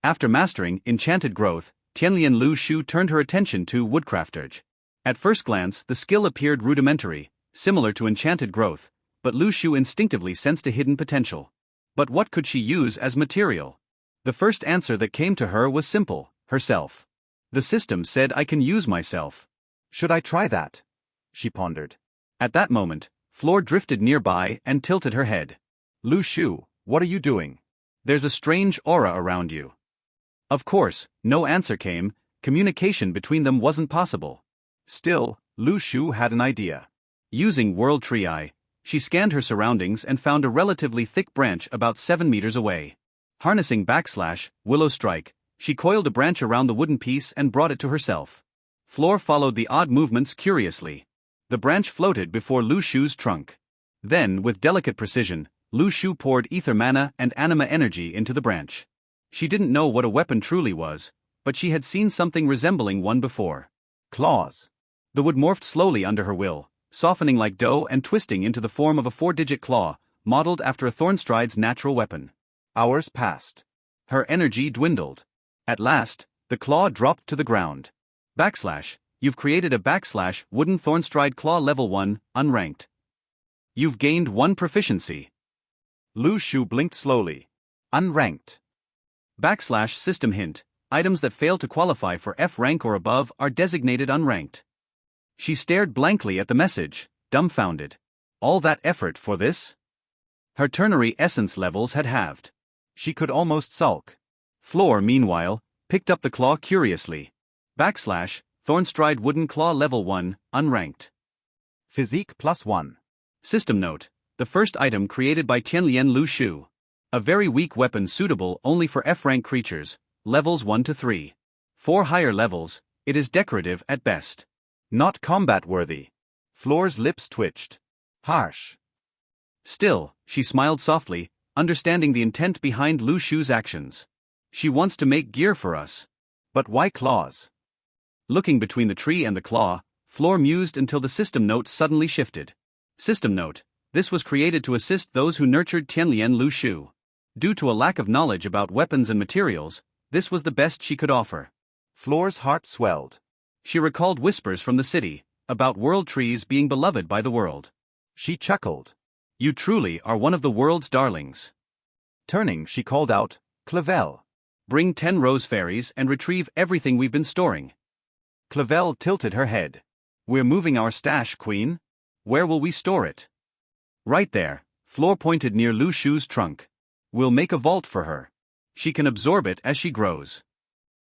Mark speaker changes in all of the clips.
Speaker 1: After mastering Enchanted Growth, Tiantian Lu Shu turned her attention to Woodcrafters. At first glance, the skill appeared rudimentary, similar to Enchanted Growth, but Lu Shu instinctively sensed a hidden potential. But what could she use as material? The first answer that came to her was simple: herself. The system said, I can use myself.
Speaker 2: Should I try that? She pondered.
Speaker 1: At that moment, Floor drifted nearby and tilted her head.
Speaker 2: Lu Shu, what are you doing?
Speaker 1: There's a strange aura around you. Of course, no answer came. Communication between them wasn't possible.
Speaker 2: Still, Lu Shu had an idea.
Speaker 1: Using World Tree Eye, she scanned her surroundings and found a relatively thick branch about 7 meters away. Harnessing Willow Strike, she coiled a branch around the wooden piece and brought it to herself. Floor followed the odd movements curiously. The branch floated before Lu Shu's trunk. Then, with delicate precision, Lu Shu poured ether mana and anima energy into the branch. She didn't know what a weapon truly was, but she had seen something resembling one before.
Speaker 2: Claws.
Speaker 1: The wood morphed slowly under her will, softening like dough and twisting into the form of a 4-digit claw, modeled after a Thornstride's natural weapon.
Speaker 2: Hours passed.
Speaker 1: Her energy dwindled. At last, the claw dropped to the ground. You've created a wooden Thornstride claw level 1, unranked. You've gained 1 proficiency.
Speaker 2: Lu Shu blinked slowly. Unranked.
Speaker 1: System hint: items that fail to qualify for F rank or above are designated unranked. She stared blankly at the message, dumbfounded. All that effort for this? Her ternary essence levels had halved.
Speaker 2: She could almost sulk.
Speaker 1: Floor, meanwhile, picked up the claw curiously. Thornstride wooden claw level 1, unranked.
Speaker 2: Physique +1.
Speaker 1: System note: the first item created by Tiantian Lu Shu. A very weak weapon suitable only for F-rank creatures, levels 1 to 3. For higher levels, it is decorative at best.
Speaker 2: Not combat-worthy. Floor's lips twitched. Harsh.
Speaker 1: Still, she smiled softly, understanding the intent behind Lu Shu's actions. She wants to make gear for us.
Speaker 2: But why claws?
Speaker 1: Looking between the tree and the claw, Floor mused until the system note suddenly shifted. System note: this was created to assist those who nurtured Tiantian Lu Shu. Due to a lack of knowledge about weapons and materials, this was the best she could offer.
Speaker 2: Floor's heart swelled.
Speaker 1: She recalled whispers from the city, about world trees being beloved by the world.
Speaker 2: She chuckled.
Speaker 1: You truly are one of the world's darlings.
Speaker 2: Turning, she called out, Clavel.
Speaker 1: Bring 10 rose fairies and retrieve everything we've been storing.
Speaker 2: Clavel tilted her head.
Speaker 1: We're moving our stash, Queen. Where will we store it? Right there. Floor pointed near Lu Shu's trunk. We'll make a vault for her. She can absorb it as she grows.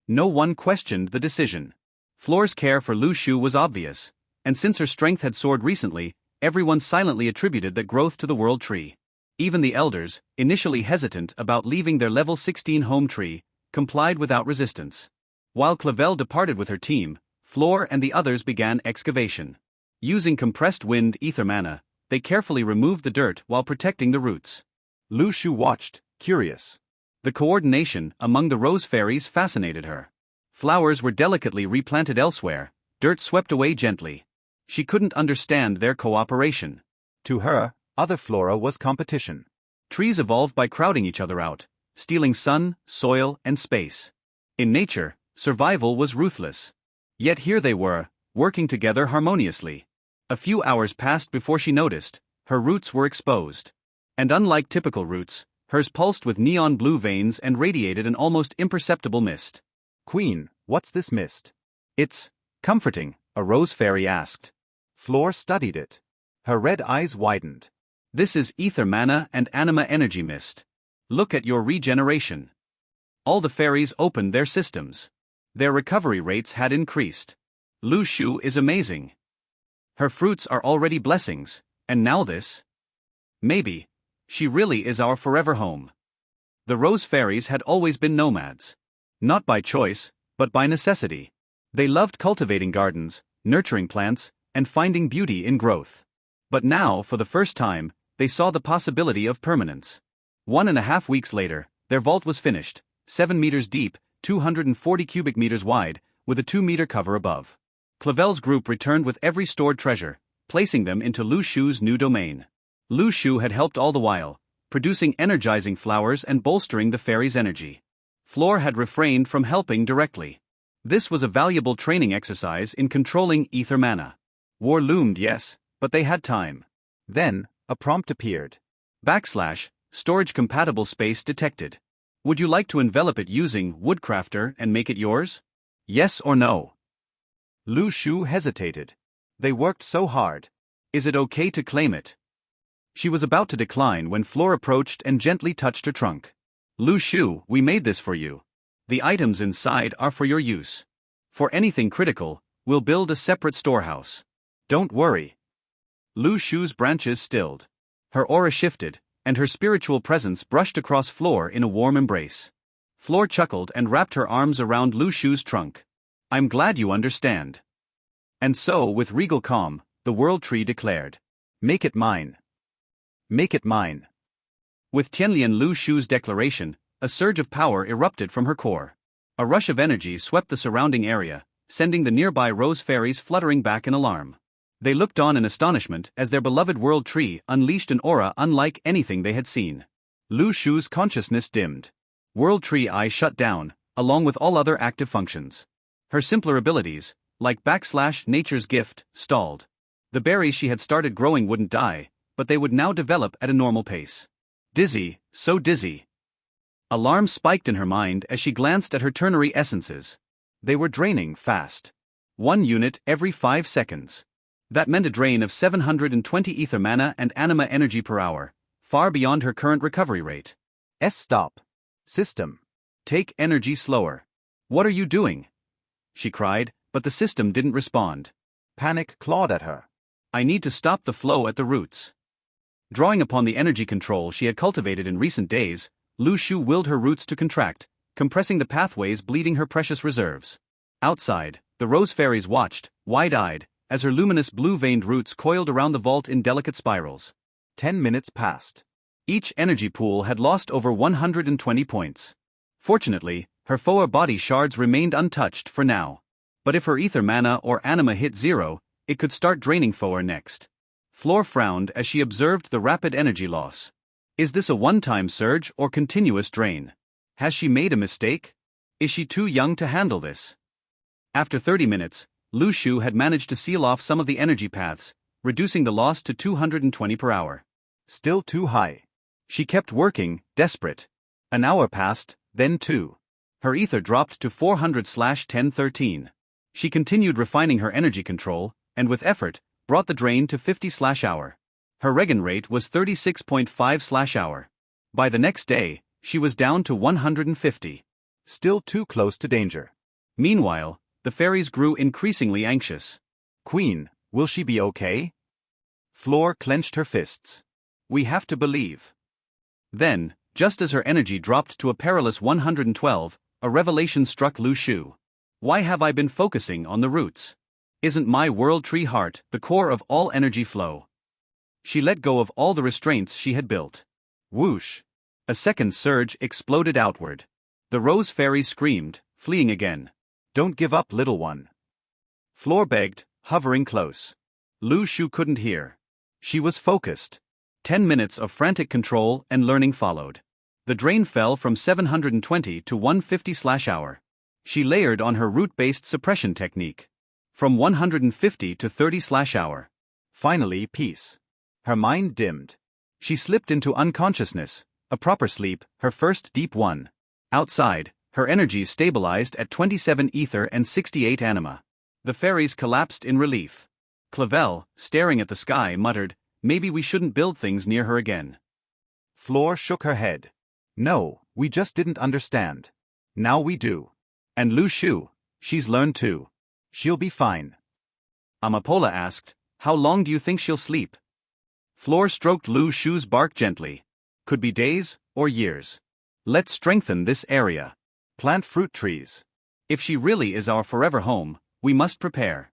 Speaker 1: No one questioned the decision. Floor's care for Lu Shu was obvious, and since her strength had soared recently, everyone silently attributed that growth to the world tree. Even the elders, initially hesitant about leaving their level 16 home tree, complied without resistance. While Clavel departed with her team, Floor and the others began excavation. Using compressed wind ether mana, they carefully removed the dirt while protecting the roots.
Speaker 2: Lu Shu watched, curious.
Speaker 1: The coordination among the rose fairies fascinated her. Flowers were delicately replanted elsewhere, dirt swept away gently. She couldn't understand their cooperation.
Speaker 2: To her, other flora was competition.
Speaker 1: Trees evolved by crowding each other out, stealing sun, soil, and space. In nature, survival was ruthless. Yet here they were, working together harmoniously. A few hours passed before she noticed, her roots were exposed. And unlike typical roots, hers pulsed with neon blue veins and radiated an almost imperceptible mist.
Speaker 2: Queen, what's this mist?
Speaker 1: It's comforting, a rose fairy asked.
Speaker 2: Floor studied it. Her red eyes widened.
Speaker 1: This is ether mana and anima energy mist. Look at your regeneration. All the fairies opened their systems. Their recovery rates had increased. Lu Shu is amazing. Her fruits are already blessings, and now this? Maybe. She really is our forever home. The rose fairies had always been nomads. Not by choice, but by necessity. They loved cultivating gardens, nurturing plants, and finding beauty in growth. But now, for the first time, they saw the possibility of permanence. 1.5 weeks later, their vault was finished, 7 meters deep, 240 cubic meters wide, with a 2-meter cover above. Clavel's group returned with every stored treasure, placing them into Lu Shu's new domain. Lu Shu had helped all the while, producing energizing flowers and bolstering the fairies' energy. Floor had refrained from helping directly. This was a valuable training exercise in controlling ether mana. War loomed, yes, but they had time.
Speaker 2: Then, a prompt appeared.
Speaker 1: / storage compatible space detected. Would you like to envelop it using Woodcrafter and make it yours? Yes or no?
Speaker 2: Lu Shu hesitated. They worked so hard.
Speaker 1: Is it okay to claim it? She was about to decline when Floor approached and gently touched her trunk. Lu Shu, we made this for you. The items inside are for your use. For anything critical, we'll build a separate storehouse. Don't worry. Lu Shu's branches stilled. Her aura shifted, and her spiritual presence brushed across Floor in a warm embrace. Floor chuckled and wrapped her arms around Lu Shu's trunk. I'm glad you understand. And so, with regal calm, the World Tree declared, make it mine. Make it mine. With Tiantian Lu Shu's declaration, a surge of power erupted from her core. A rush of energy swept the surrounding area, sending the nearby rose fairies fluttering back in alarm. They looked on in astonishment as their beloved World Tree unleashed an aura unlike anything they had seen. Lu Shu's consciousness dimmed. World Tree Eye shut down, along with all other active functions. Her simpler abilities, like / nature's gift, stalled. The berries she had started growing wouldn't die, but they would now develop at a normal pace. Dizzy, so dizzy. Alarm spiked in her mind as she glanced at her ternary essences. They were draining fast. 1 unit every 5 seconds. That meant a drain of 720 ether mana and anima energy per hour, far beyond her current recovery rate.
Speaker 2: Stop. System.
Speaker 1: Take energy slower. What are you doing? She cried, but the system didn't respond.
Speaker 2: Panic clawed at her.
Speaker 1: I need to stop the flow at the roots. Drawing upon the energy control she had cultivated in recent days, Lu Shu willed her roots to contract, compressing the pathways bleeding her precious reserves. Outside, the rose fairies watched, wide-eyed, as her luminous blue-veined roots coiled around the vault in delicate spirals.
Speaker 2: 10 minutes passed.
Speaker 1: Each energy pool had lost over 120 points. Fortunately, her Foa body shards remained untouched for now. But if her ether mana or anima hit 0, it could start draining Foa next. Floor frowned as she observed the rapid energy loss. Is this a one-time surge or continuous drain? Has she made a mistake? Is she too young to handle this? After 30 minutes, Lu Shu had managed to seal off some of the energy paths, reducing the loss to 220 per hour.
Speaker 2: Still too high.
Speaker 1: She kept working, desperate. An hour passed, then 2. Her ether dropped to 400/1013. She continued refining her energy control, and with effort, brought the drain to 50/hour. Her regen rate was 36.5/hour. By the next day, she was down to 150.
Speaker 2: Still too close to danger.
Speaker 1: Meanwhile, the fairies grew increasingly anxious.
Speaker 2: Queen, will she be okay? Floor clenched her fists.
Speaker 1: We have to believe. Then, just as her energy dropped to a perilous 112, a revelation struck Lu Shu. Why have I been focusing on the roots? Isn't my World Tree heart the core of all energy flow? She let go of all the restraints she had built. Whoosh! A second surge exploded outward. The rose fairies screamed, fleeing again.
Speaker 2: Don't give up, little one.
Speaker 1: Floor begged, hovering close. Lu Shu couldn't hear. She was focused. 10 minutes of frantic control and learning followed. The drain fell from 720 to 150/hour. She layered on her root-based suppression technique. From 150 to 30/hour.
Speaker 2: Finally, peace. Her mind dimmed.
Speaker 1: She slipped into unconsciousness, a proper sleep, her first deep one. Outside, her energies stabilized at 27 ether and 68 anima. The fairies collapsed in relief. Clavel, staring at the sky, muttered, maybe we shouldn't build things near her again.
Speaker 2: Floor shook her head. No, we just didn't understand. Now we do.
Speaker 1: And Lu Shu, she's learned too.
Speaker 2: She'll be fine.
Speaker 1: Amapola asked, how long do you think she'll sleep? Floor stroked Lu Shu's bark gently. Could be days, or years. Let's strengthen this area.
Speaker 2: Plant fruit trees.
Speaker 1: If she really is our forever home, we must prepare.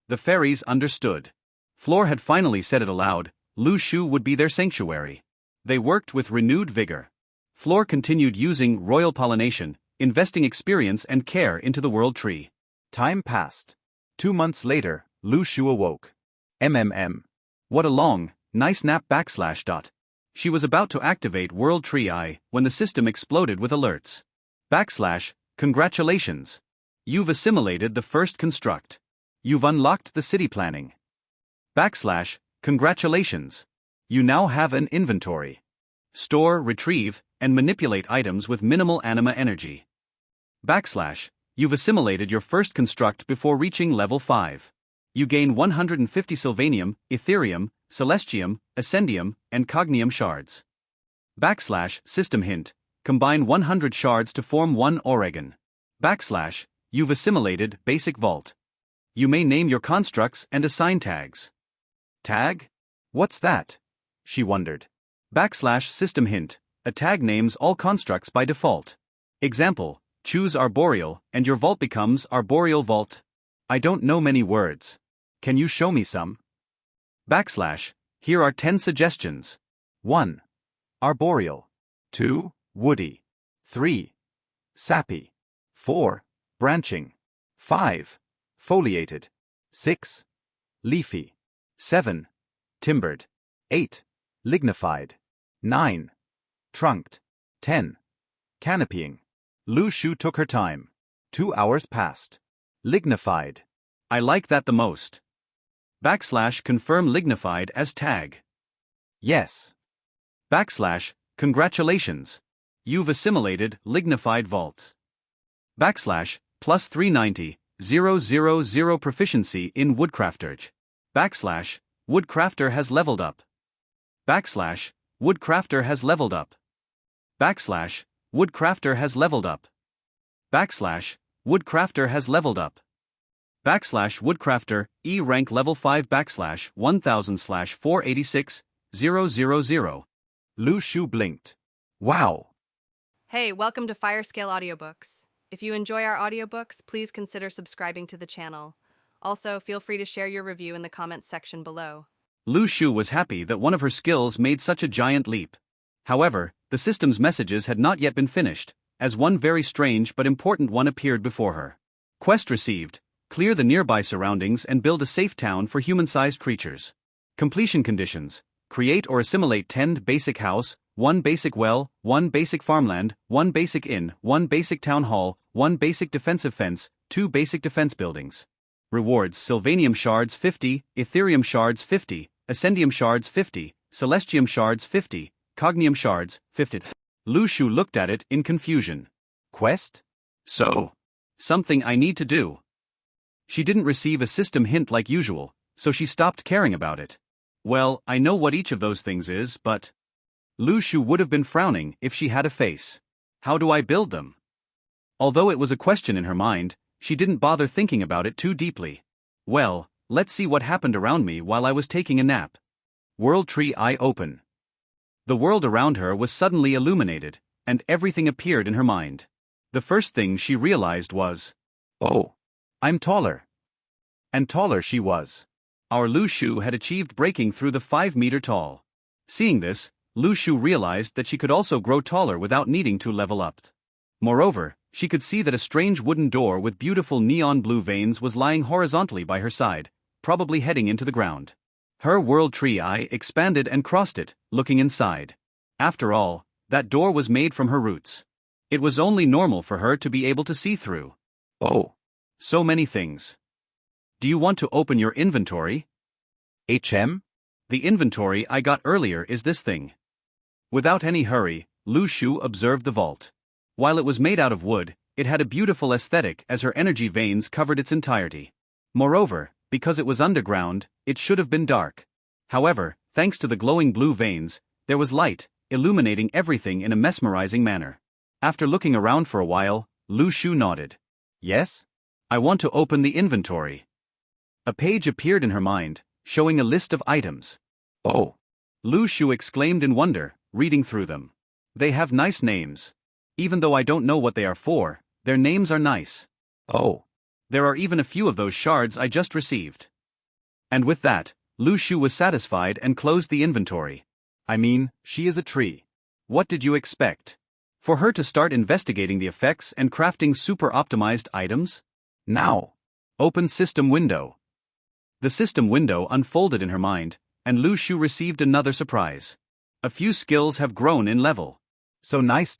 Speaker 1: The fairies understood. Floor had finally said it aloud, Lu Shu would be their sanctuary. They worked with renewed vigor. Floor continued using royal pollination, investing experience and care into the World Tree.
Speaker 2: Time passed. 2 months later, Lu Shu awoke.
Speaker 1: What a long, nice nap /. She was about to activate World Tree Eye when the system exploded with alerts. Congratulations. You've assimilated the first construct. You've unlocked the city planning. Congratulations. You now have an inventory. Store, retrieve, and manipulate items with minimal anima energy. You've assimilated your first construct before reaching level 5. You gain 150 Sylvanium, Ethereum, Celestium, Ascendium, and Cognium shards. System hint. Combine 100 shards to form 1 Oregon. You've assimilated Basic Vault. You may name your constructs and assign tags.
Speaker 2: Tag? What's that? She wondered.
Speaker 1: System hint. A tag names all constructs by default. Example, choose Arboreal and your vault becomes Arboreal Vault.
Speaker 2: I don't know many words. Can you show me some?
Speaker 1: Here are 10 suggestions.
Speaker 2: 1. Arboreal. 2. Woody. 3. Sappy. 4. Branching. 5. Foliated. 6. Leafy. 7. Timbered. 8. Lignified. 9. Trunked. 10. Canopying. Lu Shu took her time. 2 hours passed. Lignified.
Speaker 1: I like that the most. Confirm lignified as tag.
Speaker 2: Yes.
Speaker 1: Congratulations. You've assimilated lignified vault. Plus 390, 000 proficiency in Woodcrafter. Woodcrafter has leveled up. Woodcrafter has leveled up. Woodcrafter has leveled up. Woodcrafter has leveled up. Woodcrafter, E rank level 5 /1000/486 000.
Speaker 2: Lu Shu blinked. Wow.
Speaker 3: Hey, welcome to Firescale Audiobooks. If you enjoy our audiobooks, please consider subscribing to the channel. Also, feel free to share your review in the comments section below.
Speaker 1: Lu Shu was happy that one of her skills made such a giant leap. However, the system's messages had not yet been finished, as one very strange but important one appeared before her. Quest received. Clear the nearby surroundings and build a safe town for human-sized creatures. Completion conditions. Create or assimilate 10 basic house, 1 basic well, 1 basic farmland, 1 basic inn, 1 basic town hall, 1 basic defensive fence, 2 basic defense buildings. Rewards: Sylvanium shards 50, Ethereum shards 50, Ascendium shards 50, Celestium shards 50, Cognium shards 50. Lu Shu looked at it in confusion.
Speaker 2: Quest?
Speaker 1: So, something I need to do. She didn't receive a system hint like usual, so she stopped caring about it. Well, I know what each of those things is, but... Lu Shu would have been frowning if she had a face. How do I build them? Although it was a question in her mind, she didn't bother thinking about it too deeply. Well, let's see what happened around me while I was taking a nap. World Tree Eye open. The world around her was suddenly illuminated, and everything appeared in her mind. The first thing she realized was,
Speaker 2: oh, I'm taller. And taller she was.
Speaker 1: Our Lu Shu had achieved breaking through the 5-meter tall. Seeing this, Lu Shu realized that she could also grow taller without needing to level up. Moreover, she could see that a strange wooden door with beautiful neon blue veins was lying horizontally by her side, probably heading into the ground. Her World Tree Eye expanded and crossed it, looking inside. After all, that door was made from her roots. It was only normal for her to be able to see through.
Speaker 2: Oh.
Speaker 1: So many things. Do you want to open your inventory?
Speaker 2: HM?
Speaker 1: The inventory I got earlier is this thing. Without any hurry, Lu Shu observed the vault. While it was made out of wood, it had a beautiful aesthetic as her energy veins covered its entirety. Moreover, because it was underground, it should have been dark. However, thanks to the glowing blue veins, there was light, illuminating everything in a mesmerizing manner. After looking around for a while, Lu Shu nodded.
Speaker 2: Yes?
Speaker 1: I want to open the inventory. A page appeared in her mind, showing a list of items.
Speaker 2: Oh.
Speaker 1: Lu Shu exclaimed in wonder, reading through them. They have nice names. Even though I don't know what they are for, their names are nice.
Speaker 2: Oh.
Speaker 1: There are even a few of those shards I just received. And with that, Lu Shu was satisfied and closed the inventory.
Speaker 2: I mean, she is a tree.
Speaker 1: What did you expect? For her to start investigating the effects and crafting super-optimized items?
Speaker 2: Now.
Speaker 1: Open system window. The system window unfolded in her mind, and Lu Shu received another surprise. A few skills have grown in level.
Speaker 2: So nice.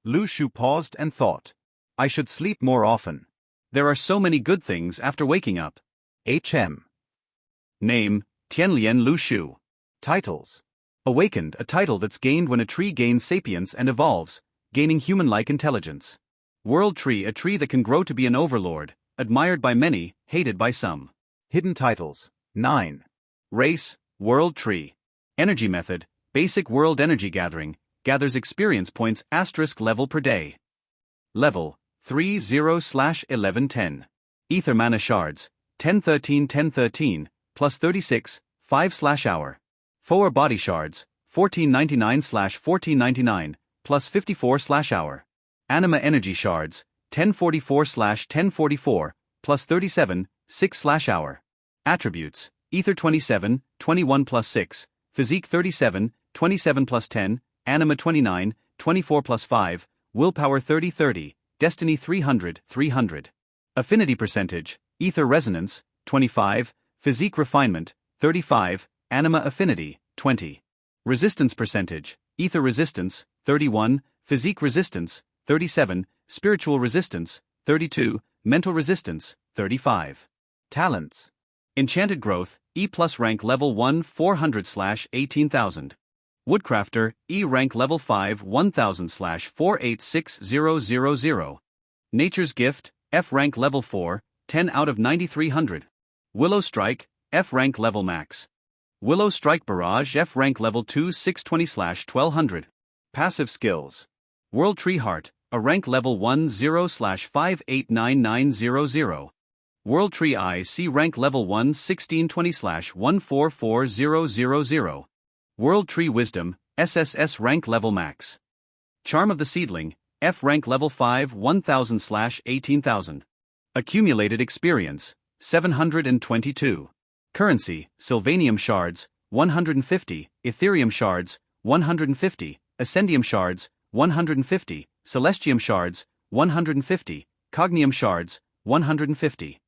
Speaker 2: Lu Shu paused and thought. I should sleep more often.
Speaker 1: There are so many good things after waking up.
Speaker 2: HM.
Speaker 1: Name, Tianlian Lu Shu.
Speaker 2: Titles.
Speaker 1: Awakened, a title that's gained when a tree gains sapience and evolves, gaining human-like intelligence. World tree, a tree that can grow to be an overlord, admired by many, hated by some.
Speaker 2: Hidden titles. 9.
Speaker 1: Race, world tree. Energy method, basic world energy gathering, gathers experience points * level per day. Level, 30/1110. Ether mana shards, 1013 plus 36, 5/hour. Four body shards, 1499/1499, plus 54/hour. Anima energy shards, 1044/1044, plus 37, 6/hour. Attributes, Ether 27, 21 plus 6, Physique 37, 27 plus 10, Anima 29, 24 plus 5, Willpower 30/30, Destiny 300/300. Affinity percentage, Ether resonance, 25, Physique refinement, 35, Anima affinity, 20. Resistance percentage, Ether resistance, 31, Physique resistance, 37, Spiritual resistance, 32, Mental resistance, 35.
Speaker 2: Talents.
Speaker 1: Enchanted growth, E plus rank level 1 400/18,000. Woodcrafter, E rank level 5 1000/486000. Nature's gift, F rank level 4, 10 out of 9300. Willow strike, F rank level max. Willow strike barrage, F rank level 2 620/1200. Passive skills. World tree heart, a rank level 10/589900. World tree eyes, C rank level 1 1620/144000. World tree wisdom, SSS rank level max. Charm of the seedling, F rank level 5 1000/18,000. Accumulated experience, 722. Currency, Sylvanium shards, 150, Ethereum shards, 150, Ascendium shards, 150, Celestium shards, 150, Cognium shards, 150.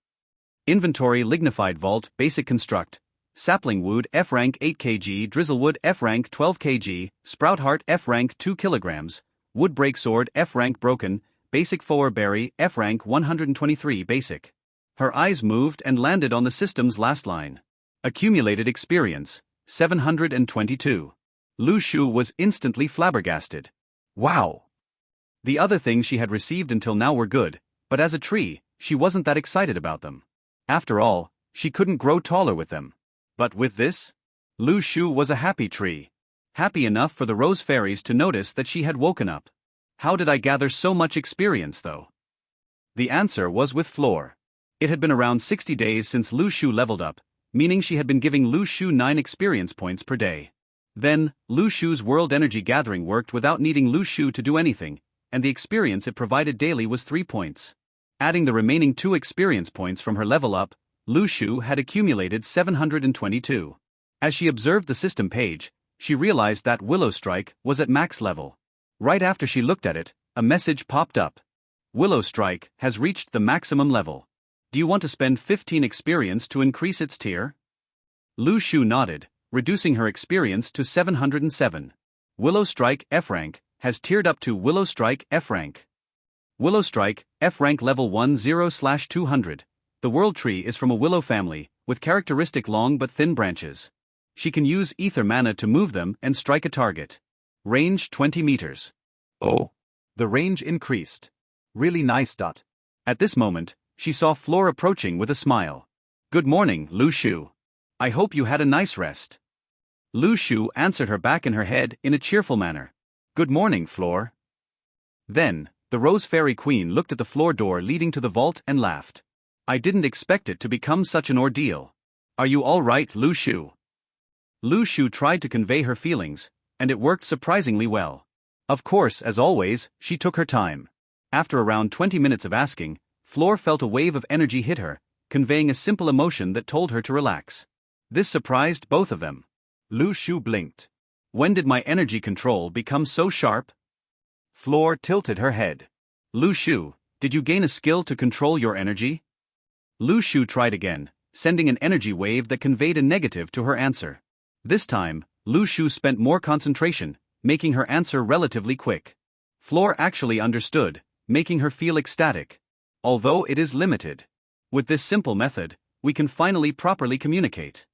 Speaker 1: Inventory lignified vault basic construct. Sapling wood F rank 8 kg, drizzlewood F rank 12 kg, sprout heart F rank 2 kg, wood break sword F rank broken, basic foer berry F rank 123 basic. Her eyes moved and landed on the system's last line. Accumulated experience, 722. Lu Shu was instantly flabbergasted. Wow! The other things she had received until now were good, but as a tree, she wasn't that excited about them. After all, she couldn't grow taller with them. But with this? Lu Shu was a happy tree. Happy enough for the rose fairies to notice that she had woken up. How did I gather so much experience though? The answer was with Floor. It had been around 60 days since Lu Shu leveled up, meaning she had been giving Lu Shu 9 experience points per day. Then, Lu Shu's world energy gathering worked without needing Lu Shu to do anything, and the experience it provided daily was 3 points. Adding the remaining 2 experience points from her level up, Lu Shu had accumulated 722. As she observed the system page, she realized that Willow Strike was at max level. Right after she looked at it, a message popped up. Willow Strike has reached the maximum level. Do you want to spend 15 experience to increase its tier? Lu Shu nodded, reducing her experience to 707. Willow Strike F rank has tiered up to Willow Strike F rank. Willow Strike F rank level 10/200. The world tree is from a willow family, with characteristic long but thin branches. She can use ether mana to move them and strike a target. Range 20 meters.
Speaker 2: Oh! The range increased. Really nice.
Speaker 1: At this moment, she saw Floor approaching with a smile. Good morning, Lu Shu. I hope you had a nice rest. Lu Shu answered her back in her head in a cheerful manner. Good morning, Floor. Then, the Rose Fairy Queen looked at the floor door leading to the vault and laughed. I didn't expect it to become such an ordeal. Are you all right, Lu Shu? Lu Shu tried to convey her feelings, and it worked surprisingly well. Of course, as always, she took her time. After around 20 minutes of asking, Floor felt a wave of energy hit her, conveying a simple emotion that told her to relax. This surprised both of them.
Speaker 2: Lu Shu blinked.
Speaker 1: When did my energy control become so sharp?
Speaker 2: Floor tilted her head.
Speaker 1: Lu Shu, did you gain a skill to control your energy? Lu Shu tried again, sending an energy wave that conveyed a negative to her answer. This time, Lu Shu spent more concentration, making her answer relatively quick. Floor actually understood, making her feel ecstatic. Although it is limited. With this simple method, we can finally properly communicate.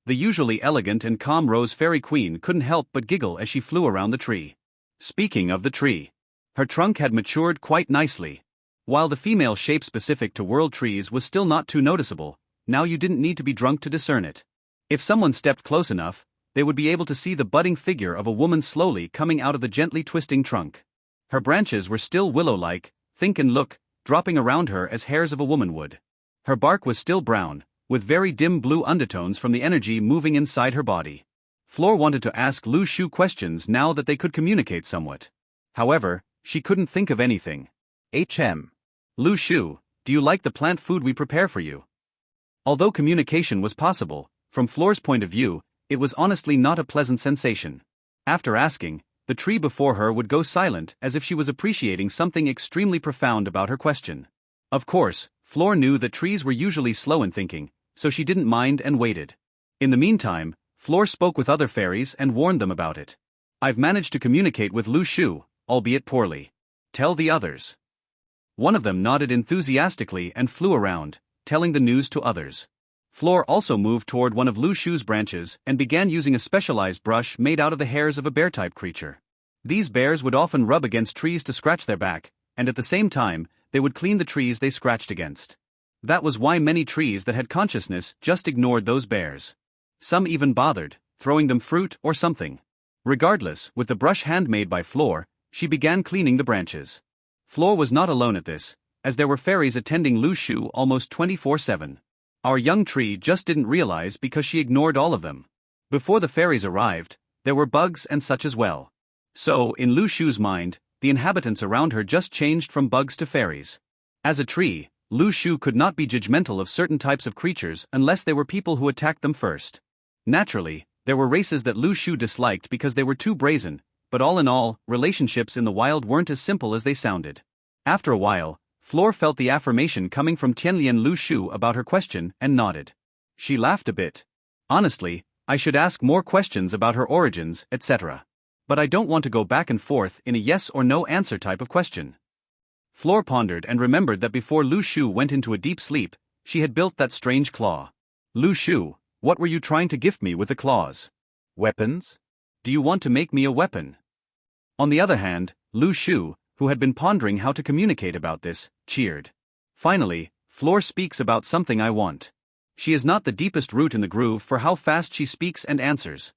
Speaker 1: The usually elegant and calm Rose Fairy Queen couldn't help but giggle as she flew around the tree. Speaking of the tree, her trunk had matured quite nicely. While the female shape specific to world trees was still not too noticeable, now you didn't need to be drunk to discern it. If someone stepped close enough, they would be able to see the budding figure of a woman slowly coming out of the gently twisting trunk. Her branches were still willow-like, think and look, dropping around her as hairs of a woman would. Her bark was still brown, with very dim blue undertones from the energy moving inside her body. Floor wanted to ask Lu Shu questions now that they could communicate somewhat. However, she couldn't think of anything. Lu Shu, do you like the plant food we prepare for you? Although communication was possible, from Floor's point of view, it was honestly not a pleasant sensation. After asking, the tree before her would go silent as if she was appreciating something extremely profound about her question. Of course, Floor knew that trees were usually slow in thinking, so she didn't mind and waited. In the meantime, Floor spoke with other fairies and warned them about it. I've managed to communicate with Lu Shu, albeit poorly. Tell the others. One of them nodded enthusiastically and flew around, telling the news to others. Floor also moved toward one of Lu Shu's branches and began using a specialized brush made out of the hairs of a bear-type creature. These bears would often rub against trees to scratch their back, and at the same time, they would clean the trees they scratched against. That was why many trees that had consciousness just ignored those bears. Some even bothered, throwing them fruit or something. Regardless, with the brush handmade by Floor, she began cleaning the branches. Floor was not alone at this, as there were fairies attending Lu Shu almost 24/7. Our young tree just didn't realize because she ignored all of them. Before the fairies arrived, there were bugs and such as well. So, in Lu Shu's mind, the inhabitants around her just changed from bugs to fairies. As a tree, Lu Shu could not be judgmental of certain types of creatures unless they were people who attacked them first. Naturally, there were races that Lu Shu disliked because they were too brazen, but all in all, relationships in the wild weren't as simple as they sounded. After a while, Floor felt the affirmation coming from Tiantian Lu Shu about her question and nodded. She laughed a bit. Honestly, I should ask more questions about her origins, etc. But I don't want to go back and forth in a yes or no answer type of question. Floor pondered and remembered that before Lu Shu went into a deep sleep, she had built that strange claw. Lu Shu, what were you trying to gift me with the claws?
Speaker 2: Weapons?
Speaker 1: Do you want to make me a weapon? On the other hand, Lu Shu, who had been pondering how to communicate about this, cheered. Finally, Floor speaks about something I want. She is not the deepest root in the groove for how fast she speaks and answers.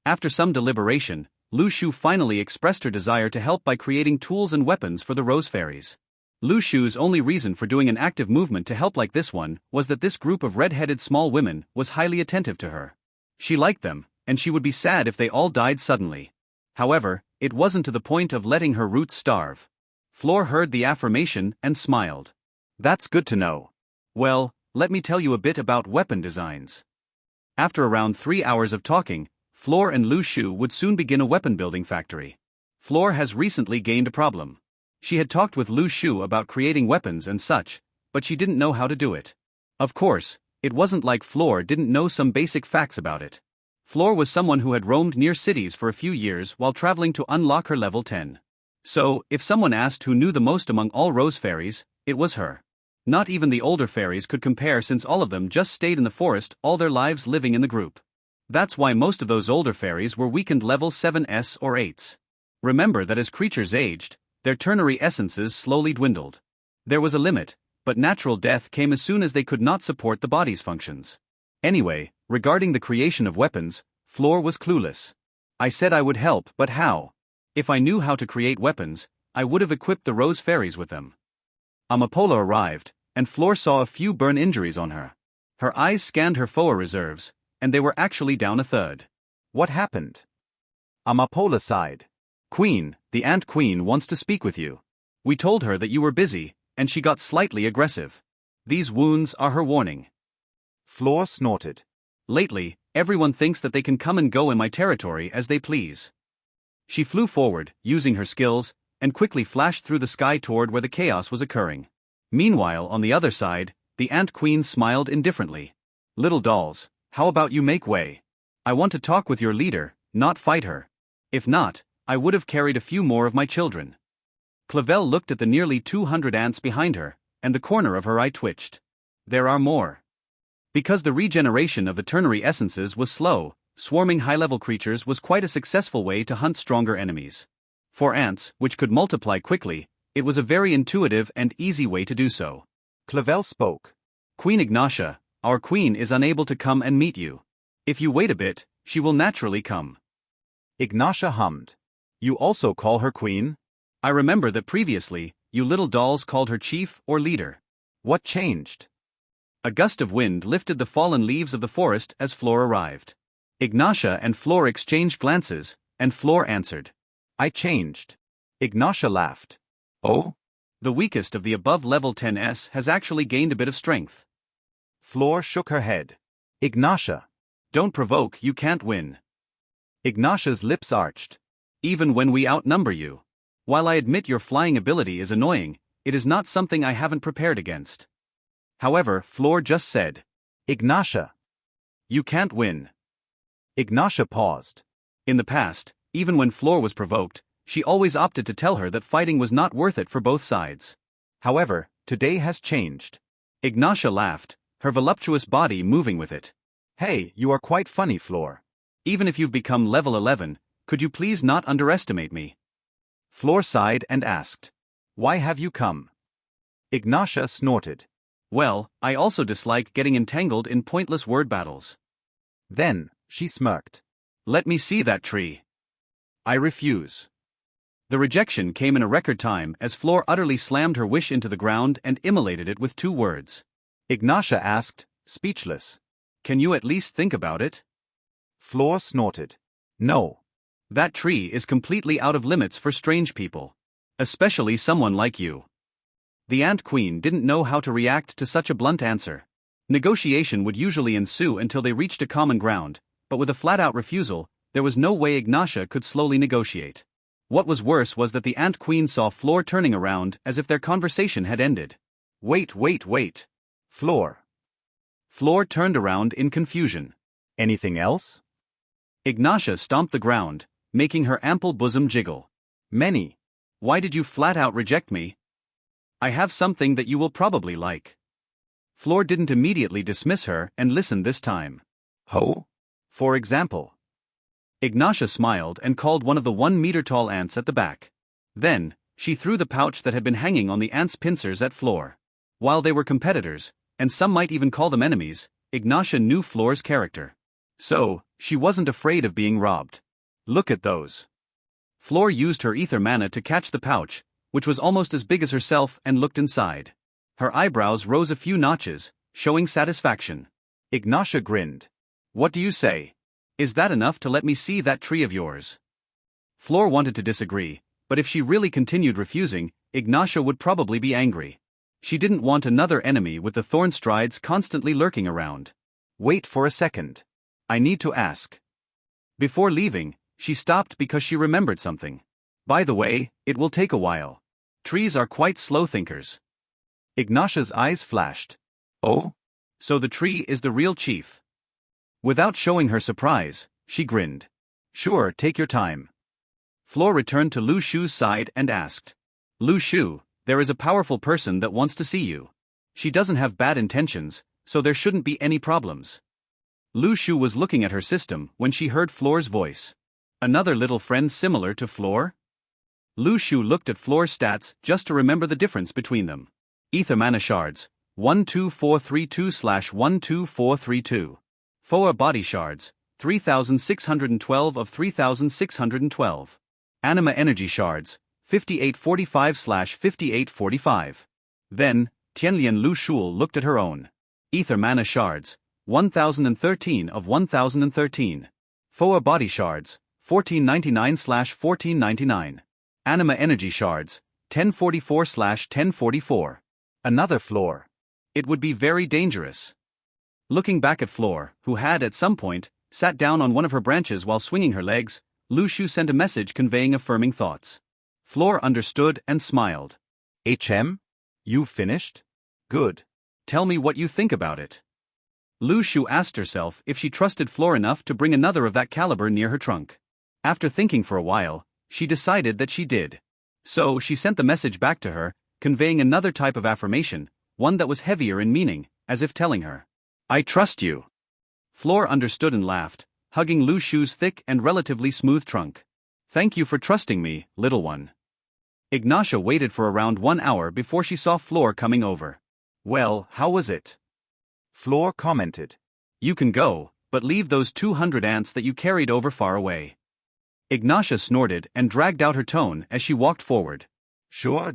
Speaker 1: After some deliberation, Lu Shu finally expressed her desire to help by creating tools and weapons for the Rose Fairies. Lu Shu's only reason for doing an active movement to help like this one was that this group of red-headed small women was highly attentive to her. She liked them, and she would be sad if they all died suddenly. However, it wasn't to the point of letting her roots starve. Floor heard the affirmation and smiled. That's good to know. Well, let me tell you a bit about weapon designs. After around 3 hours of talking, Floor and Lu Shu would soon begin a weapon-building factory. Floor has recently gained a problem. She had talked with Lu Shu about creating weapons and such, but she didn't know how to do it. Of course, it wasn't like Floor didn't know some basic facts about it. Floor was someone who had roamed near cities for a few years while traveling to unlock her level 10. So, if someone asked who knew the most among all Rose Fairies, it was her. Not even the older fairies could compare since all of them just stayed in the forest all their lives living in the group. That's why most of those older fairies were weakened level 7s or 8s. Remember that as creatures aged, their ternary essences slowly dwindled. There was a limit, but natural death came as soon as they could not support the body's functions. Anyway, regarding the creation of weapons, Floor was clueless. I said I would help, but how? If I knew how to create weapons, I would have equipped the Rose Fairies with them. Amapola arrived, and Floor saw a few burn injuries on her. Her eyes scanned her FOA reserves, and they were actually down a third.
Speaker 2: What happened? Amapola sighed.
Speaker 1: Queen, the Ant Queen wants to speak with you. We told her that you were busy, and she got slightly aggressive. These wounds are her warning.
Speaker 2: Floor snorted.
Speaker 1: Lately, everyone thinks that they can come and go in my territory as they please. She flew forward, using her skills, and quickly flashed through the sky toward where the chaos was occurring. Meanwhile, on the other side, the Ant Queen smiled indifferently. Little dolls, how about you make way? I want to talk with your leader, not fight her. If not, I would have carried a few more of my children. Clavel looked at the nearly 200 ants behind her, and the corner of her eye twitched. There are more. Because the regeneration of the ternary essences was slow, swarming high-level creatures was quite a successful way to hunt stronger enemies. For ants, which could multiply quickly, it was a very intuitive and easy way to do so.
Speaker 2: Clavel spoke.
Speaker 1: Queen Ignatia, our queen is unable to come and meet you. If you wait a bit, she will naturally come.
Speaker 2: Ignatia hummed. You also call her queen?
Speaker 1: I remember that previously, you little dolls called her chief or leader.
Speaker 2: What changed?
Speaker 1: A gust of wind lifted the fallen leaves of the forest as Flor arrived. Ignatia and Flor exchanged glances, and Flor answered.
Speaker 2: I changed. Ignatia laughed. Oh?
Speaker 1: The weakest of the above level 10s has actually gained a bit of strength.
Speaker 2: Flor shook her head. Ignatia.
Speaker 1: Don't provoke, you can't win.
Speaker 2: Ignatia's lips arched.
Speaker 1: Even when we outnumber you. While I admit your flying ability is annoying, it is not something I haven't prepared against. However, Flor just said.
Speaker 2: Ignatia.
Speaker 1: You can't win.
Speaker 2: Ignatia paused.
Speaker 1: In the past, even when Flor was provoked, she always opted to tell her that fighting was not worth it for both sides.
Speaker 2: However, today has changed.
Speaker 1: Ignatia laughed, her voluptuous body moving with it.
Speaker 2: Hey, you are quite funny, Flor.
Speaker 1: Even if you've become level 11, could you please not underestimate me?
Speaker 2: Flor sighed and asked. Why have you come? Ignatia snorted.
Speaker 1: Well, I also dislike getting entangled in pointless word battles.
Speaker 2: Then, she smirked.
Speaker 1: Let me see that tree. I refuse. The rejection came in a record time as Flor utterly slammed her wish into the ground and immolated it with 2 words.
Speaker 2: Ignatia asked, speechless.
Speaker 1: Can you at least think about it?
Speaker 2: Flor snorted. No.
Speaker 1: That tree is completely out of limits for strange people. Especially someone like you. The Ant Queen didn't know how to react to such a blunt answer. Negotiation would usually ensue until they reached a common ground, but with a flat-out refusal, there was no way Ignatia could slowly negotiate. What was worse was that the Ant Queen saw Flor turning around as if their conversation had ended. Wait.
Speaker 2: Flor.
Speaker 1: Flor turned around in confusion.
Speaker 2: Anything else?
Speaker 1: Ignatia stomped the ground, making her ample bosom jiggle.
Speaker 2: Many.
Speaker 1: Why did you flat-out reject me? I have something that you will probably like. Flor didn't immediately dismiss her and listened this time.
Speaker 2: Ho?
Speaker 1: For example. Ignatia smiled and called one of the 1-meter-tall ants at the back. Then, she threw the pouch that had been hanging on the ant's pincers at Flor. While they were competitors, and some might even call them enemies, Ignatia knew Flor's character. So, she wasn't afraid of being robbed. Look at those. Flor used her ether mana to catch the pouch, which was almost as big as herself, and looked inside. Her eyebrows rose a few notches, showing satisfaction.
Speaker 2: Ignatia grinned.
Speaker 1: What do you say? Is that enough to let me see that tree of yours? Flor wanted to disagree, but if she really continued refusing, Ignatia would probably be angry. She didn't want another enemy with the thorn strides constantly lurking around.
Speaker 2: Wait for a second.
Speaker 1: I need to ask. Before leaving, she stopped because she remembered something. By the way, it will take a while. Trees are quite slow thinkers.
Speaker 2: Ignatia's eyes flashed. Oh?
Speaker 1: So the tree is the real chief. Without showing her surprise, she grinned. Sure, take your time. Flor returned to Lu Shu's side and asked. Lu Shu, there is a powerful person that wants to see you. She doesn't have bad intentions, so there shouldn't be any problems. Lu Shu was looking at her system when she heard Flor's voice. Another little friend similar to Flor? Lu Shu looked at Flor's stats just to remember the difference between them. Ether mana shards, 12432/12432. Foa body shards, 3612 of 3612. Anima energy shards, 5845/5845. Then, Tiantian Lu Shul looked at her own. Ether mana shards, 1013 of 1013. Foa body shards, 1499/1499. Anima energy shards, 1044/1044. Another Flor. It would be very dangerous. Looking back at Flor, who had at some point sat down on one of her branches while swinging her legs, Lu Shu sent a message conveying affirming thoughts. Flor understood and smiled.
Speaker 2: HM? You finished? Good.
Speaker 1: Tell me what you think about it. Lu Shu asked herself if she trusted Flor enough to bring another of that caliber near her trunk. After thinking for a while, She decided that she did. So she sent the message back to her, conveying another type of affirmation, one that was heavier in meaning, as if telling her, "I trust you." Floor understood and laughed, hugging Lu Shu's thick and relatively smooth trunk. "Thank you for trusting me, little one." Ignatia waited for around 1 hour before she saw Floor coming over. "Well, how was it?"
Speaker 2: Floor commented.
Speaker 1: "You can go, but leave those 200 ants that you carried over far away." Ignatia snorted and dragged out her tone as she walked forward.
Speaker 2: Sure.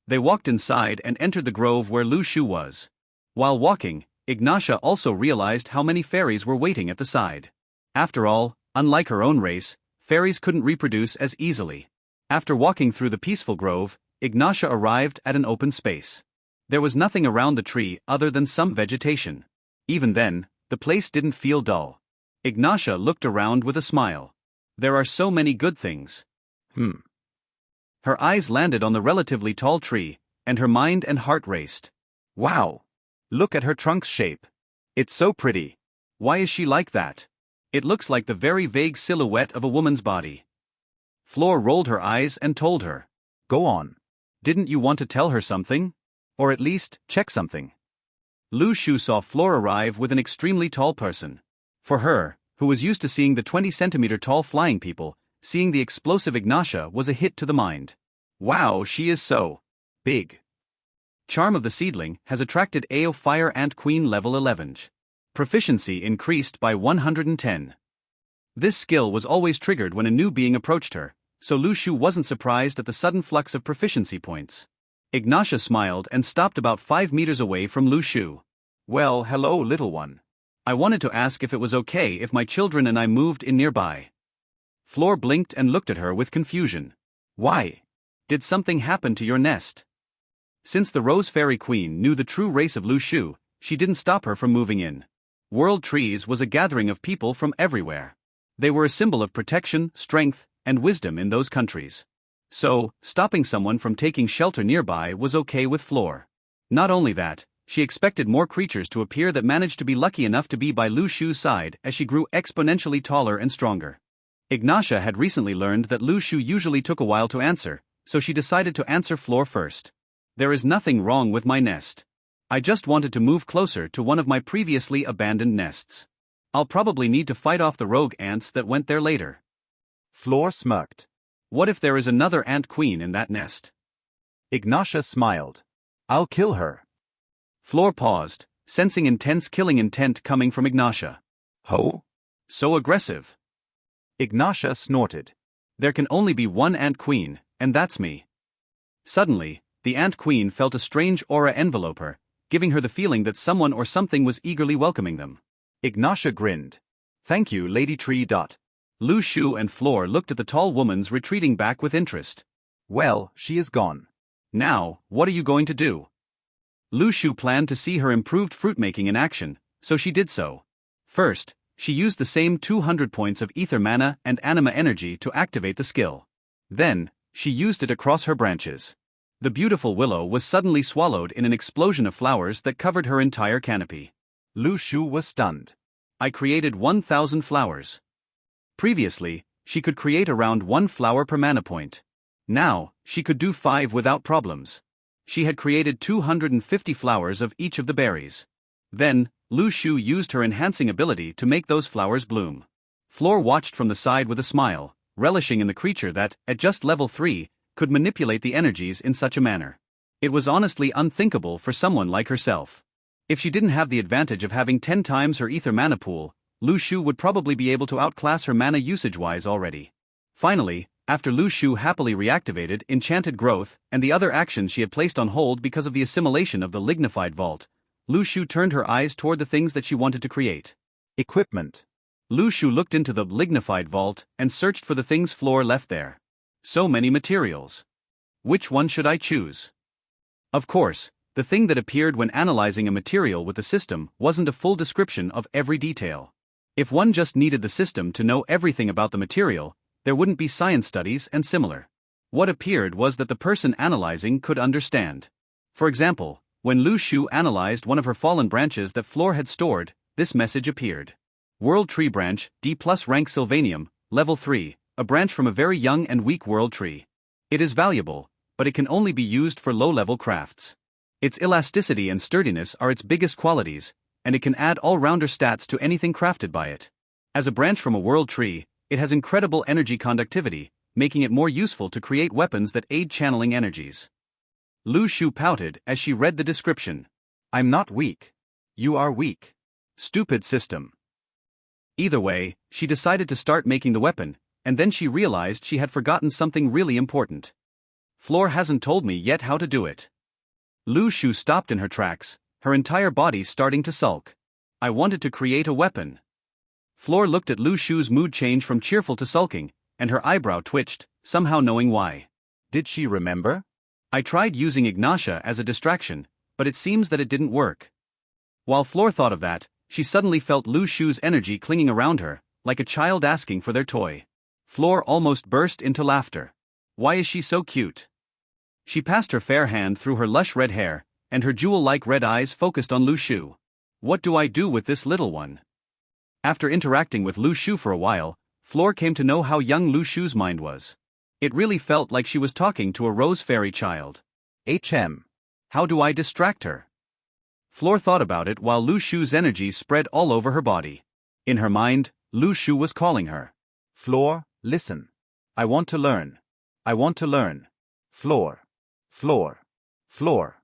Speaker 1: They walked inside and entered the grove where Lu Shu was. While walking, Ignatia also realized how many fairies were waiting at the side. After all, unlike her own race, fairies couldn't reproduce as easily. After walking through the peaceful grove, Ignatia arrived at an open space. There was nothing around the tree other than some vegetation. Even then, the place didn't feel dull. Ignatia looked around with a smile. There are so many good things. Her eyes landed on the relatively tall tree, and her mind and heart raced. Wow! Look at her trunk's shape. It's so pretty. Why is she like that? It looks like the very vague silhouette of a woman's body. Floor rolled her eyes and told her. Go on. Didn't you want to tell her something? Or at least, check something? Lu Shu saw Floor arrive with an extremely tall person. For her, who was used to seeing the 20-centimeter tall flying people, seeing the explosive Ignatia was a hit to the mind. Wow, she is so big. Charm of the seedling has attracted AO Fire Ant Queen level 11. Proficiency increased by 110. This skill was always triggered when a new being approached her, so Lu Shu wasn't surprised at the sudden flux of proficiency points. Ignatia smiled and stopped about 5 meters away from Lu Shu. Well, hello, little one. I wanted to ask if it was okay if my children and I moved in nearby. Floor blinked and looked at her with confusion. Why? Did something happen to your nest? Since the Rose Fairy Queen knew the true race of Lu Shu, she didn't stop her from moving in. World Trees was a gathering of people from everywhere. They were a symbol of protection, strength, and wisdom in those countries. So, stopping someone from taking shelter nearby was okay with Floor. Not only that, she expected more creatures to appear that managed to be lucky enough to be by Lu Shu's side as she grew exponentially taller and stronger. Ignatia had recently learned that Lu Shu usually took a while to answer, so she decided to answer Floor first. There is nothing wrong with my nest. I just wanted to move closer to one of my previously abandoned nests. I'll probably need to fight off the rogue ants that went there later.
Speaker 2: Floor smirked.
Speaker 1: What if there is another ant queen in that nest?
Speaker 2: Ignatia smiled. I'll kill her.
Speaker 1: Floor paused, sensing intense killing intent coming from Ignatia.
Speaker 2: Ho?
Speaker 1: So aggressive.
Speaker 2: Ignatia snorted.
Speaker 1: There can only be one ant queen, and that's me. Suddenly, the ant queen felt a strange aura envelope her, giving her the feeling that someone or something was eagerly welcoming them.
Speaker 2: Ignatia grinned. Thank you, Lady Tree.
Speaker 1: Lu Shu and Floor looked at the tall woman's retreating back with interest.
Speaker 2: Well, she is gone.
Speaker 1: Now, what are you going to do? Lu Shu planned to see her improved fruit-making in action, so she did so. First, she used the same 200 points of ether mana and anima energy to activate the skill. Then, she used it across her branches. The beautiful willow was suddenly swallowed in an explosion of flowers that covered her entire canopy.
Speaker 2: Lu Shu was stunned.
Speaker 1: I created 1,000 flowers. Previously, she could create around 1 flower per mana point. Now, she could do 5 without problems. She had created 250 flowers of each of the berries. Then, Lu Shu used her enhancing ability to make those flowers bloom. Floor watched from the side with a smile, relishing in the creature that, at just level 3, could manipulate the energies in such a manner. It was honestly unthinkable for someone like herself. If she didn't have the advantage of having 10 times her ether mana pool, Lu Shu would probably be able to outclass her mana usage-wise already. Finally, after Lu Shu happily reactivated Enchanted Growth and the other actions she had placed on hold because of the assimilation of the Lignified Vault, Lu Shu turned her eyes toward the things that she wanted to create.
Speaker 2: Equipment.
Speaker 1: Lu Shu looked into the Lignified Vault and searched for the things Floor left there. So many materials. Which one should I choose? Of course, the thing that appeared when analyzing a material with the system wasn't a full description of every detail. If one just needed the system to know everything about the material, there wouldn't be science studies and similar. What appeared was that the person analyzing could understand. For example, when Lu Shu analyzed one of her fallen branches that Floor had stored, this message appeared. World Tree Branch, D+ rank Sylvanium, level 3, a branch from a very young and weak world tree. It is valuable, but it can only be used for low-level crafts. Its elasticity and sturdiness are its biggest qualities, and it can add all-rounder stats to anything crafted by it. As a branch from a world tree, it has incredible energy conductivity, making it more useful to create weapons that aid channeling energies. Lu Shu pouted as she read the description.
Speaker 2: I'm not weak. You are weak.
Speaker 1: Stupid system. Either way, she decided to start making the weapon, and then she realized she had forgotten something really important. Floor hasn't told me yet how to do it. Lu Shu stopped in her tracks, her entire body starting to sulk. I wanted to create a weapon. Floor looked at Lu Shu's mood change from cheerful to sulking, and her eyebrow twitched, somehow knowing why.
Speaker 2: Did she remember?
Speaker 1: I tried using Ignatia as a distraction, but it seems that it didn't work. While Floor thought of that, she suddenly felt Lu Shu's energy clinging around her, like a child asking for their toy. Floor almost burst into laughter. Why is she so cute? She passed her fair hand through her lush red hair, and her jewel-like red eyes focused on Lu Shu. What do I do with this little one? After interacting with Lu Shu for a while, Floor came to know how young Lu Shu's mind was. It really felt like she was talking to a rose fairy child. How do I distract her? Floor thought about it while Lu Shu's energy spread all over her body. In her mind, Lu Shu was calling her.
Speaker 2: Floor, listen. I want to learn. I want to learn. Floor. Floor. Floor.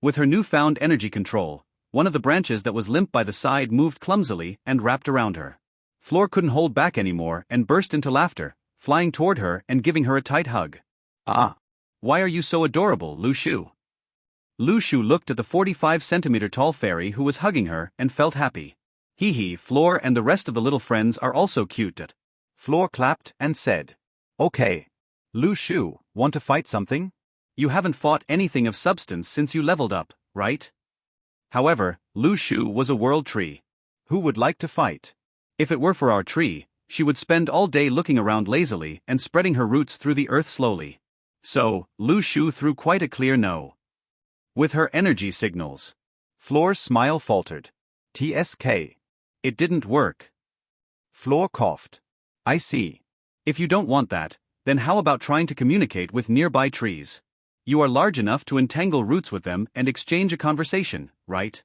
Speaker 1: With her newfound energy control, one of the branches that was limp by the side moved clumsily and wrapped around her. Floor couldn't hold back anymore and burst into laughter, flying toward her and giving her a tight hug. Ah! Why are you so adorable, Lu Shu? Lu Shu looked at the 45-centimeter tall fairy who was hugging her and felt happy. Hee, Floor and the rest of the little friends are also cute.
Speaker 2: Floor clapped and said, Okay. Lu Shu, want to fight something?
Speaker 1: You haven't fought anything of substance since you leveled up, right? However, Lu Shu was a world tree.
Speaker 2: Who would like to fight?
Speaker 1: If it were for our tree, she would spend all day looking around lazily and spreading her roots through the earth slowly. So, Lu Shu threw quite a clear no. With her energy signals.
Speaker 2: Floor's smile faltered. TSK.
Speaker 1: It didn't work.
Speaker 2: Floor coughed. I see.
Speaker 1: If you don't want that, then how about trying to communicate with nearby trees? You are large enough to entangle roots with them and exchange a conversation, right?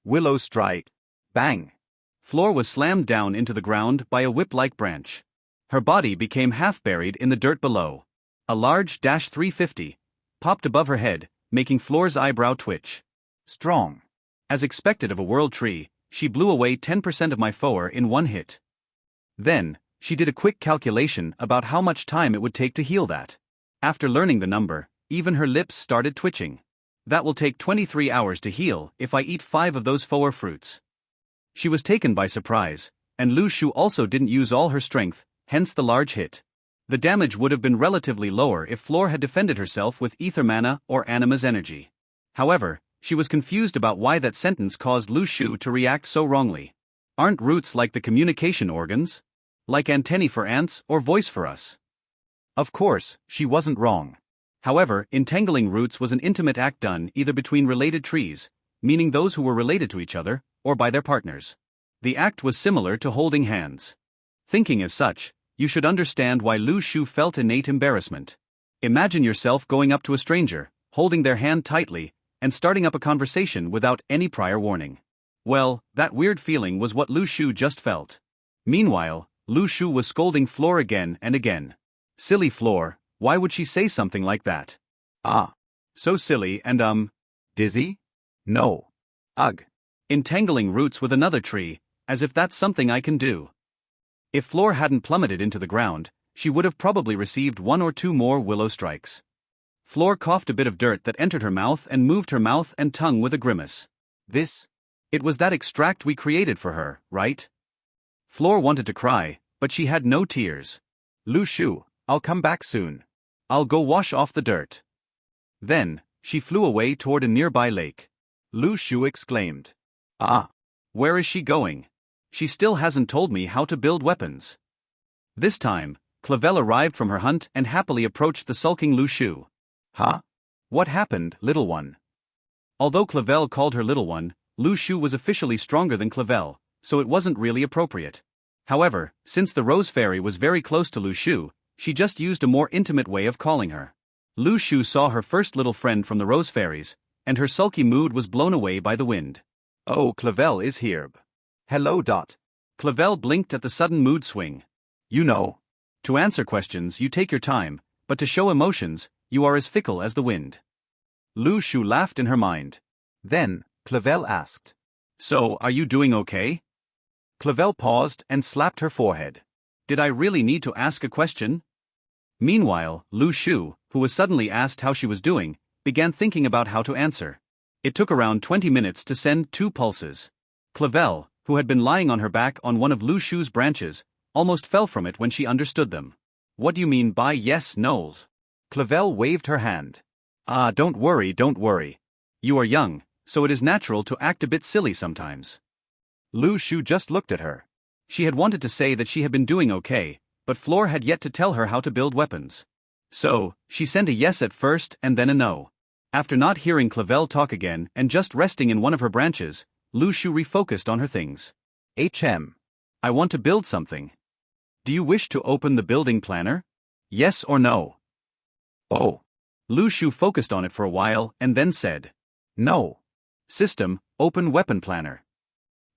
Speaker 2: Willow strike. Bang.
Speaker 1: Floor was slammed down into the ground by a whip-like branch. Her body became half buried in the dirt below. A large -350 popped above her head, making Floor's eyebrow twitch.
Speaker 2: Strong.
Speaker 1: As expected of a world tree, she blew away 10% of my foer in one hit. Then, she did a quick calculation about how much time it would take to heal that. After learning the number, even her lips started twitching. That will take 23 hours to heal if I eat 5 of those foer fruits. She was taken by surprise, and Lu Shu also didn't use all her strength, hence the large hit. The damage would have been relatively lower if Floor had defended herself with ether mana or Anima's energy. However, she was confused about why that sentence caused Lu Shu to react so wrongly. Aren't roots like the communication organs? Like antennae for ants or voice for us?
Speaker 2: Of course, she wasn't wrong.
Speaker 1: However, entangling roots was an intimate act done either between related trees, meaning those who were related to each other, or by their partners. The act was similar to holding hands. Thinking as such, you should understand why Lu Shu felt innate embarrassment. Imagine yourself going up to a stranger, holding their hand tightly, and starting up a conversation without any prior warning. Well, that weird feeling was what Lu Shu just felt. Meanwhile, Lu Shu was scolding Floor again and again. Silly Floor, why would she say something like that? Ah. So silly and
Speaker 2: Dizzy? No. Ugh.
Speaker 1: Entangling roots with another tree, as if that's something I can do. If Floor hadn't plummeted into the ground, she would have probably received 1 or 2 more willow strikes. Floor coughed a bit of dirt that entered her mouth and moved her mouth and tongue with a grimace. It was that extract we created for her, right? Floor wanted to cry, but she had no tears.
Speaker 2: Lu Shu, I'll come back soon.
Speaker 1: I'll go wash off the dirt. Then, she flew away toward a nearby lake.
Speaker 2: Lu Shu exclaimed.
Speaker 1: Ah. Where is she going? She still hasn't told me how to build weapons. This time, Clavel arrived from her hunt and happily approached the sulking Lu Shu.
Speaker 2: Huh? What happened, little one?
Speaker 1: Although Clavel called her little one, Lu Shu was officially stronger than Clavel, so it wasn't really appropriate. However, since the Rose Fairy was very close to Lu Shu, she just used a more intimate way of calling her. Lu Shu saw her first little friend from the Rose Fairies, and her sulky mood was blown away by the wind.
Speaker 2: Oh, Clavel is here. Hello.
Speaker 1: Clavel blinked at the sudden mood swing.
Speaker 2: You know.
Speaker 1: To answer questions you take your time, but to show emotions, you are as fickle as the wind. Lu Shu laughed in her mind.
Speaker 2: Then, Clavel asked.
Speaker 1: So, are you doing okay?
Speaker 2: Clavel paused and slapped her forehead.
Speaker 1: Did I really need to ask a question? Meanwhile, Lu Shu, who was suddenly asked how she was doing, began thinking about how to answer. It took around 20 minutes to send 2 pulses. Clavel, who had been lying on her back on one of Lu Shu's branches, almost fell from it when she understood them. What do you mean by yes, Knowles?
Speaker 2: Clavel waved her hand.
Speaker 1: Ah, don't worry. You are young, so it is natural to act a bit silly sometimes.
Speaker 2: Lu Shu just looked at her.
Speaker 1: She had wanted to say that she had been doing okay, but Floor had yet to tell her how to build weapons. So, she sent a yes at first and then a no. After not hearing Clavel talk again and just resting in one of her branches, Lu Shu refocused on her things. I want to build something. Do you wish to open the building planner? Yes or no?
Speaker 2: Oh.
Speaker 1: Lu Shu focused on it for a while and then said,
Speaker 2: No.
Speaker 1: System, open weapon planner.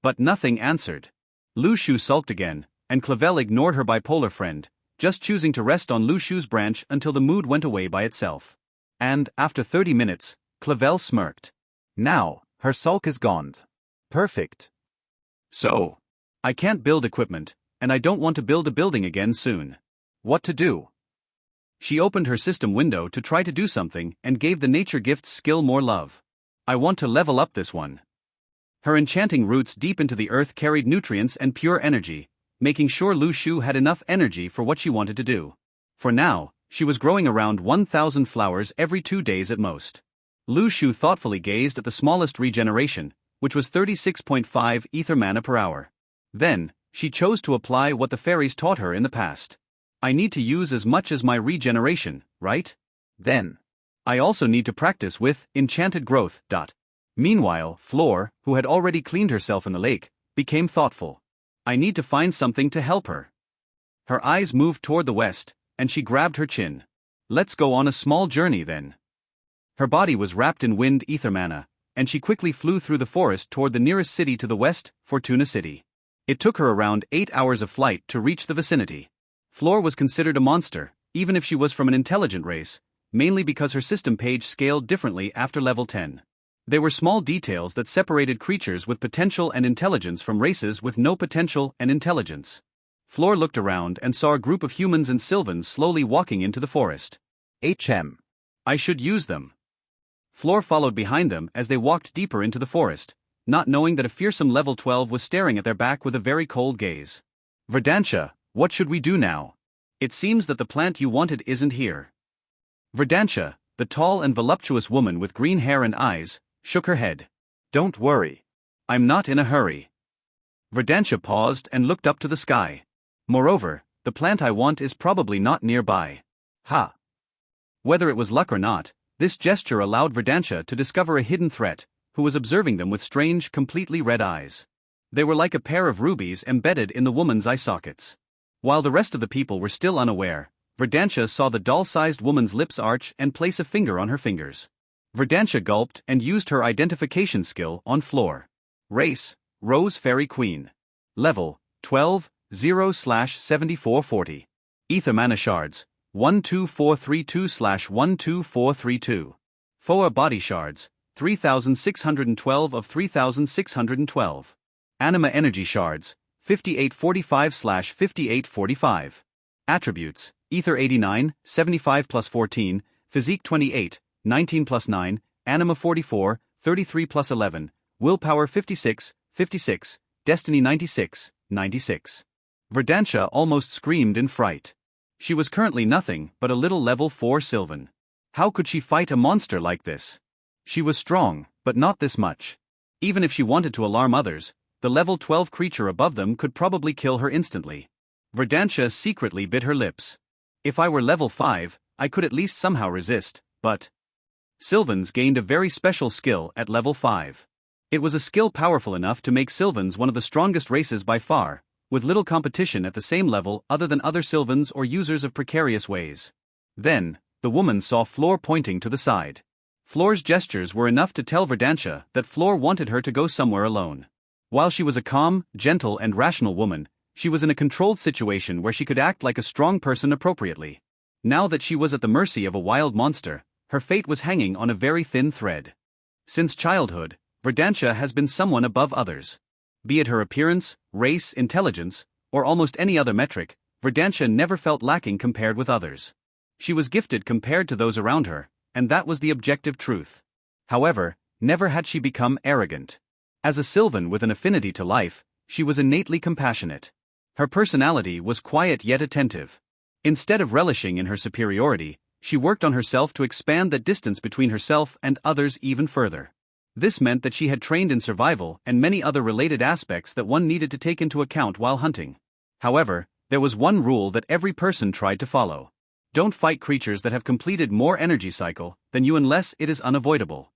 Speaker 1: But nothing answered. Lu Shu sulked again, and Clavel ignored her bipolar friend, just choosing to rest on Lu Shu's branch until the mood went away by itself. And, after 30 minutes, Clavel smirked.
Speaker 2: Now, her sulk is gone. Perfect.
Speaker 1: So, I can't build equipment, and I don't want to build a building again soon. What to do? She opened her system window to try to do something and gave the nature gift skill more love. I want to level up this one. Her enchanting roots deep into the earth carried nutrients and pure energy, making sure Lu Shu had enough energy for what she wanted to do. For now, she was growing around 1,000 flowers every 2 days at most. Lu Shu thoughtfully gazed at the smallest regeneration, which was 36.5 ether mana per hour. Then, she chose to apply what the fairies taught her in the past. I need to use as much as my regeneration, right?
Speaker 2: Then,
Speaker 1: I also need to practice with enchanted growth. Meanwhile, Floor, who had already cleaned herself in the lake, became thoughtful. I need to find something to help her. Her eyes moved toward the west, and she grabbed her chin. Let's go on a small journey then. Her body was wrapped in wind ether mana, and she quickly flew through the forest toward the nearest city to the west, Fortuna City. It took her around 8 hours of flight to reach the vicinity. Floor was considered a monster, even if she was from an intelligent race, mainly because her system page scaled differently after level 10. There were small details that separated creatures with potential and intelligence from races with no potential and intelligence. Floor looked around and saw a group of humans and Sylvans slowly walking into the forest. I should use them. Floor followed behind them as they walked deeper into the forest, not knowing that a fearsome level 12 was staring at their back with a very cold gaze. Verdantia, what should we do now? It seems that the plant you wanted isn't here. Verdantia, the tall and voluptuous woman with green hair and eyes, shook her head.
Speaker 2: Don't worry.
Speaker 1: I'm not in a hurry. Verdantia paused and looked up to the sky. Moreover, the plant I want is probably not nearby.
Speaker 2: Ha!
Speaker 1: Whether it was luck or not, this gesture allowed Verdantia to discover a hidden threat, who was observing them with strange, completely red eyes. They were like a pair of rubies embedded in the woman's eye sockets. While the rest of the people were still unaware, Verdantia saw the doll-sized woman's lips arch and place a finger on her fingers. Verdantia gulped and used her identification skill on Floor. Race, Rose Fairy Queen. Level, 12, 0/7440. Ether mana shards, 12432/12432. Foa body shards, 3612 of 3612. Anima energy shards, 5845/5845. Attributes, Ether 89, 75 plus 14, Physique 28, 19 plus 9, Anima 44, 33 plus 11, Willpower 56, 56, Destiny 96, 96. Verdantia almost screamed in fright. She was currently nothing but a little level 4 Sylvan. How could she fight a monster like this? She was strong, but not this much. Even if she wanted to alarm others, the level 12 creature above them could probably kill her instantly. Verdantia secretly bit her lips. If I were level 5, I could at least somehow resist, but Sylvans gained a very special skill at level 5. It was a skill powerful enough to make Sylvans one of the strongest races by far, with little competition at the same level other than other Sylvans or users of precarious ways. Then, the woman saw Floor pointing to the side. Floor's gestures were enough to tell Verdantia that Floor wanted her to go somewhere alone. While she was a calm, gentle and rational woman, she was in a controlled situation where she could act like a strong person appropriately. Now that she was at the mercy of a wild monster, her fate was hanging on a very thin thread. Since childhood, Verdantia has been someone above others. Be it her appearance, race, intelligence, or almost any other metric, Verdantia never felt lacking compared with others. She was gifted compared to those around her, and that was the objective truth. However, never had she become arrogant. As a Sylvan with an affinity to life, she was innately compassionate. Her personality was quiet yet attentive. Instead of relishing in her superiority, she worked on herself to expand that distance between herself and others even further. This meant that she had trained in survival and many other related aspects that one needed to take into account while hunting. However, there was one rule that every person tried to follow. Don't fight creatures that have completed more energy cycle than you unless it is unavoidable.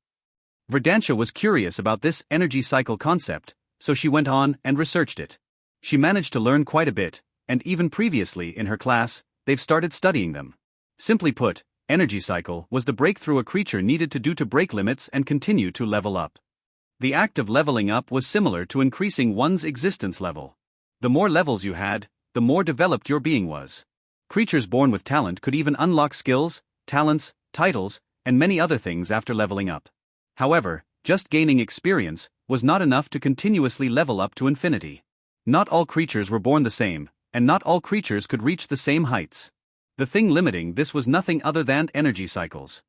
Speaker 1: Verdantia was curious about this energy cycle concept, so she went on and researched it. She managed to learn quite a bit, and even previously in her class, they've started studying them. Simply put, energy cycle was the breakthrough a creature needed to do to break limits and continue to level up. The act of leveling up was similar to increasing one's existence level. The more levels you had, the more developed your being was. Creatures born with talent could even unlock skills, talents, titles, and many other things after leveling up. However, just gaining experience was not enough to continuously level up to infinity. Not all creatures were born the same, and not all creatures could reach the same heights. The thing limiting this was nothing other than energy cycles.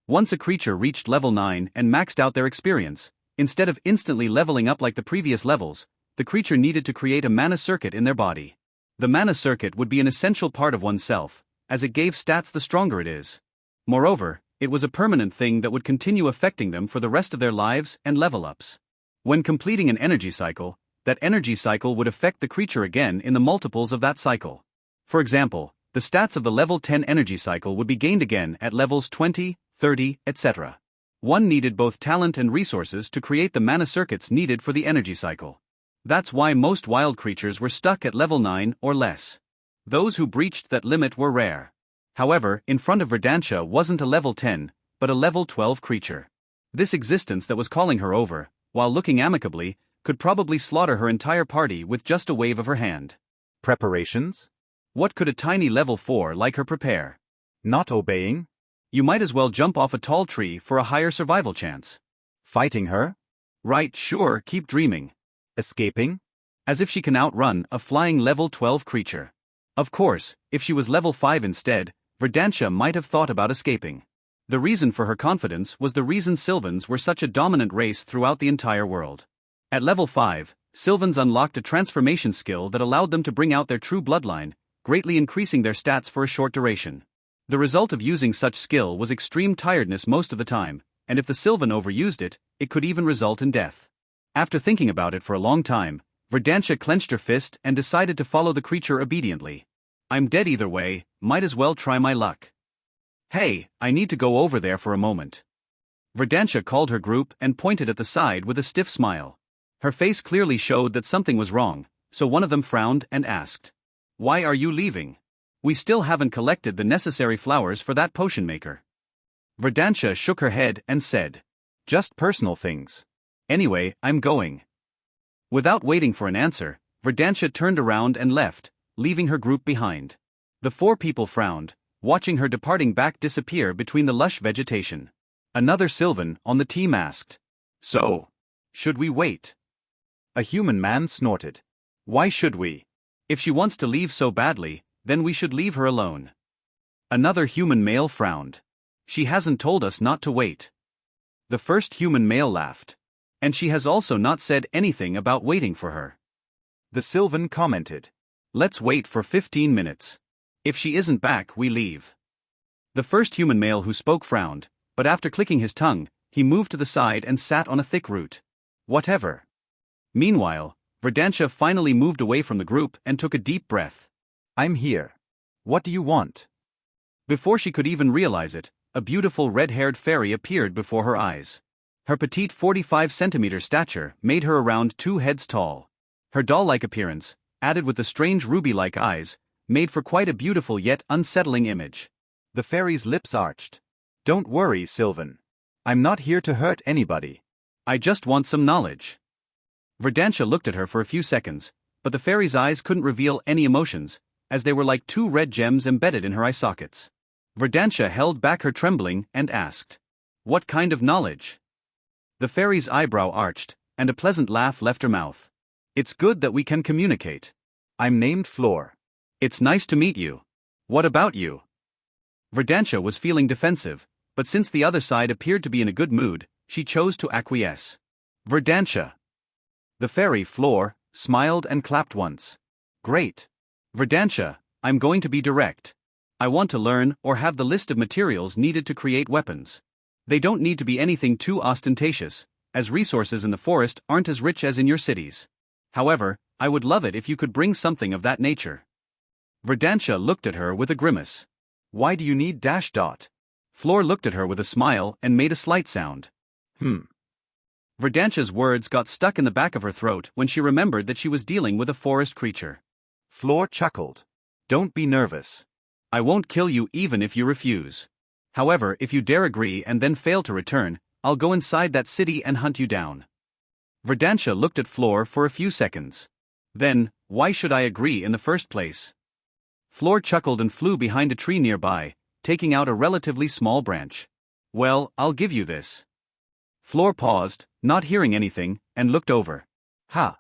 Speaker 1: Once a creature reached level 9 and maxed out their experience, instead of instantly leveling up like the previous levels, the creature needed to create a mana circuit in their body. The mana circuit would be an essential part of oneself, as it gave stats the stronger it is. Moreover, it was a permanent thing that would continue affecting them for the rest of their lives and level ups. When completing an energy cycle, that energy cycle would affect the creature again in the multiples of that cycle. For example, the stats of the level 10 energy cycle would be gained again at levels 20, 30, etc. One needed both talent and resources to create the mana circuits needed for the energy cycle. That's why most wild creatures were stuck at level 9 or less. Those who breached that limit were rare. However, in front of Verdantia wasn't a level 10, but a level 12 creature. This existence that was calling her over, while looking amicably, could probably slaughter her entire party with just a wave of her hand.
Speaker 2: Preparations?
Speaker 1: What could a tiny level 4 like her prepare?
Speaker 2: Not obeying?
Speaker 1: You might as well jump off a tall tree for a higher survival chance.
Speaker 2: Fighting her?
Speaker 1: Right, sure, keep dreaming.
Speaker 2: Escaping?
Speaker 1: As if she can outrun a flying level 12 creature. Of course, if she was level 5 instead, Verdantia might have thought about escaping. The reason for her confidence was the reason Sylvans were such a dominant race throughout the entire world. At level 5, Sylvans unlocked a transformation skill that allowed them to bring out their true bloodline, greatly increasing their stats for a short duration. The result of using such skill was extreme tiredness most of the time, and if the Sylvan overused it, it could even result in death. After thinking about it for a long time, Verdantia clenched her fist and decided to follow the creature obediently. I'm dead either way, might as well try my luck. Hey, I need to go over there for a moment. Verdantia called her group and pointed at the side with a stiff smile. Her face clearly showed that something was wrong, so one of them frowned and asked, "Why are you leaving? We still haven't collected the necessary flowers for that potion maker." Verdantia shook her head and said,
Speaker 2: "Just personal things.
Speaker 1: Anyway, I'm going." Without waiting for an answer, Verdantia turned around and left, leaving her group behind. The 4 people frowned, watching her departing back disappear between the lush vegetation. Another Sylvan on the team asked, "So, should we wait?"
Speaker 2: A human man snorted. "Why should we?
Speaker 1: If she wants to leave so badly, then we should leave her alone." Another human male frowned. "She hasn't told us not to wait." The first human male laughed. "And she has also not said anything about waiting for her."
Speaker 2: The Sylvan commented,
Speaker 1: "Let's wait for 15 minutes. If she isn't back, we leave." The first human male who spoke frowned, but after clicking his tongue, he moved to the side and sat on a thick root. Whatever. Meanwhile, Verdantia finally moved away from the group and took a deep breath.
Speaker 2: "I'm here. What do you want?"
Speaker 1: Before she could even realize it, a beautiful red-haired fairy appeared before her eyes. Her petite 45-centimeter stature made her around 2 heads tall. Her doll-like appearance, added with the strange ruby-like eyes, made for quite a beautiful yet unsettling image.
Speaker 2: The fairy's lips arched. Don't worry, Sylvan. I'm not here to hurt anybody.
Speaker 1: I just want some knowledge. Verdantia looked at her for a few seconds, but the fairy's eyes couldn't reveal any emotions, as they were like two red gems embedded in her eye sockets. Verdantia held back her trembling and asked, "What kind of knowledge?" The fairy's eyebrow arched, and a pleasant laugh left her mouth. "It's good that we can communicate.
Speaker 2: I'm named Floor.
Speaker 1: It's nice to meet you. What about you?" Verdantia was feeling defensive, but since the other side appeared to be in a good mood, she chose to acquiesce. "Verdantia." The fairy, Floor, smiled and clapped once. "Great. Verdantia, I'm going to be direct. I want to learn or have the list of materials needed to create weapons. They don't need to be anything too ostentatious, as resources in the forest aren't as rich as in your cities. However, I would love it if you could bring something of that nature." Verdantia looked at her with a grimace.
Speaker 2: Why do you need dash dot?
Speaker 1: Floor looked at her with a smile and made a slight sound. Verdantia's words got stuck in the back of her throat when she remembered that she was dealing with a forest creature.
Speaker 2: Floor chuckled. Don't be nervous.
Speaker 1: I won't kill you even if you refuse. However, if you dare agree and then fail to return, I'll go inside that city and hunt you down. Verdantia looked at Floor for a few seconds. Then, why should I agree in the first place? Floor chuckled and flew behind a tree nearby, taking out a relatively small branch. Well, I'll give you this. Floor paused, not hearing anything, and looked over. Ha!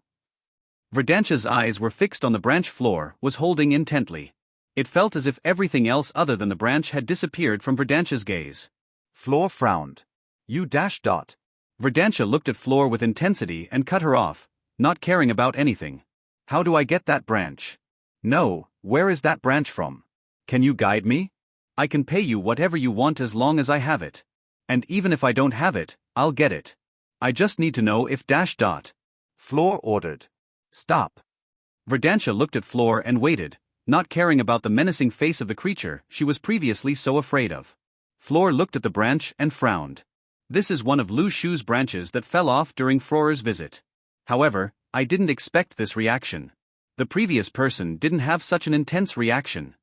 Speaker 1: Verdantia's eyes were fixed on the branch Floor was holding intently. It felt as if everything else other than the branch had disappeared from Verdantia's gaze.
Speaker 2: Floor frowned. You dash dot.
Speaker 1: Verdantia looked at Floor with intensity and cut her off, not caring about anything. How do I get that branch? No, where is that branch from? Can you guide me? I can pay you whatever you want as long as I have it. And even if I don't have it, I'll get it. I just need to know if dash dot.
Speaker 2: Floor ordered. Stop.
Speaker 1: Verdantia looked at Floor and waited, not caring about the menacing face of the creature she was previously so afraid of. Floor looked at the branch and frowned. This is one of Lu Shu's branches that fell off during Floor's visit. However, I didn't expect this reaction. The previous person didn't have such an intense reaction.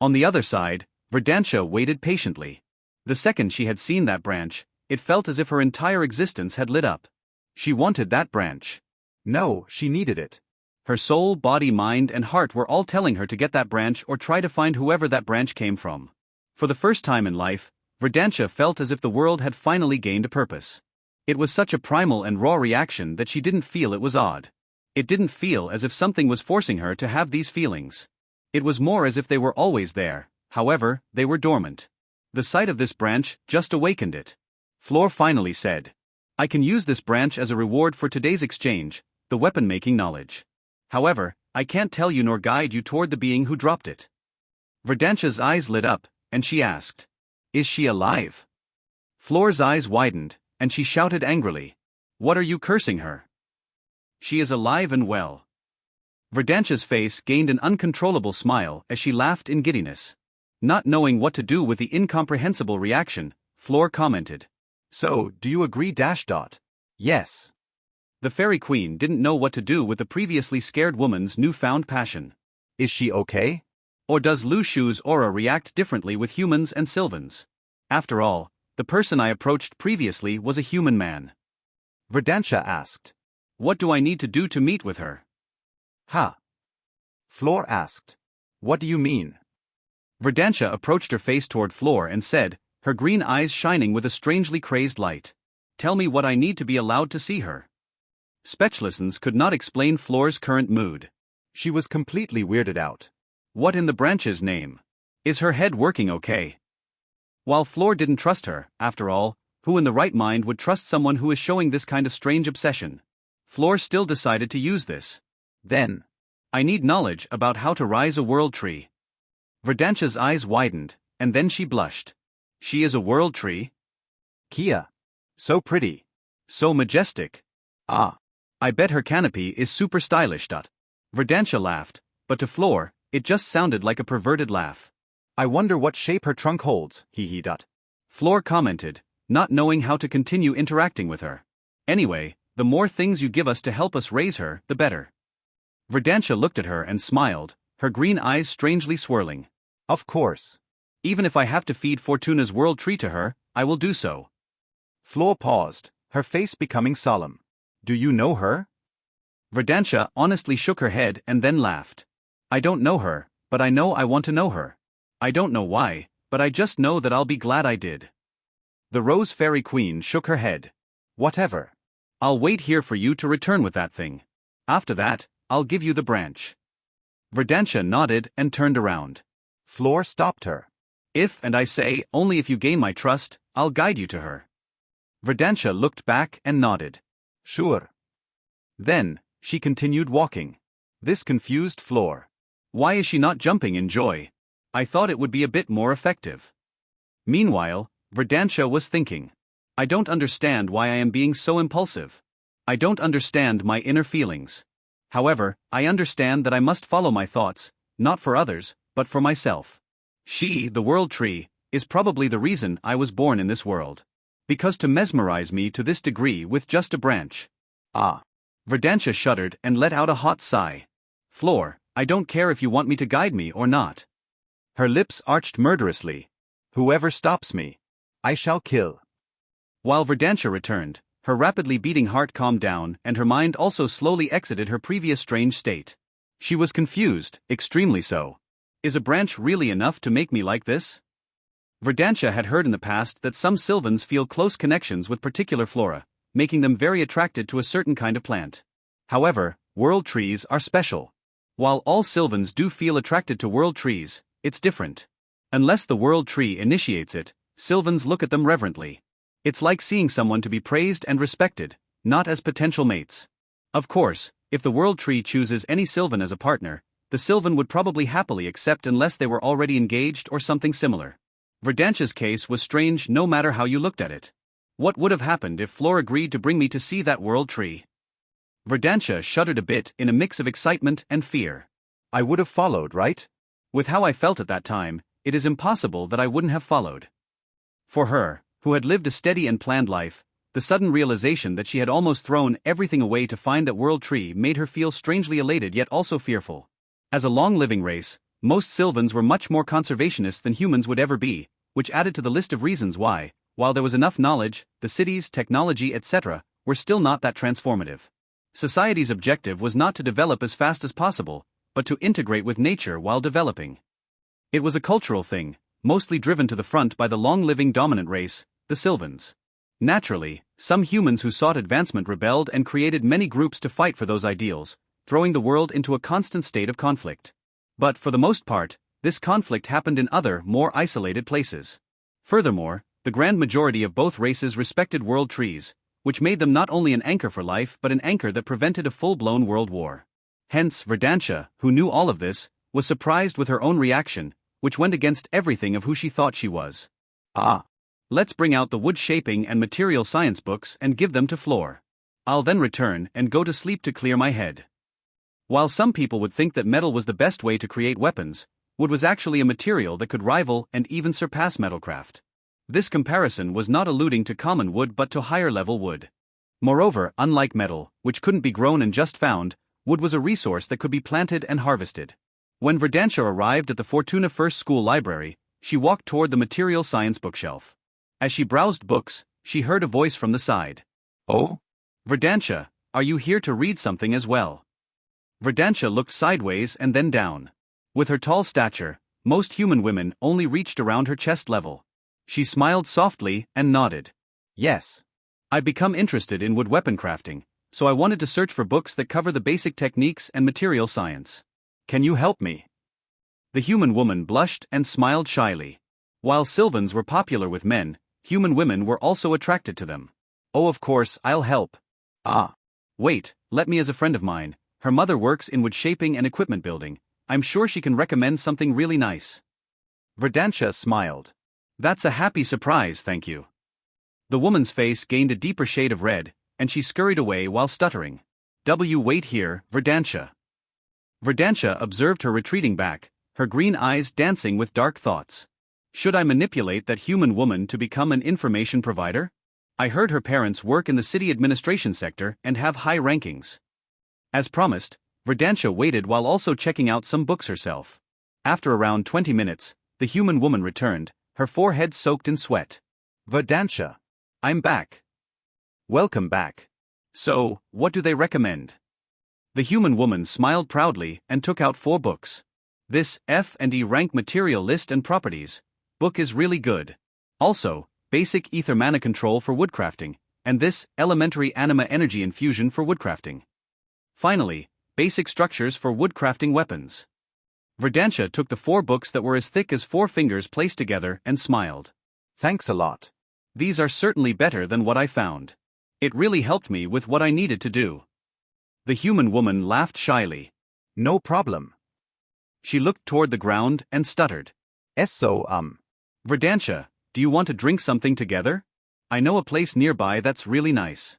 Speaker 1: On the other side, Verdantia waited patiently. The second she had seen that branch, it felt as if her entire existence had lit up. She wanted that branch.
Speaker 2: No, she needed it.
Speaker 1: Her soul, body, mind, and heart were all telling her to get that branch or try to find whoever that branch came from. For the first time in life, Verdantia felt as if the world had finally gained a purpose. It was such a primal and raw reaction that she didn't feel it was odd. It didn't feel as if something was forcing her to have these feelings. It was more as if they were always there, however, they were dormant. The sight of this branch just awakened it. Floor finally said, I can use this branch as a reward for today's exchange, the weapon-making knowledge. However, I can't tell you nor guide you toward the being who dropped it. Verdantia's eyes lit up, and she asked, Is she alive? Floor's eyes widened, and she shouted angrily, What are you cursing her? She is alive and well. Verdantia's face gained an uncontrollable smile as she laughed in giddiness. Not knowing what to do with the incomprehensible reaction, Floor commented,
Speaker 2: So, do you agree dash dot?
Speaker 1: Yes. The fairy queen didn't know what to do with the previously scared woman's newfound passion.
Speaker 2: Is she okay?
Speaker 1: Or does Lu Shu's aura react differently with humans and Sylvans? After all, the person I approached previously was a human man.
Speaker 2: Verdantia asked.
Speaker 1: What do I need to do to meet with her?
Speaker 2: Ha. Floor asked. What do you mean?
Speaker 1: Verdantia approached her face toward Floor and said, her green eyes shining with a strangely crazed light. Tell me what I need to be allowed to see her. Spechlessons could not explain Floor's current mood.
Speaker 2: She was completely weirded out.
Speaker 1: What in the branch's name? Is her head working okay? While Floor didn't trust her, after all, who in the right mind would trust someone who is showing this kind of strange obsession? Floor still decided to use this.
Speaker 2: Then,
Speaker 1: I need knowledge about how to rise a world tree. Verdantia's eyes widened, and then she blushed. She is a world tree?
Speaker 2: Kia. So pretty.
Speaker 1: So majestic.
Speaker 2: Ah.
Speaker 1: I bet her canopy is super stylish. Verdantia laughed, but to Floor, it just sounded like a perverted laugh.
Speaker 2: I wonder what shape her trunk holds, hee hee.
Speaker 1: Floor commented, not knowing how to continue interacting with her. Anyway, the more things you give us to help us raise her, the better. Verdantia looked at her and smiled, her green eyes strangely swirling.
Speaker 2: Of course.
Speaker 1: Even if I have to feed Fortuna's world tree to her, I will do so.
Speaker 2: Flor paused, her face becoming solemn. Do you know her?
Speaker 1: Verdantia honestly shook her head and then laughed. I don't know her, but I know I want to know her. I don't know why, but I just know that I'll be glad I did. The Rose Fairy Queen shook her head.
Speaker 2: Whatever.
Speaker 1: I'll wait here for you to return with that thing. After that, I'll give you the branch. Verdantia nodded and turned around.
Speaker 2: Flor stopped her.
Speaker 1: If, and I say, only if you gain my trust, I'll guide you to her. Verdantia looked back and nodded.
Speaker 2: Sure.
Speaker 1: Then, she continued walking. This confused Flor. Why is she not jumping in joy? I thought it would be a bit more effective. Meanwhile, Verdantia was thinking. I don't understand why I am being so impulsive. I don't understand my inner feelings. However, I understand that I must follow my thoughts, not for others, but for myself. She, the world tree, is probably the reason I was born in this world. Because to mesmerize me to this degree with just a branch.
Speaker 2: Ah.
Speaker 1: Verdantia shuddered and let out a hot sigh. Flor, I don't care if you want me to guide me or not. Her lips arched murderously.
Speaker 2: Whoever stops me, I shall kill.
Speaker 1: While Verdantia returned, her rapidly beating heart calmed down and her mind also slowly exited her previous strange state. She was confused, extremely so. Is a branch really enough to make me like this? Verdantia had heard in the past that some Sylvans feel close connections with particular flora, making them very attracted to a certain kind of plant. However, world trees are special. While all Sylvans do feel attracted to world trees, it's different. Unless the world tree initiates it, Sylvans look at them reverently. It's like seeing someone to be praised and respected, not as potential mates. Of course, if the world tree chooses any Sylvan as a partner, the Sylvan would probably happily accept unless they were already engaged or something similar. Verdantia's case was strange no matter how you looked at it. What would have happened if Flor agreed to bring me to see that world tree? Verdantia shuddered a bit in a mix of excitement and fear.
Speaker 2: I would have followed, right?
Speaker 1: With how I felt at that time, it is impossible that I wouldn't have followed. For her, who had lived a steady and planned life, the sudden realization that she had almost thrown everything away to find that world tree made her feel strangely elated yet also fearful. As a long-living race, most Sylvans were much more conservationists than humans would ever be, which added to the list of reasons why, while there was enough knowledge, the cities, technology, etc., were still not that transformative. Society's objective was not to develop as fast as possible, but to integrate with nature while developing. It was a cultural thing, mostly driven to the front by the long-living dominant race, the Sylvans. Naturally, some humans who sought advancement rebelled and created many groups to fight for those ideals, throwing the world into a constant state of conflict. But for the most part, this conflict happened in other, more isolated places. Furthermore, the grand majority of both races respected world trees, which made them not only an anchor for life but an anchor that prevented a full-blown world war. Hence, Verdantia, who knew all of this, was surprised with her own reaction, which went against everything of who she thought she was.
Speaker 2: Ah.
Speaker 1: Let's bring out the wood shaping and material science books and give them to Flor. I'll then return and go to sleep to clear my head. While some people would think that metal was the best way to create weapons, wood was actually a material that could rival and even surpass metalcraft. This comparison was not alluding to common wood but to higher-level wood. Moreover, unlike metal, which couldn't be grown and just found, wood was a resource that could be planted and harvested. When Verdantia arrived at the Fortuna First School library, she walked toward the material science bookshelf. As she browsed books, she heard a voice from the side.
Speaker 2: Oh?
Speaker 1: Verdantia, are you here to read something as well? Verdantia looked sideways and then down. With her tall stature, most human women only reached around her chest level. She smiled softly and nodded.
Speaker 2: Yes.
Speaker 1: I've become interested in wood weapon crafting, so I wanted to search for books that cover the basic techniques and material science. Can you help me? The human woman blushed and smiled shyly. While Sylvans were popular with men, human women were also attracted to them. Oh, of course, I'll help.
Speaker 2: Ah.
Speaker 1: Wait, let me as a friend of mine. Her mother works in wood shaping and equipment building. I'm sure she can recommend something really nice.
Speaker 2: Verdantia smiled.
Speaker 1: That's a happy surprise, thank you. The woman's face gained a deeper shade of red, and she scurried away while stuttering. Wait here, Verdantia. Verdantia observed her retreating back, her green eyes dancing with dark thoughts. Should I manipulate that human woman to become an information provider? I heard her parents work in the city administration sector and have high rankings. As promised, Verdantia waited while also checking out some books herself. After around 20 minutes, the human woman returned, her forehead soaked in sweat.
Speaker 2: Verdantia.
Speaker 1: I'm back.
Speaker 2: Welcome back.
Speaker 1: So, what do they recommend? The human woman smiled proudly and took out 4 books. This F&E rank material list and properties book is really good. Also, basic ether mana control for woodcrafting, and this elementary anima energy infusion for woodcrafting. Finally, basic structures for woodcrafting weapons. Verdantia took the 4 books that were as thick as 4 fingers placed together and smiled.
Speaker 2: Thanks a lot.
Speaker 1: These are certainly better than what I found. It really helped me with what I needed to do. The human woman laughed shyly.
Speaker 2: No problem.
Speaker 1: She looked toward the ground and stuttered. Verdantia, do you want to drink something together? I know a place nearby that's really nice.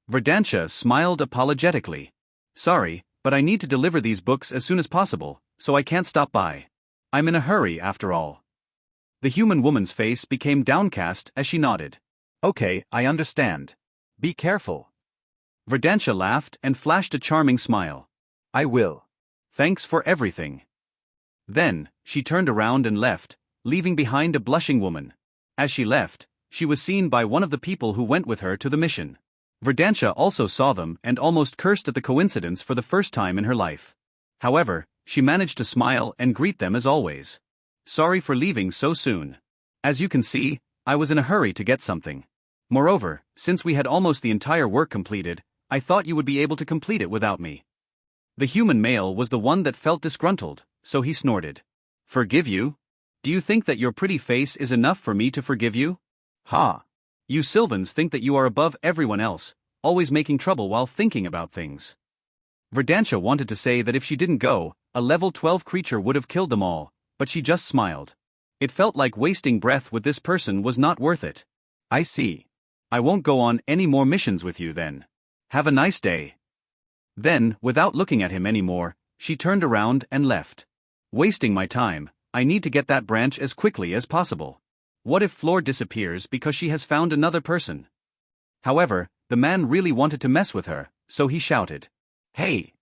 Speaker 1: Verdantia smiled apologetically. Sorry, but I need to deliver these books as soon as possible, so I can't stop by. I'm in a hurry after all. The human woman's face became downcast as she nodded.
Speaker 2: Okay, I understand. Be careful.
Speaker 1: Verdantia laughed and flashed a charming smile.
Speaker 2: I will.
Speaker 1: Thanks for everything. Then, she turned around and left, leaving behind a blushing woman. As she left, she was seen by one of the people who went with her to the mission. Verdantia also saw them and almost cursed at the coincidence for the first time in her life. However, she managed to smile and greet them as always. Sorry for leaving so soon. As you can see, I was in a hurry to get something. Moreover, since we had almost the entire work completed, I thought you would be able to complete it without me. The human male was the one that felt disgruntled, so he snorted. Forgive you? Do you think that your pretty face is enough for me to forgive you?
Speaker 2: Ha!
Speaker 1: You Sylvans think that you are above everyone else, always making trouble while thinking about things. Verdantia wanted to say that if she didn't go, a level 12 creature would have killed them all, but she just smiled. It felt like wasting breath with this person was not worth it.
Speaker 2: I see.
Speaker 1: I won't go on any more missions with you then. Have a nice day. Then, without looking at him anymore, she turned around and left. Wasting my time, I need to get that branch as quickly as possible. What if Flor disappears because she has found another person? However, the man really wanted to mess with her, so he shouted. Hey!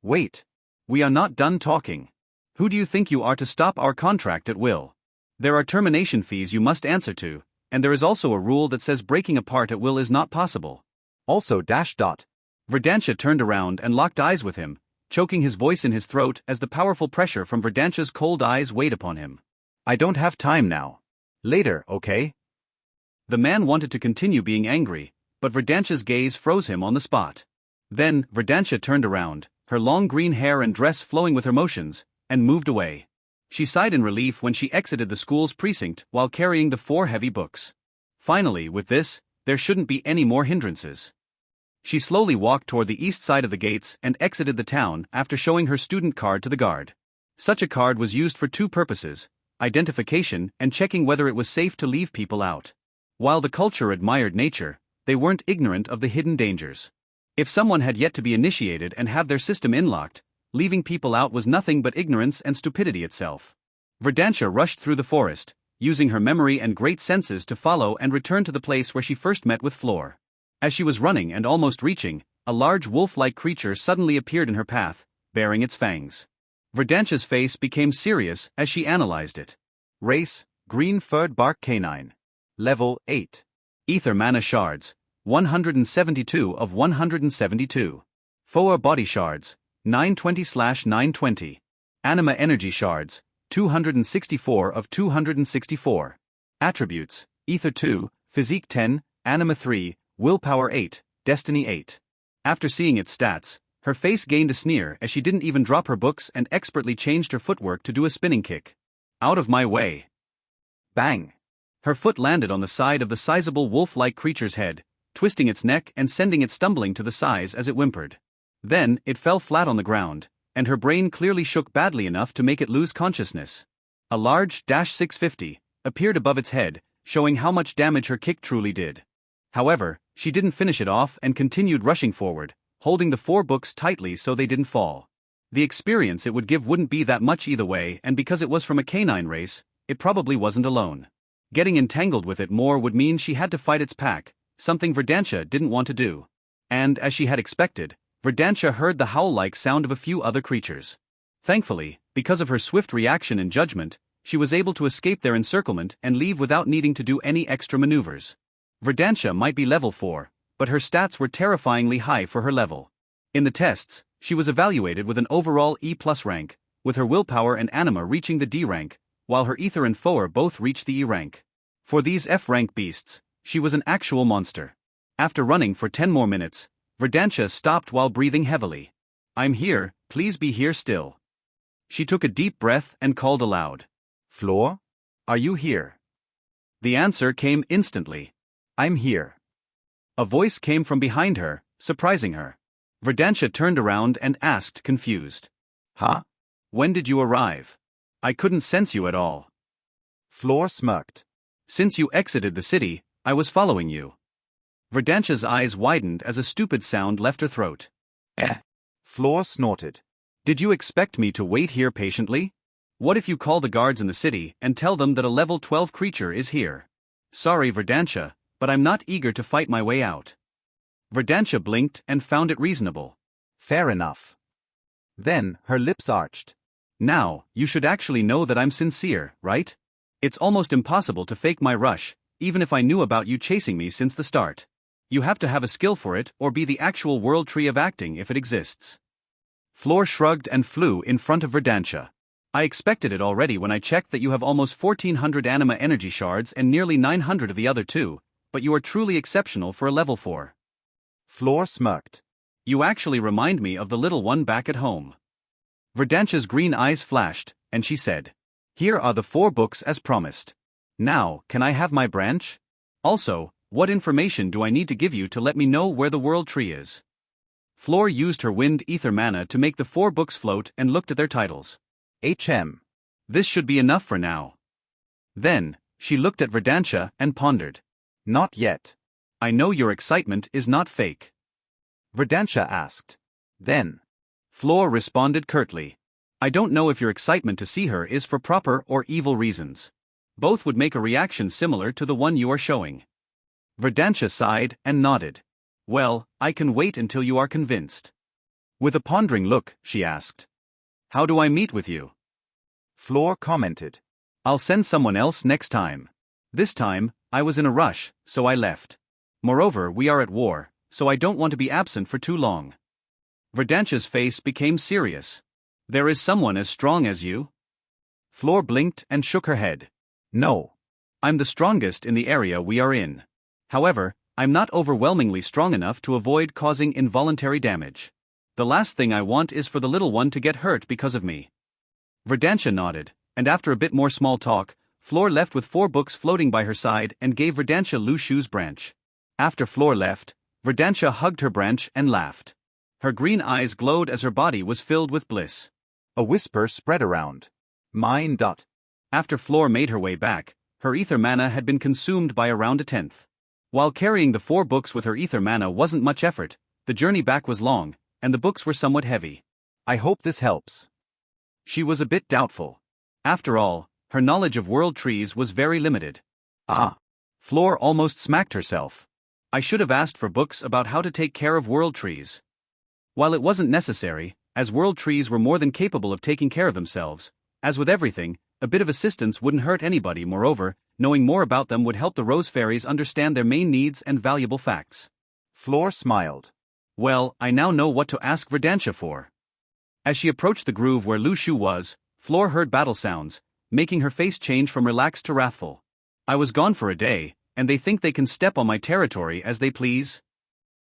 Speaker 1: Wait! We are not done talking. Who do you think you are to stop our contract at will? There are termination fees you must answer to, and there is also a rule that says breaking apart at will is not possible.
Speaker 2: Also ...
Speaker 1: Verdantia turned around and locked eyes with him, choking his voice in his throat as the powerful pressure from Verdantia's cold eyes weighed upon him.
Speaker 2: I don't have time now. Later, okay?
Speaker 1: The man wanted to continue being angry, but Verdantia's gaze froze him on the spot. Then, Verdantia turned around, her long green hair and dress flowing with her motions, and moved away. She sighed in relief when she exited the school's precinct while carrying the 4 heavy books. Finally, with this, there shouldn't be any more hindrances. She slowly walked toward the east side of the gates and exited the town after showing her student card to the guard. Such a card was used for 2 purposes: identification and checking whether it was safe to leave people out. While the culture admired nature, they weren't ignorant of the hidden dangers. If someone had yet to be initiated and have their system unlocked, leaving people out was nothing but ignorance and stupidity itself. Verdantia rushed through the forest, using her memory and great senses to follow and return to the place where she first met with Flor. As she was running and almost reaching, a large wolf-like creature suddenly appeared in her path, bearing its fangs. Verdantia's face became serious as she analyzed it.
Speaker 2: Race, green-furred bark canine. Level 8.
Speaker 1: Ether mana shards, 172 of 172. Foa body shards, 920/920. Anima energy shards, 264 of 264. Attributes: Ether 2, Physique 10, Anima 3, Willpower 8, Destiny 8. After seeing its stats, her face gained a sneer as she didn't even drop her books and expertly changed her footwork to do a spinning kick. Out of my way. Bang! Her foot landed on the side of the sizable wolf-like creature's head, twisting its neck and sending it stumbling to the sides as it whimpered. Then, it fell flat on the ground, and her brain clearly shook badly enough to make it lose consciousness. A large -650 appeared above its head, showing how much damage her kick truly did. However, she didn't finish it off and continued rushing forward, holding the 4 books tightly so they didn't fall. The experience it would give wouldn't be that much either way, and because it was from a canine race, it probably wasn't alone. Getting entangled with it more would mean she had to fight its pack, something Verdantia didn't want to do. And, as she had expected, Verdantia heard the howl-like sound of a few other creatures. Thankfully, because of her swift reaction and judgment, she was able to escape their encirclement and leave without needing to do any extra maneuvers. Verdantia might be level 4, but her stats were terrifyingly high for her level. In the tests, she was evaluated with an overall E+ rank, with her willpower and anima reaching the D rank, while her ether and foer both reached the E rank. For these F rank beasts, she was an actual monster. After running for 10 more minutes, Verdantia stopped while breathing heavily. "I'm here, please be here still." She took a deep breath and called aloud.
Speaker 2: Floor? Are you here?
Speaker 1: The answer came instantly.
Speaker 2: I'm here.
Speaker 1: A voice came from behind her, surprising her. Verdantia turned around and asked, confused.
Speaker 2: Huh?
Speaker 1: "When did you arrive? I couldn't sense you at all."
Speaker 2: Floor smirked.
Speaker 1: "Since you exited the city, I was following you." Verdantia's eyes widened as a stupid sound left her throat.
Speaker 2: Floor snorted.
Speaker 1: "Did you expect me to wait here patiently? What if you call the guards in the city and tell them that a level 12 creature is here? Sorry, Verdantia, but I'm not eager to fight my way out." Verdantia blinked and found it reasonable.
Speaker 2: Fair enough. Then, her lips arched.
Speaker 1: "Now, you should actually know that I'm sincere, right? It's almost impossible to fake my rush, even if I knew about you chasing me since the start. You have to have a skill for it or be the actual world tree of acting if it exists." Floor shrugged and flew in front of Verdantia. "I expected it already when I checked that you have almost 1400 anima energy shards and nearly 900 of the other two, but you are truly exceptional for a level 4.
Speaker 2: Floor smirked.
Speaker 1: You actually remind me of the little one back at home." Verdantia's green eyes flashed, and she said, "Here are the 4 books as promised. Now, can I have my branch? Also, what information do I need to give you to let me know where the world tree is?" Floor used her wind ether mana to make the 4 books float and looked at their titles.
Speaker 2: HM.
Speaker 1: This should be enough for now. Then, she looked at Verdantia and pondered.
Speaker 2: Not yet.
Speaker 1: "I know your excitement is not fake."
Speaker 2: Verdantia asked. Then.
Speaker 1: Floor responded curtly. "I don't know if your excitement to see her is for proper or evil reasons. Both would make a reaction similar to the one you are showing." Verdantia sighed and nodded. "Well, I can wait until you are convinced." With a pondering look, she asked, "How do I meet with you?"
Speaker 2: Floor commented.
Speaker 1: "I'll send someone else next time. This time, I was in a rush, so I left. Moreover, we are at war, so I don't want to be absent for too long." Verdantia's face became serious. "There is someone as strong as you?" Floor blinked and shook her head. "No. I'm the strongest in the area we are in. However, I'm not overwhelmingly strong enough to avoid causing involuntary damage. The last thing I want is for the little one to get hurt because of me." Verdantia nodded, and after a bit more small talk, Floor left with 4 books floating by her side and gave Verdantia Lu Shu's branch. After Floor left, Verdantia hugged her branch and laughed. Her green eyes glowed as her body was filled with bliss.
Speaker 2: A whisper spread around. Mine.
Speaker 1: After Floor made her way back, her ether mana had been consumed by around a 10th. While carrying the 4 books with her ether mana wasn't much effort, the journey back was long, and the books were somewhat heavy.
Speaker 2: I hope this helps.
Speaker 1: She was a bit doubtful. After all, her knowledge of world trees was very limited. Floor almost smacked herself. I should have asked for books about how to take care of world trees. While it wasn't necessary, as world trees were more than capable of taking care of themselves, as with everything, a bit of assistance wouldn't hurt anybody. Moreover, knowing more about them would help the rose fairies understand their main needs and valuable facts.
Speaker 2: Floor smiled.
Speaker 1: Well, I now know what to ask Verdantia for. As she approached the groove where Lu Shu was, Floor heard battle sounds, making her face change from relaxed to wrathful. I was gone for a day, and they think they can step on my territory as they please?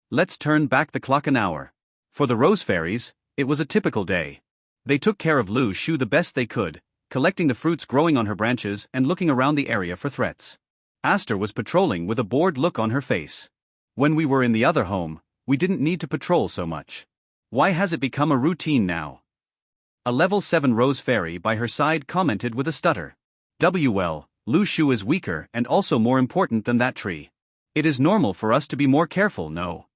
Speaker 1: Let's turn back the clock an hour. For the rose fairies, it was a typical day. They took care of Lu Shu the best they could, collecting the fruits growing on her branches and looking around the area for threats. Aster was patrolling with a bored look on her face. When we were in the other home, we didn't need to patrol so much. Why has it become a routine now? A level 7 rose fairy by her side commented with a stutter. Well, Lu Shu is weaker and also more important than that tree. It is normal for us to be more careful, no?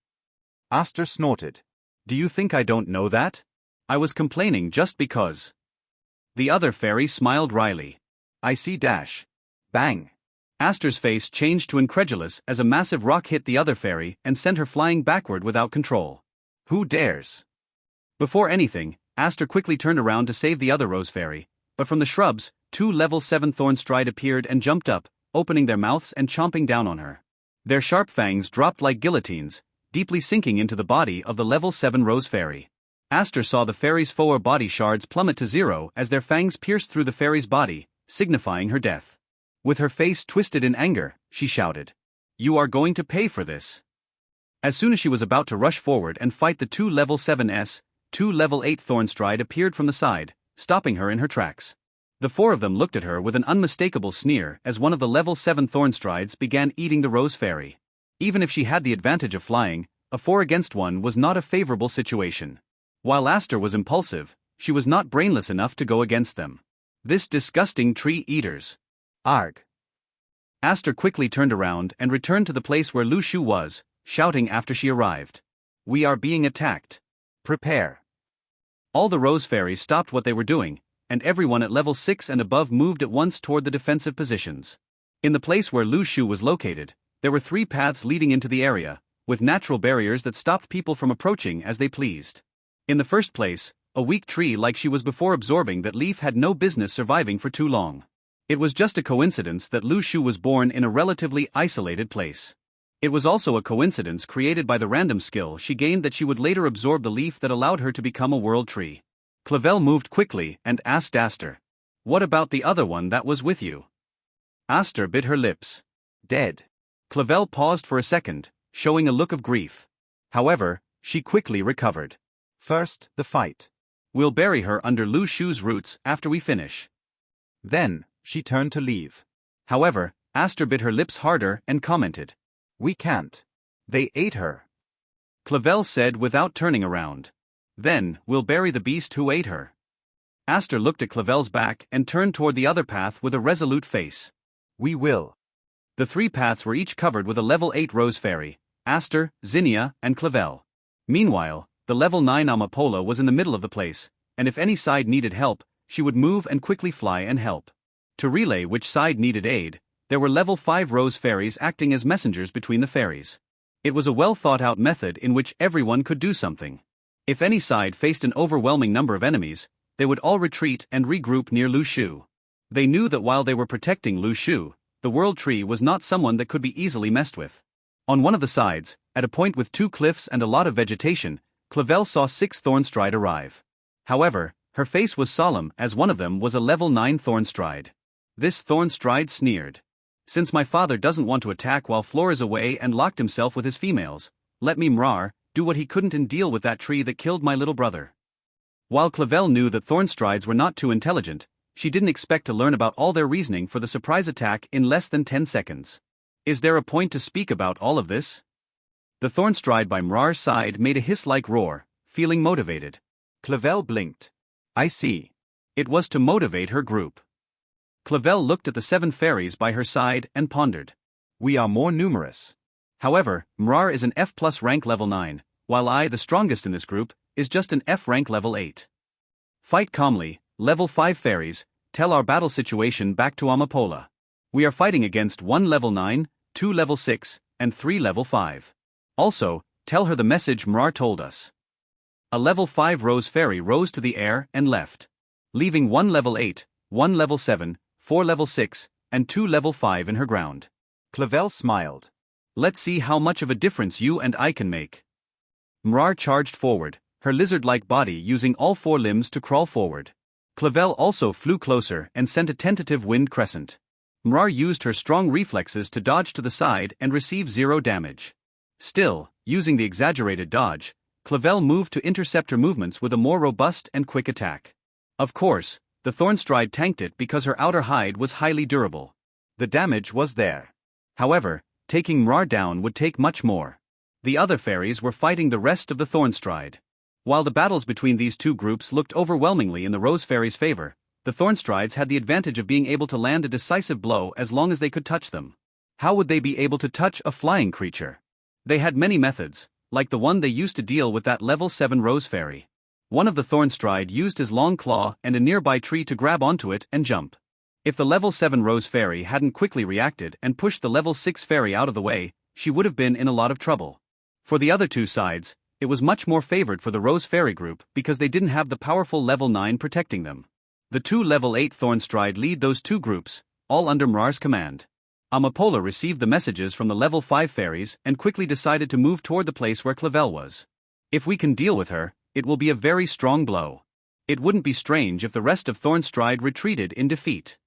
Speaker 2: Aster snorted.
Speaker 1: Do you think I don't know that? I was complaining just because. The other fairy smiled wryly.
Speaker 2: I see. Bang.
Speaker 1: Aster's face changed to incredulous as a massive rock hit the other fairy and sent her flying backward without control.
Speaker 2: Who dares?
Speaker 1: Before anything, Aster quickly turned around to save the other rose fairy, but from the shrubs, 2 level 7 Thornstride appeared and jumped up, opening their mouths and chomping down on her. Their sharp fangs dropped like guillotines, deeply sinking into the body of the level 7 rose fairy. Aster saw the fairy's four body shards plummet to 0 as their fangs pierced through the fairy's body, signifying her death. With her face twisted in anger, she shouted, "You are going to pay for this." As soon as she was about to rush forward and fight the 2 level 7s, 2 level 8 Thornstride appeared from the side, stopping her in her tracks. The four of them looked at her with an unmistakable sneer as one of the level 7 Thornstrides began eating the rose fairy. Even if she had the advantage of flying, a 4 against 1 was not a favorable situation. While Aster was impulsive, she was not brainless enough to go against them. This disgusting tree eaters.
Speaker 2: Arg!
Speaker 1: Aster quickly turned around and returned to the place where Lu Shu was, shouting after she arrived, "We are being attacked.
Speaker 2: Prepare."
Speaker 1: All the rose fairies stopped what they were doing, and everyone at level 6 and above moved at once toward the defensive positions. In the place where Lu Shu was located, there were 3 paths leading into the area, with natural barriers that stopped people from approaching as they pleased. In the first place, a weak tree like she was before absorbing that leaf had no business surviving for too long. It was just a coincidence that Lu Shu was born in a relatively isolated place. It was also a coincidence created by the random skill she gained that she would later absorb the leaf that allowed her to become a world tree. Clavel moved quickly and asked Aster, "What about the other one that was with you?" Aster bit her lips.
Speaker 2: Dead.
Speaker 1: Clavel paused for a second, showing a look of grief. However, she quickly recovered.
Speaker 2: First, the fight.
Speaker 1: "We'll bury her under Lu Shu's roots after we finish."
Speaker 2: Then, she turned to leave.
Speaker 1: However, Aster bit her lips harder and commented,
Speaker 2: "We can't. They ate her."
Speaker 1: Clavel said without turning around. "Then, we'll bury the beast who ate her." Aster looked at Clavel's back and turned toward the other path with a resolute face.
Speaker 2: "We will."
Speaker 1: The 3 paths were each covered with a level 8 rose fairy, Aster, Zinnia, and Clavel. Meanwhile, the level 9 Amapola was in the middle of the place, and if any side needed help, she would move and quickly fly and help. To relay which side needed aid, there were level 5 rose fairies acting as messengers between the fairies. It was a well-thought-out method in which everyone could do something. If any side faced an overwhelming number of enemies, they would all retreat and regroup near Lu Shu. They knew that while they were protecting Lu Shu, the world tree was not someone that could be easily messed with. On one of the sides, at a point with 2 cliffs and a lot of vegetation, Clavel saw 6 Thornstride arrive. However, her face was solemn as one of them was a level 9 Thornstride. This Thornstride sneered. "Since my father doesn't want to attack while Floor is away and locked himself with his females, let me Mrar do what he couldn't and deal with that tree that killed my little brother." While Clavel knew that Thornstrides were not too intelligent, she didn't expect to learn about all their reasoning for the surprise attack in less than 10 seconds. Is there a point to speak about all of this? The Thornstride by Mrar's side made a hiss-like roar, feeling motivated.
Speaker 2: Clavel blinked. "I see."
Speaker 1: It was to motivate her group. Clavel looked at the 7 fairies by her side and pondered.
Speaker 2: "We are more numerous."
Speaker 1: However, Mrar is an F+ rank level 9, while I, the strongest in this group, is just an F rank level 8. Fight calmly, level 5 fairies, tell our battle situation back to Amapola. We are fighting against 1 level 9, 2 level 6, and 3 level 5. Also, tell her the message Mrar told us. A level 5 rose fairy rose to the air and left, leaving 1 level 8, 1 level 7, 4 level 6, and 2 level 5 in her ground.
Speaker 2: Clavel smiled.
Speaker 1: "Let's see how much of a difference you and I can make." Mrar charged forward, her lizard-like body using all 4 limbs to crawl forward. Clavel also flew closer and sent a tentative wind crescent. Mrar used her strong reflexes to dodge to the side and receive 0 damage. Still, using the exaggerated dodge, Clavel moved to intercept her movements with a more robust and quick attack. Of course, the Thornstride tanked it because her outer hide was highly durable. The damage was there. However, taking Mrar down would take much more. The other fairies were fighting the rest of the Thornstride. While the battles between these 2 groups looked overwhelmingly in the Rose Fairy's favor, the Thornstrides had the advantage of being able to land a decisive blow as long as they could touch them. How would they be able to touch a flying creature? They had many methods, like the one they used to deal with that level 7 Rose Fairy. One of the Thornstride used his long claw and a nearby tree to grab onto it and jump. If the level 7 Rose Fairy hadn't quickly reacted and pushed the level 6 Fairy out of the way, she would have been in a lot of trouble. For the other 2 sides, it was much more favored for the Rose Fairy group because they didn't have the powerful level 9 protecting them. The two level 8 Thornstride lead those two groups, all under Mrar's command. Amapola received the messages from the level 5 fairies and quickly decided to move toward the place where Clavel was. If we can deal with her, it will be a very strong blow. It wouldn't be strange if the rest of Thornstride retreated in defeat.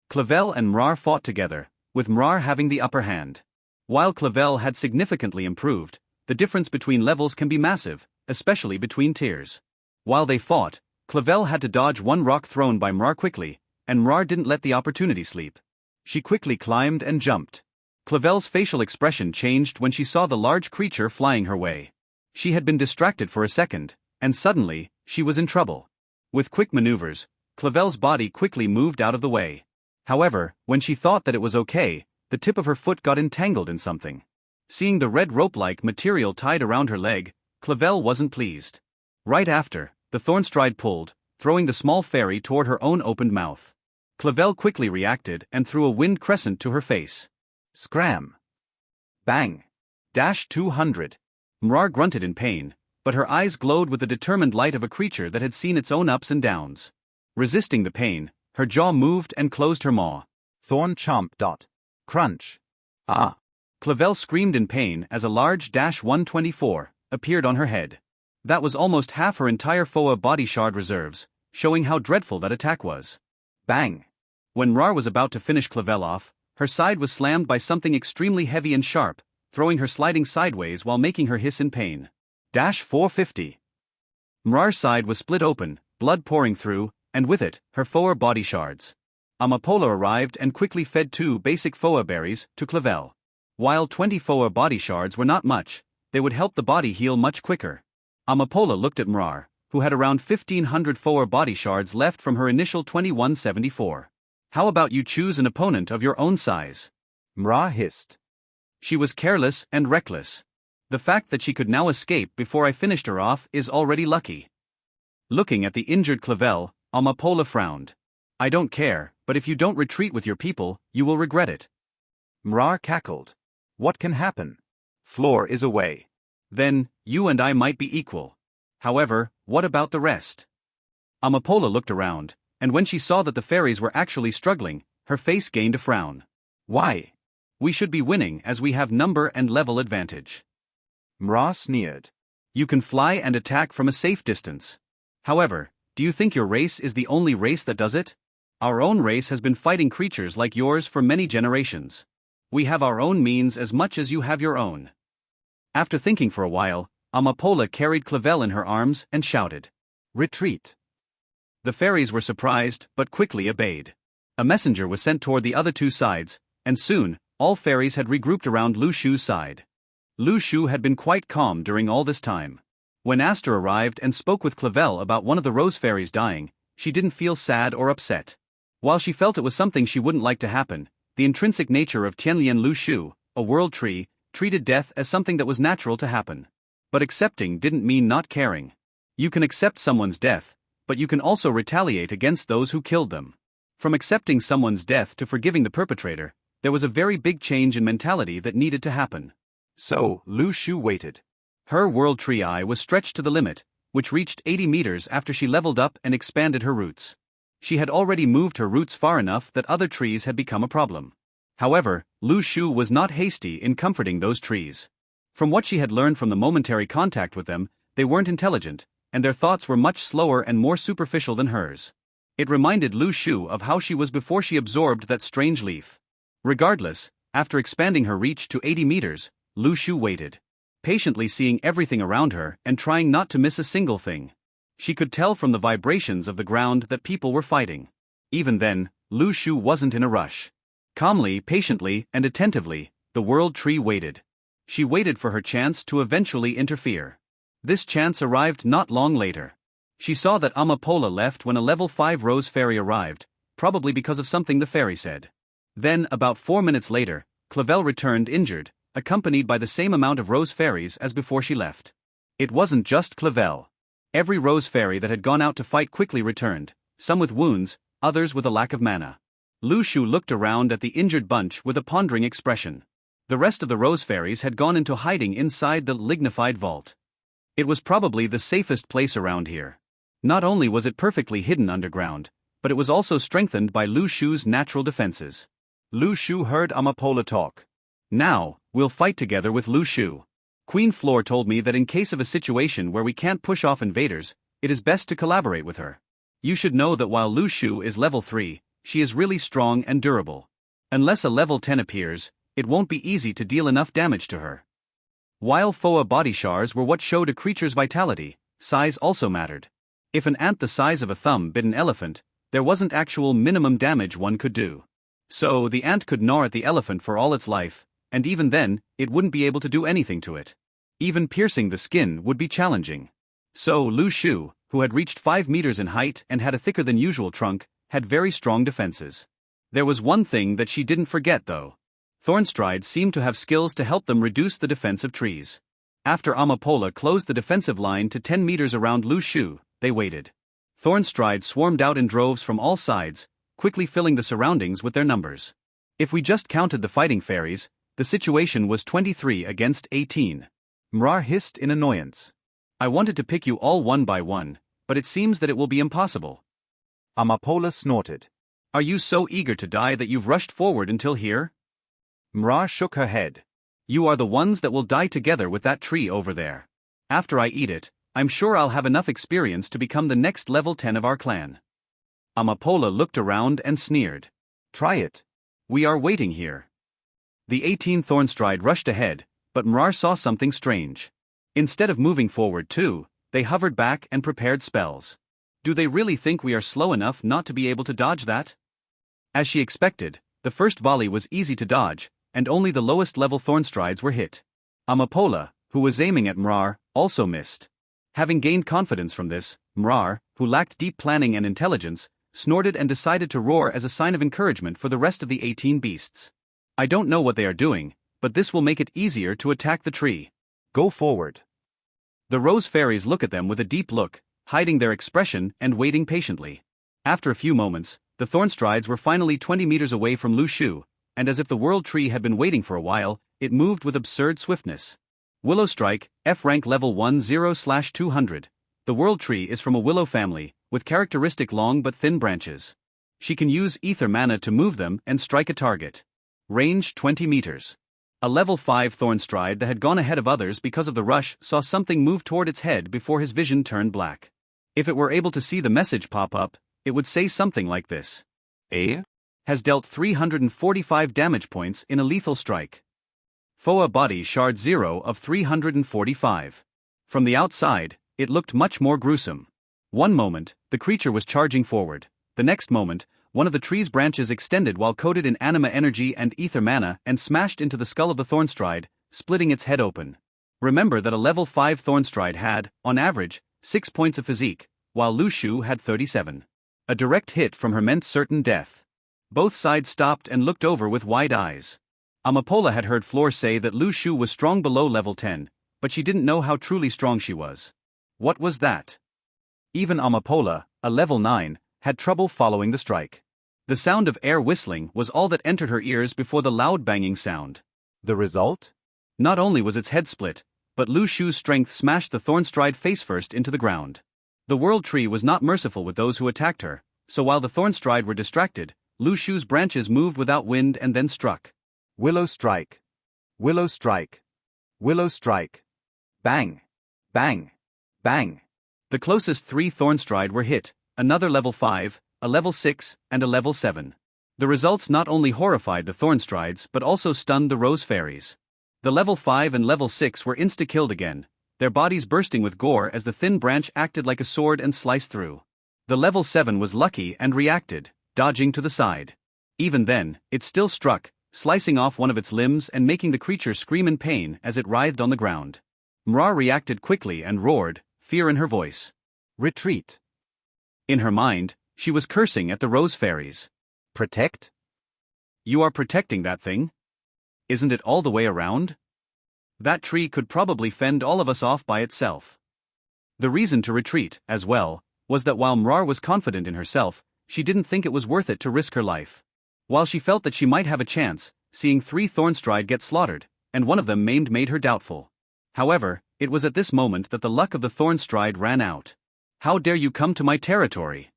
Speaker 1: Clavel and Mrar fought together, with Mrar having the upper hand. While Clavel had significantly improved, the difference between levels can be massive, especially between tiers. While they fought, Clavel had to dodge one rock thrown by Mrar quickly, and Mrar didn't let the opportunity sleep. She quickly climbed and jumped. Clavel's facial expression changed when she saw the large creature flying her way. She had been distracted for a second, and suddenly, she was in trouble. With quick maneuvers, Clavel's body quickly moved out of the way. However, when she thought that it was okay, the tip of her foot got entangled in something. Seeing the red rope-like material tied around her leg, Clavel wasn't pleased. Right after, the Thornstride pulled, throwing the small fairy toward her own opened mouth. Clavel quickly reacted and threw a wind crescent to her face.
Speaker 2: Scram! Bang! 200.
Speaker 1: Mrar grunted in pain, but her eyes glowed with the determined light of a creature that had seen its own ups and downs. Resisting the pain, her jaw moved and closed her maw.
Speaker 2: Thorn chomp. Crunch. Ah!
Speaker 1: Clavel screamed in pain as a large 124 appeared on her head. That was almost half her entire FOA body shard reserves, showing how dreadful that attack was.
Speaker 2: Bang!
Speaker 1: When Mrar was about to finish Clavel off, her side was slammed by something extremely heavy and sharp, throwing her sliding sideways while making her hiss in pain.
Speaker 2: 450.
Speaker 1: Mrar's side was split open, blood pouring through, and with it, her FOA body shards. Amapola arrived and quickly fed 2 basic FOA berries to Clavel. While 20 FOA body shards were not much, they would help the body heal much quicker. Amapola looked at Mrar, who had around 1,500 FOA body shards left from her initial 2174. How about you choose an opponent of your own size?
Speaker 2: Mrar hissed.
Speaker 1: She was careless and reckless. The fact that she could now escape before I finished her off is already lucky. Looking at the injured Clavel, Amapola frowned. I don't care, but if you don't retreat with your people, you will regret it.
Speaker 2: Mrar cackled. What can happen? Floor is away.
Speaker 1: Then, you and I might be equal. However, what about the rest? Amapola looked around, and when she saw that the fairies were actually struggling, her face gained a frown.
Speaker 2: Why?
Speaker 1: We should be winning as we have number and level advantage.
Speaker 2: Mrar sneered.
Speaker 1: You can fly and attack from a safe distance. However, do you think your race is the only race that does it? Our own race has been fighting creatures like yours for many generations. We have our own means as much as you have your own. After thinking for a while, Amapola carried Clavel in her arms and shouted, Retreat! The fairies were surprised but quickly obeyed. A messenger was sent toward the other two sides, and soon, all fairies had regrouped around Lu Shu's side. Lu Shu had been quite calm during all this time. When Aster arrived and spoke with Clavel about one of the rose fairies dying, she didn't feel sad or upset. While she felt it was something she wouldn't like to happen, the intrinsic nature of Tiantian Lu Shu, a world tree, treated death as something that was natural to happen. But accepting didn't mean not caring. You can accept someone's death, but you can also retaliate against those who killed them. From accepting someone's death to forgiving the perpetrator, there was a very big change in mentality that needed to happen.
Speaker 2: So, Lu Shu waited.
Speaker 1: Her world tree eye was stretched to the limit, which reached 80 meters after she leveled up and expanded her roots. She had already moved her roots far enough that other trees had become a problem. However, Lu Shu was not hasty in comforting those trees. From what she had learned from the momentary contact with them, they weren't intelligent, and their thoughts were much slower and more superficial than hers. It reminded Lu Shu of how she was before she absorbed that strange leaf. Regardless, after expanding her reach to 80 meters, Lu Shu waited, patiently seeing everything around her and trying not to miss a single thing. She could tell from the vibrations of the ground that people were fighting. Even then, Lu Shu wasn't in a rush. Calmly, patiently, and attentively, the world tree waited. She waited for her chance to eventually interfere. This chance arrived not long later. She saw that Amapola left when a level 5 rose fairy arrived, probably because of something the fairy said. Then, about 4 minutes later, Clavel returned injured, accompanied by the same amount of rose fairies as before she left. It wasn't just Clavel. Every rose fairy that had gone out to fight quickly returned, some with wounds, others with a lack of mana. Lu Shu looked around at the injured bunch with a pondering expression. The rest of the rose fairies had gone into hiding inside the lignified vault. It was probably the safest place around here. Not only was it perfectly hidden underground, but it was also strengthened by Lu Shu's natural defenses.
Speaker 2: Lu Shu heard Amapola talk.
Speaker 1: Now, we'll fight together with Lu Shu. Queen Floor told me that in case of a situation where we can't push off invaders, it is best to collaborate with her. You should know that while Lu Shu is level 3, she is really strong and durable. Unless a level 10 appears, it won't be easy to deal enough damage to her. While Foa body shards were what showed a creature's vitality, size also mattered. If an ant the size of a thumb bit an elephant, there wasn't actual minimum damage one could do. So the ant could gnaw at the elephant for all its life, and even then, it wouldn't be able to do anything to it. Even piercing the skin would be challenging. So Lu Shu, who had reached 5 meters in height and had a thicker than usual trunk, had very strong defenses. There was one thing that she didn't forget though. Thornstrides seemed to have skills to help them reduce the defense of trees. After Amapola closed the defensive line to 10 meters around Lu Shu, they waited. Thornstrides swarmed out in droves from all sides, quickly filling the surroundings with their numbers. If we just counted the fighting fairies, the situation was 23 against 18.
Speaker 2: Mrar hissed in annoyance.
Speaker 1: I wanted to pick you all one by one, but it seems that it will be impossible.
Speaker 2: Amapola snorted.
Speaker 1: Are you so eager to die that you've rushed forward until here?
Speaker 2: Mrar shook her head.
Speaker 1: You are the ones that will die together with that tree over there. After I eat it, I'm sure I'll have enough experience to become the next level 10 of our clan. Amapola looked around and sneered.
Speaker 2: Try it.
Speaker 1: We are waiting here. The 18 Thornstride rushed ahead, but Mrar saw something strange. Instead of moving forward too, they hovered back and prepared spells. Do they really think we are slow enough not to be able to dodge that? As she expected, the first volley was easy to dodge, and only the lowest level Thornstrides were hit. Amapola, who was aiming at Mrar, also missed. Having gained confidence from this, Mrar, who lacked deep planning and intelligence, snorted and decided to roar as a sign of encouragement for the rest of the 18 beasts. I don't know what they are doing, but this will make it easier to attack the tree.
Speaker 2: Go forward.
Speaker 1: The rose fairies look at them with a deep look, hiding their expression and waiting patiently. After a few moments, the Thornstrides were finally 20 meters away from Lu Shu, and as if the world tree had been waiting for a while, it moved with absurd swiftness. Willow Strike, F rank level 10/200. The world tree is from a willow family, with characteristic long but thin branches. She can use ether mana to move them and strike a target. Range 20 meters. A level 5 Thornstride that had gone ahead of others because of the rush saw something move toward its head before his vision turned black. If it were able to see the message pop up, it would say something like this.
Speaker 2: A?
Speaker 1: Has dealt 345 damage points in a lethal strike. Foa body shard 0 of 345. From the outside, it looked much more gruesome. One moment, the creature was charging forward. The next moment, one of the tree's branches extended while coated in anima energy and ether mana and smashed into the skull of the Thornstride, splitting its head open. Remember that a level 5 Thornstride had, on average, 6 points of physique, while Lu Shu had 37. A direct hit from her meant certain death. Both sides stopped and looked over with wide eyes. Amapola had heard Floor say that Lu Shu was strong below level 10, but she didn't know how truly strong she was. What was that? Even Amapola, a level 9, had trouble following the strike. The sound of air whistling was all that entered her ears before the loud banging sound.
Speaker 2: The result?
Speaker 1: Not only was its head split, but Lu Shu's strength smashed the Thornstride face first into the ground. The World Tree was not merciful with those who attacked her, so while the Thornstride were distracted, Lu Shu's branches moved without wind and then struck.
Speaker 2: Willow Strike. Willow Strike. Willow Strike. Bang. Bang. Bang.
Speaker 1: The closest 3 Thornstride were hit, another level 5, a level 6, and a level 7. The results not only horrified the Thornstrides but also stunned the Rose Fairies. The level 5 and level 6 were insta-killed again, their bodies bursting with gore as the thin branch acted like a sword and sliced through. The level 7 was lucky and reacted, dodging to the side. Even then, it still struck, slicing off one of its limbs and making the creature scream in pain as it writhed on the ground. Mrar reacted quickly and roared, fear in her voice.
Speaker 2: Retreat.
Speaker 1: In her mind, she was cursing at the Rose Fairies.
Speaker 2: Protect?
Speaker 1: You are protecting that thing? Isn't it all the way around? That tree could probably fend all of us off by itself. The reason to retreat, as well, was that while Mrar was confident in herself, she didn't think it was worth it to risk her life. While she felt that she might have a chance, seeing 3 Thornstride get slaughtered, and one of them maimed made her doubtful. However, It was at this moment that the luck of the Thornstride ran out. How dare you come to my territory?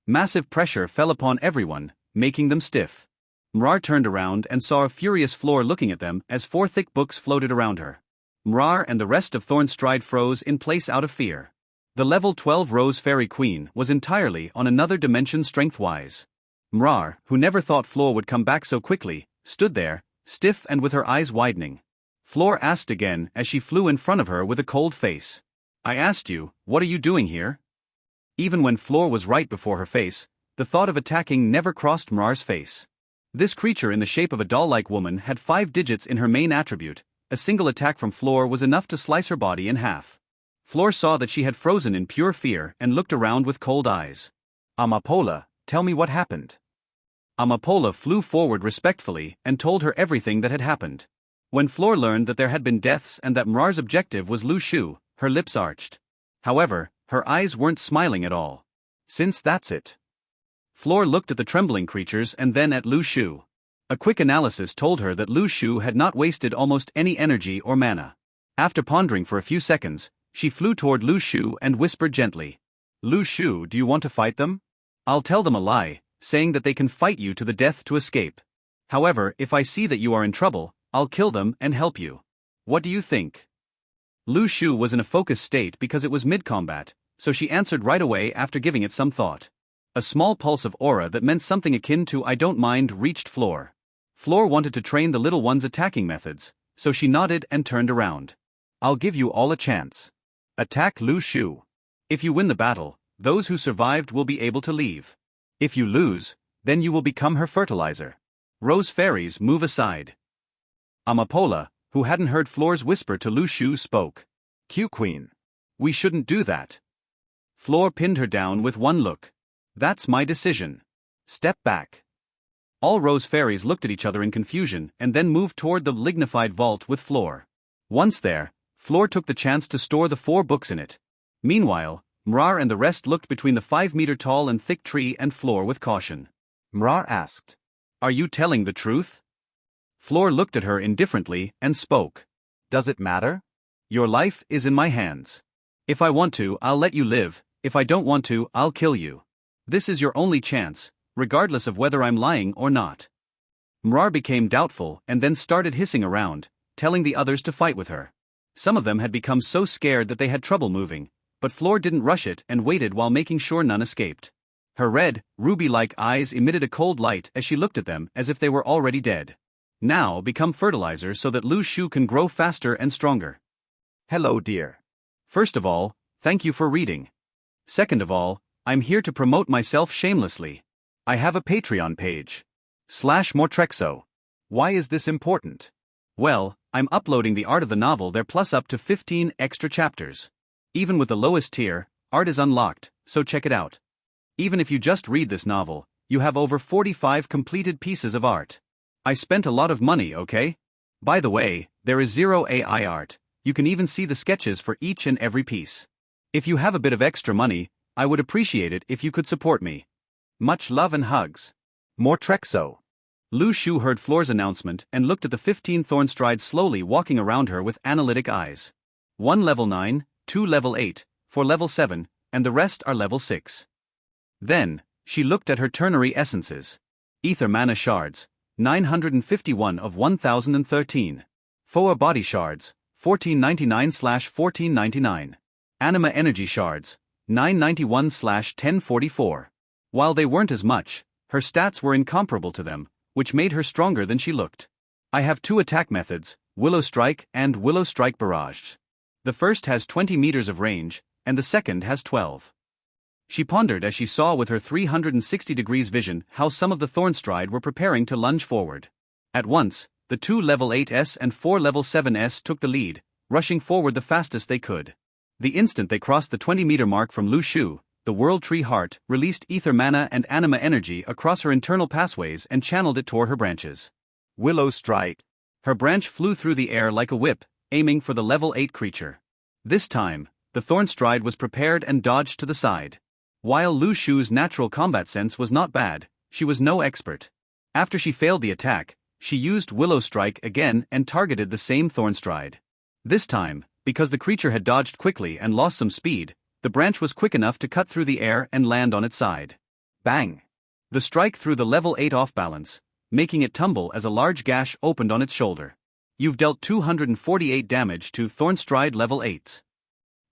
Speaker 1: Massive pressure fell upon everyone, making them stiff. Mrar turned around and saw a furious Floor looking at them as 4 thick books floated around her. Mrar and the rest of Thornstride froze in place out of fear. The level 12 Rose Fairy Queen was entirely on another dimension strength-wise. Mrar, who never thought Floor would come back so quickly, stood there, stiff and with her eyes widening. Floor asked again as she flew in front of her with a cold face. I asked you, what are you doing here? Even when Floor was right before her face, the thought of attacking never crossed Mrar's face. This creature in the shape of a doll-like woman had 5 digits in her main attribute. A single attack from Floor was enough to slice her body in half. Floor saw that she had frozen in pure fear and looked around with cold eyes.
Speaker 2: Amapola, tell me what happened.
Speaker 1: Amapola flew forward respectfully and told her everything that had happened. When Floor learned that there had been deaths and that Mrar's objective was Lu Shu, her lips arched. However, her eyes weren't smiling at all.
Speaker 2: Since that's it.
Speaker 1: Floor looked at the trembling creatures and then at Lu Shu. A quick analysis told her that Lu Shu had not wasted almost any energy or mana. After pondering for a few seconds, she flew toward Lu Shu and whispered gently.
Speaker 2: Lu Shu, do you want to fight them?
Speaker 1: I'll tell them a lie, saying that they can fight you to the death to escape. However, if I see that you are in trouble, I'll kill them and help you. What do you think? Lu Shu was in a focused state because it was mid-combat, so she answered right away after giving it some thought. A small pulse of aura that meant something akin to I don't mind reached Floor. Floor wanted to train the little one's attacking methods, so she nodded and turned around.
Speaker 2: I'll give you all a chance. Attack Lu Shu.
Speaker 1: If you win the battle, those who survived will be able to leave.
Speaker 2: If you lose, then you will become her fertilizer.
Speaker 1: Rose fairies move aside. Amapola, who hadn't heard Floor's whisper to Lu Shu, spoke.
Speaker 2: Q Queen.
Speaker 1: We shouldn't do that. Floor pinned her down with one look. That's my decision.
Speaker 2: Step back.
Speaker 1: All Rose fairies looked at each other in confusion and then moved toward the lignified vault with Floor. Once there, Floor took the chance to store the 4 books in it. Meanwhile, Mrar and the rest looked between the 5-meter-tall and thick tree and Floor with caution.
Speaker 2: Mrar asked.
Speaker 1: Are you telling the truth? Floor looked at her indifferently and spoke.
Speaker 2: Does it matter?
Speaker 1: Your life is in my hands. If I want to, I'll let you live. If I don't want to, I'll kill you. This is your only chance, regardless of whether I'm lying or not. Mrar became doubtful and then started hissing around, telling the others to fight with her. Some of them had become so scared that they had trouble moving, but Floor didn't rush it and waited while making sure none escaped. Her red, ruby-like eyes emitted a cold light as she looked at them as if they were already dead. Now become fertilizer so that Lu Shu can grow faster and stronger.
Speaker 2: Hello, dear.
Speaker 1: First of all, thank you for reading. Second of all, I'm here to promote myself shamelessly. I have a Patreon page. /Mortrexo.
Speaker 2: Why is this important?
Speaker 1: Well, I'm uploading the art of the novel there plus up to 15 extra chapters. Even with the lowest tier, art is unlocked, so check it out. Even if you just read this novel, you have over 45 completed pieces of art. I spent a lot of money, okay? By the way, there is 0 AI art. You can even see the sketches for each and every piece. If you have a bit of extra money, I would appreciate it if you could support me. Much love and hugs.
Speaker 2: Mortrexo.
Speaker 1: Lu Shu heard Floor's announcement and looked at the 15 Thornstride slowly walking around her with analytic eyes. 1 level 9, 2 level 8, 4 level 7, and the rest are level 6. Then, she looked at her ternary essences. Ether mana shards, 951 of 1013. Foa body shards, 1499/1499. Anima energy shards, 991/1044. While they weren't as much, her stats were incomparable to them, which made her stronger than she looked. I have 2 attack methods, Willow Strike and Willow Strike Barrage. The first has 20 meters of range, and the second has 12. She pondered as she saw with her 360 degrees vision how some of the Thornstride were preparing to lunge forward. At once, the 2 level 8s and 4 level 7s took the lead, rushing forward the fastest they could. The instant they crossed the 20-meter mark from Lu Shu, the World Tree Heart released ether mana and anima energy across her internal pathways and channeled it toward her branches.
Speaker 2: Willow Strike.
Speaker 1: Her branch flew through the air like a whip, aiming for the level 8 creature. This time, the Thornstride was prepared and dodged to the side. While Lu Shu's natural combat sense was not bad, she was no expert. After she failed the attack, she used Willow Strike again and targeted the same Thornstride. This time, Because the creature had dodged quickly and lost some speed, the branch was quick enough to cut through the air and land on its side. Bang! The strike threw the level 8 off balance, making it tumble as a large gash opened on its shoulder. You've dealt 248 damage to Thornstride level 8.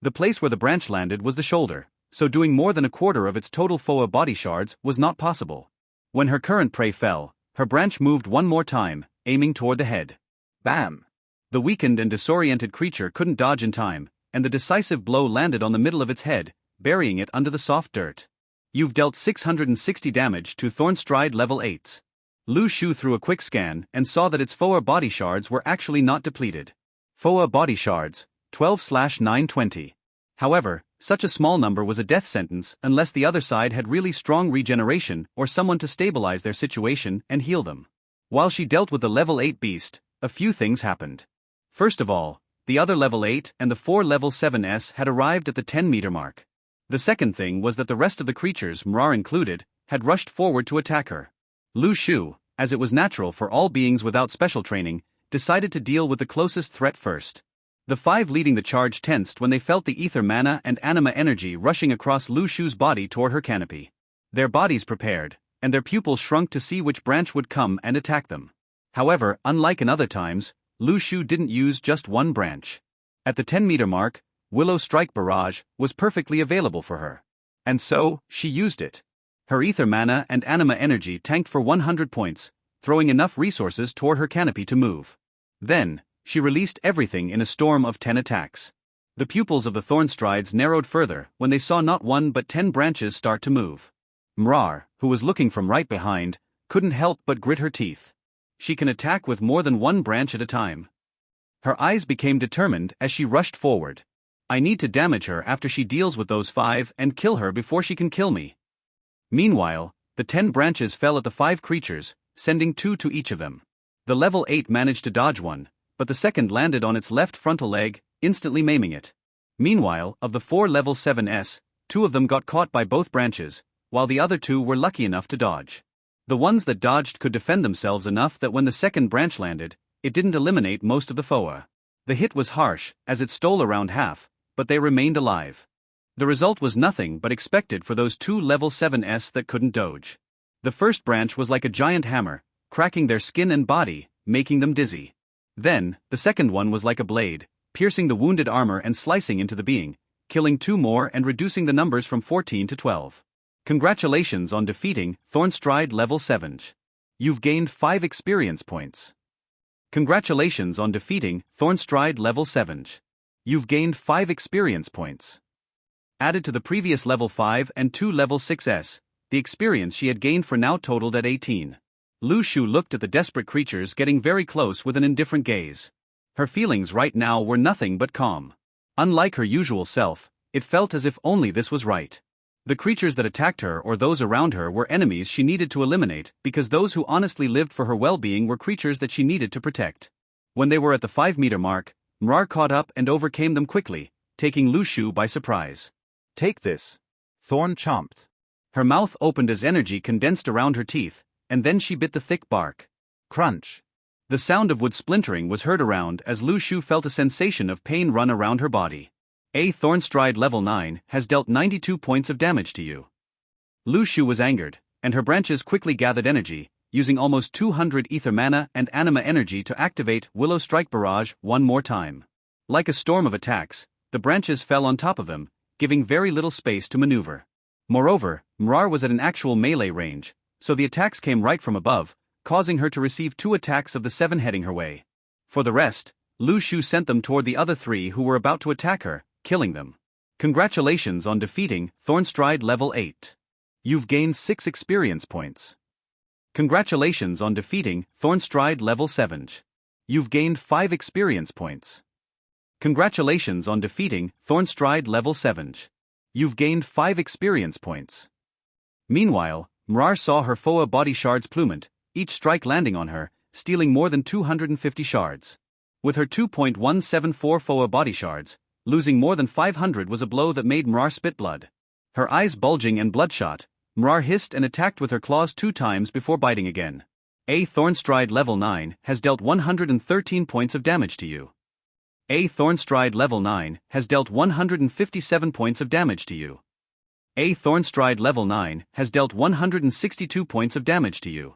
Speaker 1: The place where the branch landed was the shoulder, so doing more than a quarter of its total FOA body shards was not possible. When her current prey fell, her branch moved one more time, aiming toward the head. Bam! The weakened and disoriented creature couldn't dodge in time, and the decisive blow landed on the middle of its head, burying it under the soft dirt. You've dealt 660 damage to Thornstride level 8. Lu Shu threw a quick scan and saw that its FOA body shards were actually not depleted. FOA body shards, 12/920. However, such a small number was a death sentence unless the other side had really strong regeneration or someone to stabilize their situation and heal them. While she dealt with the level 8 beast, a few things happened. First of all, the other level 8 and the 4 level 7s had arrived at the 10-meter mark. The second thing was that the rest of the creatures, Mrar included, had rushed forward to attack her. Lu Shu, as it was natural for all beings without special training, decided to deal with the closest threat first. The 5 leading the charge tensed when they felt the ether mana and anima energy rushing across Lu Shu's body toward her canopy. Their bodies prepared, and their pupils shrunk to see which branch would come and attack them. However, unlike in other times, Lu Shu didn't use just one branch. At the 10-meter mark, Willow Strike Barrage was perfectly available for her. And so, she used it. Her ether mana and anima energy tanked for 100 points, throwing enough resources toward her canopy to move. Then, she released everything in a storm of 10 attacks. The pupils of the Thornstrides narrowed further when they saw not 1 but 10 branches start to move. Mrar, who was looking from right behind, couldn't help but grit her teeth. She can attack with more than 1 branch at a time. Her eyes became determined as she rushed forward. I need to damage her after she deals with those 5 and kill her before she can kill me. Meanwhile, the 10 branches fell at the 5 creatures, sending 2 to each of them. The level 8 managed to dodge one, but the second landed on its left frontal leg, instantly maiming it. Meanwhile, of the 4 level 7s, 2 of them got caught by both branches, while the other 2 were lucky enough to dodge. The ones that dodged could defend themselves enough that when the second branch landed, it didn't eliminate most of the FOA. The hit was harsh, as it stole around half, but they remained alive. The result was nothing but expected for those 2 level 7s that couldn't dodge. The first branch was like a giant hammer, cracking their skin and body, making them dizzy. Then, the second one was like a blade, piercing the wounded armor and slicing into the being, killing 2 more and reducing the numbers from 14 to 12. Congratulations on defeating Thornstride level 7. You've gained 5 experience points. Congratulations on defeating Thornstride level 7. You've gained 5 experience points. Added to the previous level 5 and 2 level 6s, the experience she had gained for now totaled at 18. Lu Shu looked at the desperate creatures getting very close with an indifferent gaze. Her feelings right now were nothing but calm. Unlike her usual self, it felt as if only this was right. The creatures that attacked her or those around her were enemies she needed to eliminate because those who honestly lived for her well-being were creatures that she needed to protect. When they were at the 5-meter mark, Mrar caught up and overcame them quickly, taking Lu Shu by surprise.
Speaker 2: Take this. Thorn chomped.
Speaker 1: Her mouth opened as energy condensed around her teeth, and then she bit the thick bark.
Speaker 2: Crunch.
Speaker 1: The sound of wood splintering was heard around as Lu Shu felt a sensation of pain run around her body. A Thornstride level 9 has dealt 92 points of damage to you. Lu Shu was angered, and her branches quickly gathered energy, using almost 200 ether mana and anima energy to activate Willow Strike Barrage one more time. Like a storm of attacks, the branches fell on top of them, giving very little space to maneuver. Moreover, Mrar was at an actual melee range, so the attacks came right from above, causing her to receive 2 attacks of the 7 heading her way. For the rest, Lu Shu sent them toward the other 3 who were about to attack her, killing them. Congratulations on defeating Thornstride level 8. You've gained 6 experience points. Congratulations on defeating Thornstride level 7. You've gained 5 experience points. Congratulations on defeating Thornstride level 7. You've gained 5 experience points. Meanwhile, Mrar saw her FOA body shards plummet, each strike landing on her, stealing more than 250 shards. With her 2.174 FOA body shards, losing more than 500 was a blow that made Mrar spit blood. Her eyes bulging and bloodshot, Mrar hissed and attacked with her claws 2 times before biting again. A Thornstride level 9 has dealt 113 points of damage to you. A. Thornstride level 9 has dealt 157 points of damage to you. A. Thornstride level 9 has dealt 162 points of damage to you.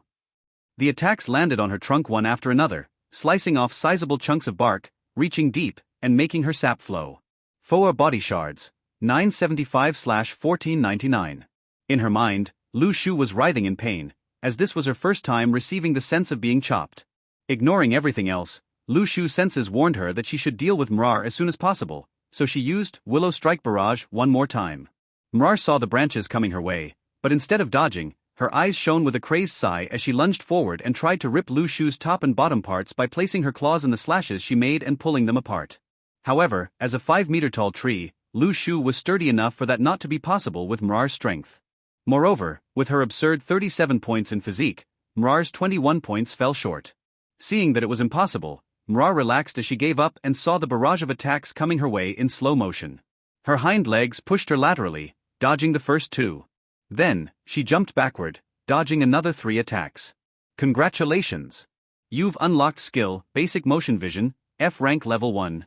Speaker 1: The attacks landed on her trunk one after another, slicing off sizable chunks of bark, reaching deep, and making her sap flow. 4 body shards, 975/1499. In her mind, Lu Shu was writhing in pain, as this was her first time receiving the sense of being chopped. Ignoring everything else, Lu Shu's senses warned her that she should deal with Mrar as soon as possible, so she used Willow Strike Barrage one more time. Mrar saw the branches coming her way, but instead of dodging, her eyes shone with a crazed sigh as she lunged forward and tried to rip Lu Shu's top and bottom parts by placing her claws in the slashes she made and pulling them apart. However, as a 5-meter-tall tree, Lu Shu was sturdy enough for that not to be possible with Mrar's strength. Moreover, with her absurd 37 points in physique, Mrar's 21 points fell short. Seeing that it was impossible, Mrar relaxed as she gave up and saw the barrage of attacks coming her way in slow motion. Her hind legs pushed her laterally, dodging the first 2. Then, she jumped backward, dodging another 3 attacks. Congratulations! You've unlocked skill, Basic Motion Vision, F rank level 1.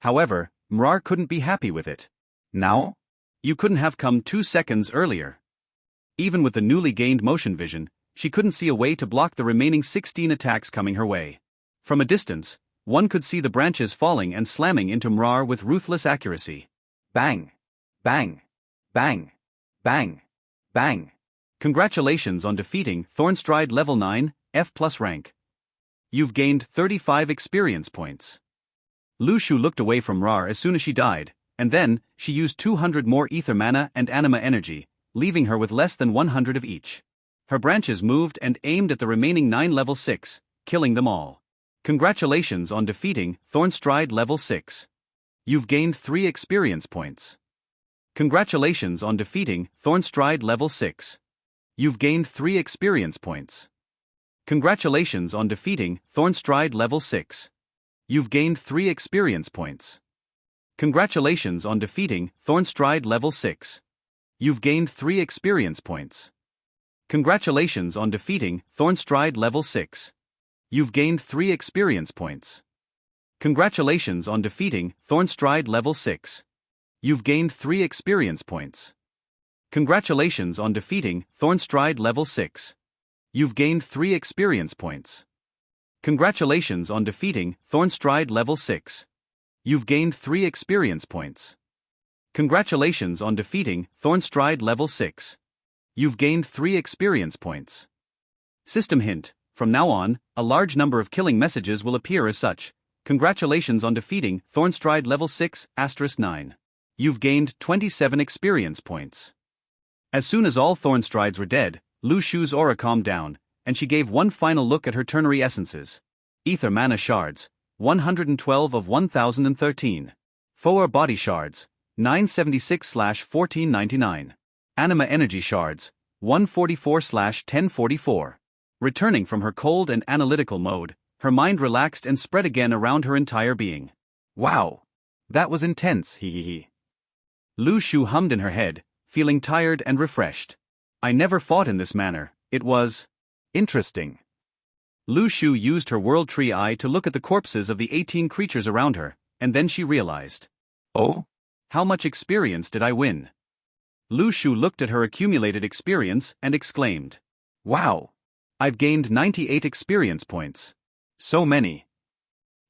Speaker 1: However, Mrar couldn't be happy with it.
Speaker 2: Now?
Speaker 1: You couldn't have come 2 seconds earlier. Even with the newly gained motion vision, she couldn't see a way to block the remaining 16 attacks coming her way. From a distance, one could see the branches falling and slamming into Mrar with ruthless accuracy. Bang! Bang! Bang! Bang! Bang! Congratulations on defeating Thornstride level 9, F+ rank. You've gained 35 experience points. Lu Shu looked away from Mrar as soon as she died, and then, she used 200 more ether mana and anima energy, leaving her with less than 100 of each. Her branches moved and aimed at the remaining 9 level 6, killing them all. Congratulations on defeating Thornstride level 6. You've gained 3 experience points. Congratulations on defeating Thornstride level 6. You've gained 3 experience points. Congratulations on defeating Thornstride level 6. You've gained 3 experience points. Congratulations on defeating Thornstride level 6. You've gained 3 experience points. Congratulations on defeating Thornstride level 6. You've gained 3 experience points. Congratulations on defeating Thornstride level 6. You've gained 3 experience points. Congratulations on defeating Thornstride level 6. You've gained 3 experience points. Congratulations on defeating Thornstride level 6. You've gained 3 experience points. Congratulations on defeating Thornstride level 6. You've gained 3 experience points. System hint: from now on, a large number of killing messages will appear as such. Congratulations on defeating Thornstride level 6, *9. You've gained 27 experience points. As soon as all Thornstrides were dead, Lu Shu's aura calmed down, and she gave one final look at her ternary essences. Ether mana shards, 112 of 1013. 4 body shards, 976/1499. Anima energy shards, 144/1044. Returning from her cold and analytical mode, her mind relaxed and spread again around her entire being.
Speaker 2: Wow! That was intense, hee.
Speaker 1: Lu Shu hummed in her head, feeling tired and refreshed. I never fought in this manner, it was
Speaker 2: interesting.
Speaker 1: Lu Shu used her World Tree Eye to look at the corpses of the 18 creatures around her, and then she realized.
Speaker 2: Oh?
Speaker 1: How much experience did I win? Lu Shu looked at her accumulated experience and exclaimed. Wow! I've gained 98 experience points. So many.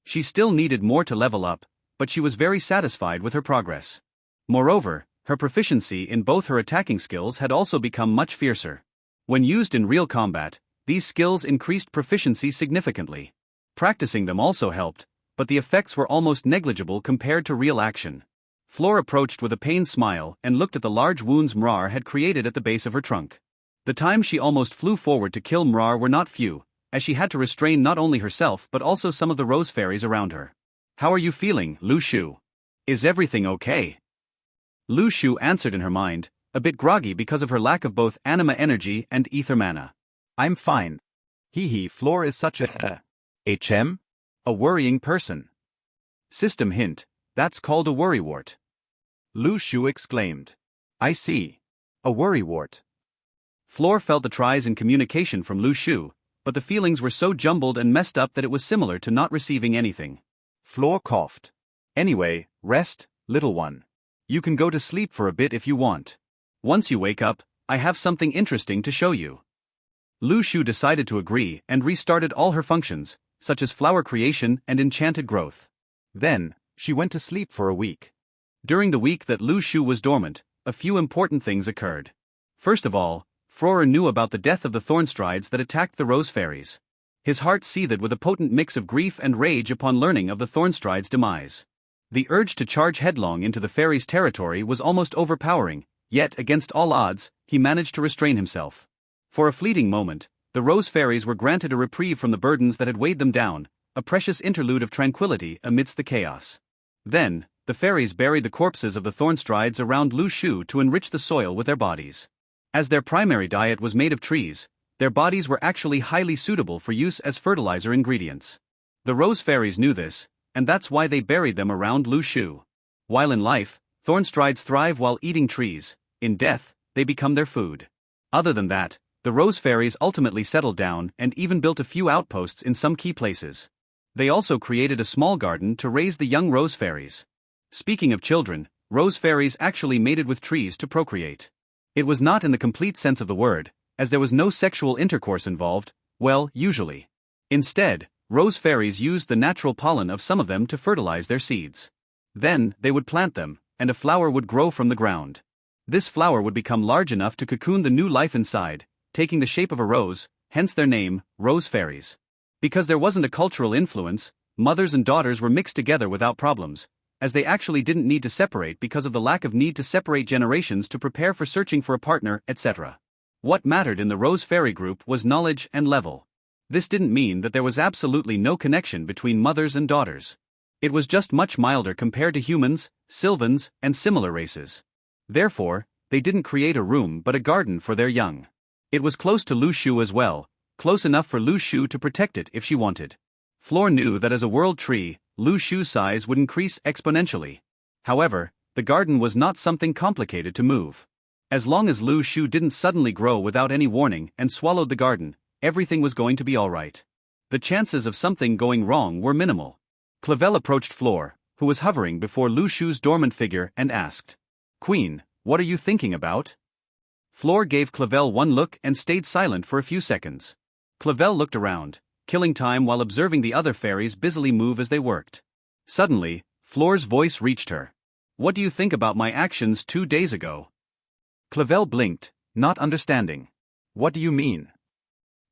Speaker 1: She still needed more to level up, but she was very satisfied with her progress. Moreover, her proficiency in both her attacking skills had also become much fiercer. When used in real combat, these skills increased proficiency significantly. Practicing them also helped, but the effects were almost negligible compared to real action. Floor approached with a pained smile and looked at the large wounds Mrar had created at the base of her trunk. The times she almost flew forward to kill Mrar were not few, as she had to restrain not only herself but also some of the rose fairies around her. How are you feeling, Lu Shu? Is everything okay? Lu Shu answered in her mind, a bit groggy because of her lack of both anima energy and ether mana.
Speaker 2: I'm fine. Floor is such a HM?
Speaker 1: A worrying person. System hint: that's called a worrywart.
Speaker 2: Lu Shu exclaimed. I see. A worrywart.
Speaker 1: Floor felt the tries in communication from Lu Shu, but the feelings were so jumbled and messed up that it was similar to not receiving anything.
Speaker 2: Floor coughed. Anyway, rest, little one. You can go to sleep for a bit if you want.
Speaker 1: Once you wake up, I have something interesting to show you. Lu Shu decided to agree and restarted all her functions, such as flower creation and enchanted growth.
Speaker 2: Then, she went to sleep for a week.
Speaker 1: During the week that Lu Shu was dormant, a few important things occurred. First of all, Flora knew about the death of the thornstrides that attacked the rose fairies. His heart seethed with a potent mix of grief and rage upon learning of the thornstrides' demise. The urge to charge headlong into the fairies' territory was almost overpowering, yet against all odds, he managed to restrain himself. For a fleeting moment, the rose fairies were granted a reprieve from the burdens that had weighed them down, a precious interlude of tranquility amidst the chaos. Then, the fairies buried the corpses of the thornstrides around Lu Shu to enrich the soil with their bodies. As their primary diet was made of trees, their bodies were actually highly suitable for use as fertilizer ingredients. The rose fairies knew this, and that's why they buried them around Lu Shu. While in life, thornstrides thrive while eating trees; in death, they become their food. Other than that, the rose fairies ultimately settled down and even built a few outposts in some key places. They also created a small garden to raise the young rose fairies. Speaking of children, rose fairies actually mated with trees to procreate. It was not in the complete sense of the word, as there was no sexual intercourse involved, well, usually. Instead, rose fairies used the natural pollen of some of them to fertilize their seeds. Then, they would plant them, and a flower would grow from the ground. This flower would become large enough to cocoon the new life inside, taking the shape of a rose, hence their name, rose fairies. Because there wasn't a cultural influence, mothers and daughters were mixed together without problems, as they actually didn't need to separate because of the lack of need to separate generations to prepare for searching for a partner, etc. What mattered in the rose fairy group was knowledge and level. This didn't mean that there was absolutely no connection between mothers and daughters. It was just much milder compared to humans, sylvans, and similar races. Therefore, they didn't create a room but a garden for their young. It was close to Lu Shu as well, close enough for Lu Shu to protect it if she wanted. Flor knew that as a world tree, Lu Shu's size would increase exponentially. However, the garden was not something complicated to move. As long as Lu Shu didn't suddenly grow without any warning and swallowed the garden, everything was going to be alright. The chances of something going wrong were minimal. Clavel approached Flor, who was hovering before Lu Shu's dormant figure, and asked, "Queen, what are you thinking about?" Flor gave Clavel one look and stayed silent for a few seconds. Clavel looked around, killing time while observing the other fairies busily move as they worked. Suddenly, Flor's voice reached her. "What do you think about my actions 2 days ago?" Clavel blinked, not understanding. "What do you mean?"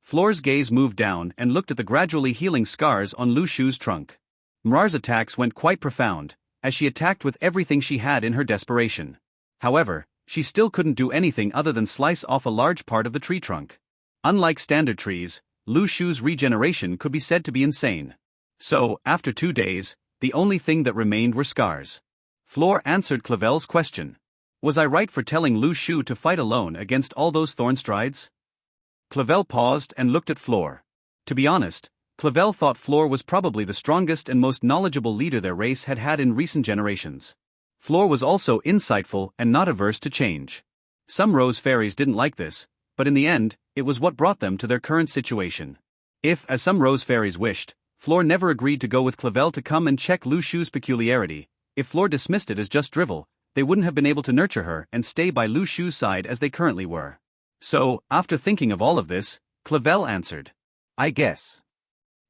Speaker 1: Flor's gaze moved down and looked at the gradually healing scars on Lu Shu's trunk. Mrar's attacks went quite profound, as she attacked with everything she had in her desperation. However, she still couldn't do anything other than slice off a large part of the tree trunk. Unlike standard trees, Lu Shu's regeneration could be said to be insane. So, after 2 days, the only thing that remained were scars. Flor answered Clavel's question. Was I right for telling Lu Shu to fight alone against all those thornstrides? Clavel paused and looked at Flor. To be honest, Clavel thought Flor was probably the strongest and most knowledgeable leader their race had had in recent generations. Flor was also insightful and not averse to change. Some rose fairies didn't like this, but in the end, it was what brought them to their current situation. If, as some rose fairies wished, Flor never agreed to go with Clavel to come and check Lu Shu's peculiarity, if Flor dismissed it as just drivel, they wouldn't have been able to nurture her and stay by Lu Shu's side as they currently were. So, after thinking of all of this, Clavel answered, "I guess."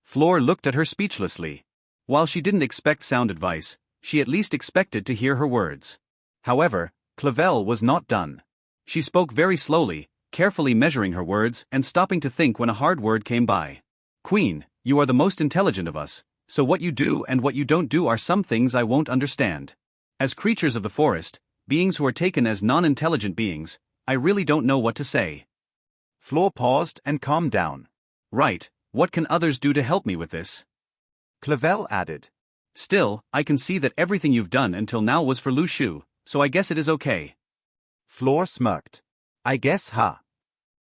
Speaker 1: Flor looked at her speechlessly. While she didn't expect sound advice, she at least expected to hear her words. However, Clavel was not done. She spoke very slowly, carefully measuring her words and stopping to think when a hard word came by. "Queen, you are the most intelligent of us, so what you do and what you don't do are some things I won't understand. As creatures of the forest, beings who are taken as non-intelligent beings, I really don't know what to say." Flor paused and calmed down. "Right, what can others do to help me with this?" Clavel added. "Still, I can see that everything you've done until now was for Lu Shu, so I guess it is okay." Flor smirked. "I guess, huh?"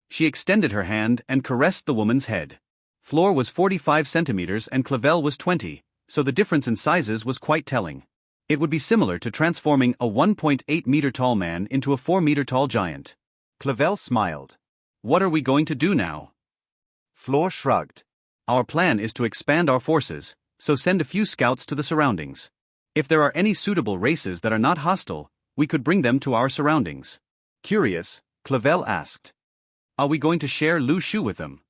Speaker 1: She extended her hand and caressed the woman's head. Flor was 45 centimeters and Clavel was 20, so the difference in sizes was quite telling. It would be similar to transforming a 1.8 meter tall man into a 4 meter tall giant. Clavel smiled. "What are we going to do now?" Flor shrugged. "Our plan is to expand our forces, so send a few scouts to the surroundings. If there are any suitable races that are not hostile, we could bring them to our surroundings. Curious, Clavel asked. Are we going to share Lu Shu with them?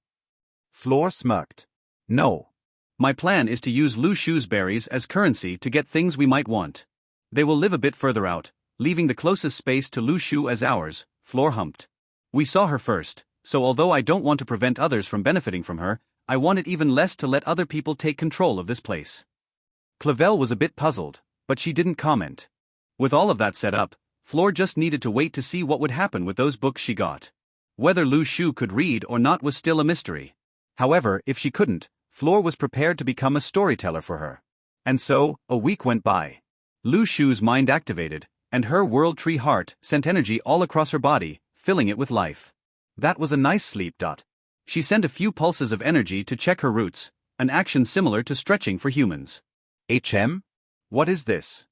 Speaker 2: Floor smirked. No.
Speaker 1: My plan is to use Lu Shu's berries as currency to get things we might want. They will live a bit further out, leaving the closest space to Lu Shu as ours, Floor humped. We saw her first, so although I don't want to prevent others from benefiting from her, I want it even less to let other people take control of this place. Clavel was a bit puzzled, but she didn't comment. With all of that set up, Floor just needed to wait to see what would happen with those books she got. Whether Lu Shu could read or not was still a mystery. However, if she couldn't, Floor was prepared to become a storyteller for her. And so, a week went by. Lu Shu's mind activated, and her world tree heart sent energy all across her body, filling it with life. That was a nice sleep. She sent a few pulses of energy to check her roots, an action similar to stretching for humans. What is this?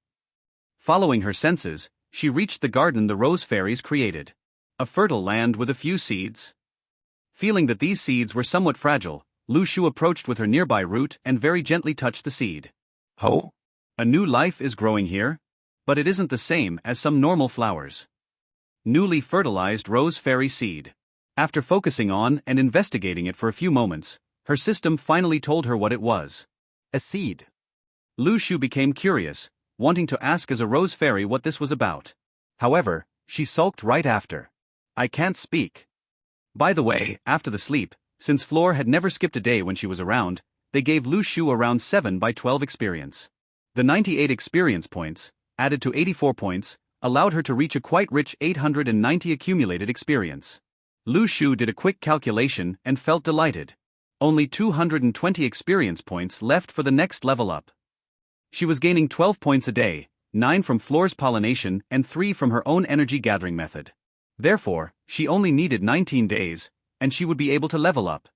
Speaker 1: Following her senses, she reached the garden the rose fairies created. A fertile land with a few seeds. Feeling that these seeds were somewhat fragile, Lu Shu approached with her nearby root and very gently touched the seed.
Speaker 2: Oh?
Speaker 1: A new life is growing here? But it isn't the same as some normal flowers. Newly fertilized rose fairy seed. After focusing on and investigating it for a few moments, her system finally told her what it was.
Speaker 2: A seed.
Speaker 1: Lu Shu became curious, wanting to ask as a rose fairy what this was about. However, she sulked right after. I can't speak. By the way, after the sleep, since Floor had never skipped a day when she was around, they gave Lu Shu around 7 by 12 experience. The 98 experience points, added to 84 points, allowed her to reach a quite rich 890 accumulated experience. Lu Shu did a quick calculation and felt delighted. Only 220 experience points left for the next level up. She was gaining 12 points a day, 9 from Floor's pollination and 3 from her own energy gathering method. Therefore, she only needed 19 days, and she would be able to level up.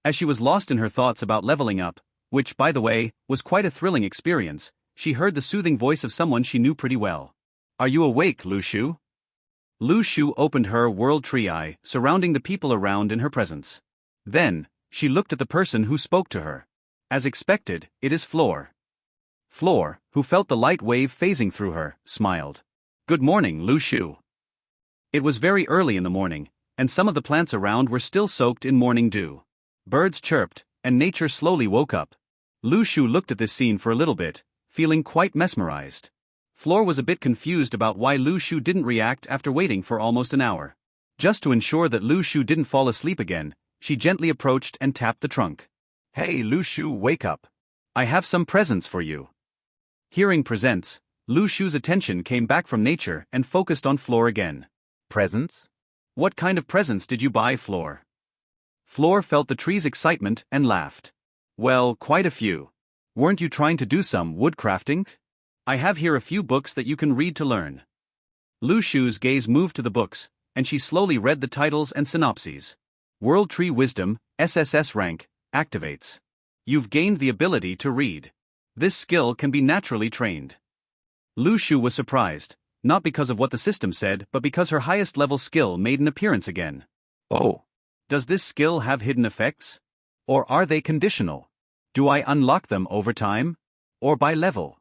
Speaker 1: As she was lost in her thoughts about leveling up, which, by the way, was quite a thrilling experience, she heard the soothing voice of someone she knew pretty well. Are you awake, Lu Shu? Lu Shu opened her world tree eye, surrounding the people around in her presence. Then, she looked at the person who spoke to her. As expected, it is Floor. Floor, who felt the light wave phasing through her, smiled. Good morning, Lu Shu. It was very early in the morning, and some of the plants around were still soaked in morning dew. Birds chirped, and nature slowly woke up. Lu Shu looked at this scene for a little bit, feeling quite mesmerized. Floor was a bit confused about why Lu Shu didn't react after waiting for almost an hour. Just to ensure that Lu Shu didn't fall asleep again, she gently approached and tapped the trunk.
Speaker 2: Hey Lu Shu, wake up.
Speaker 1: I have some presents for you. Hearing presents, Lu Shu's attention came back from nature and focused on Floor again.
Speaker 2: Presents?
Speaker 1: What kind of presents did you buy, Floor? Floor felt the tree's excitement and laughed. Well, quite a few. Weren't you trying to do some woodcrafting? I have here a few books that you can read to learn. Lu Shu's gaze moved to the books, and she slowly read the titles and synopses. World Tree Wisdom, SSS rank, activates. You've gained the ability to read. This skill can be naturally trained. Lu Shu was surprised, not because of what the system said but because her highest level skill made an appearance again.
Speaker 2: Oh.
Speaker 1: Does this skill have hidden effects? Or are they conditional? Do I unlock them over time? Or by level?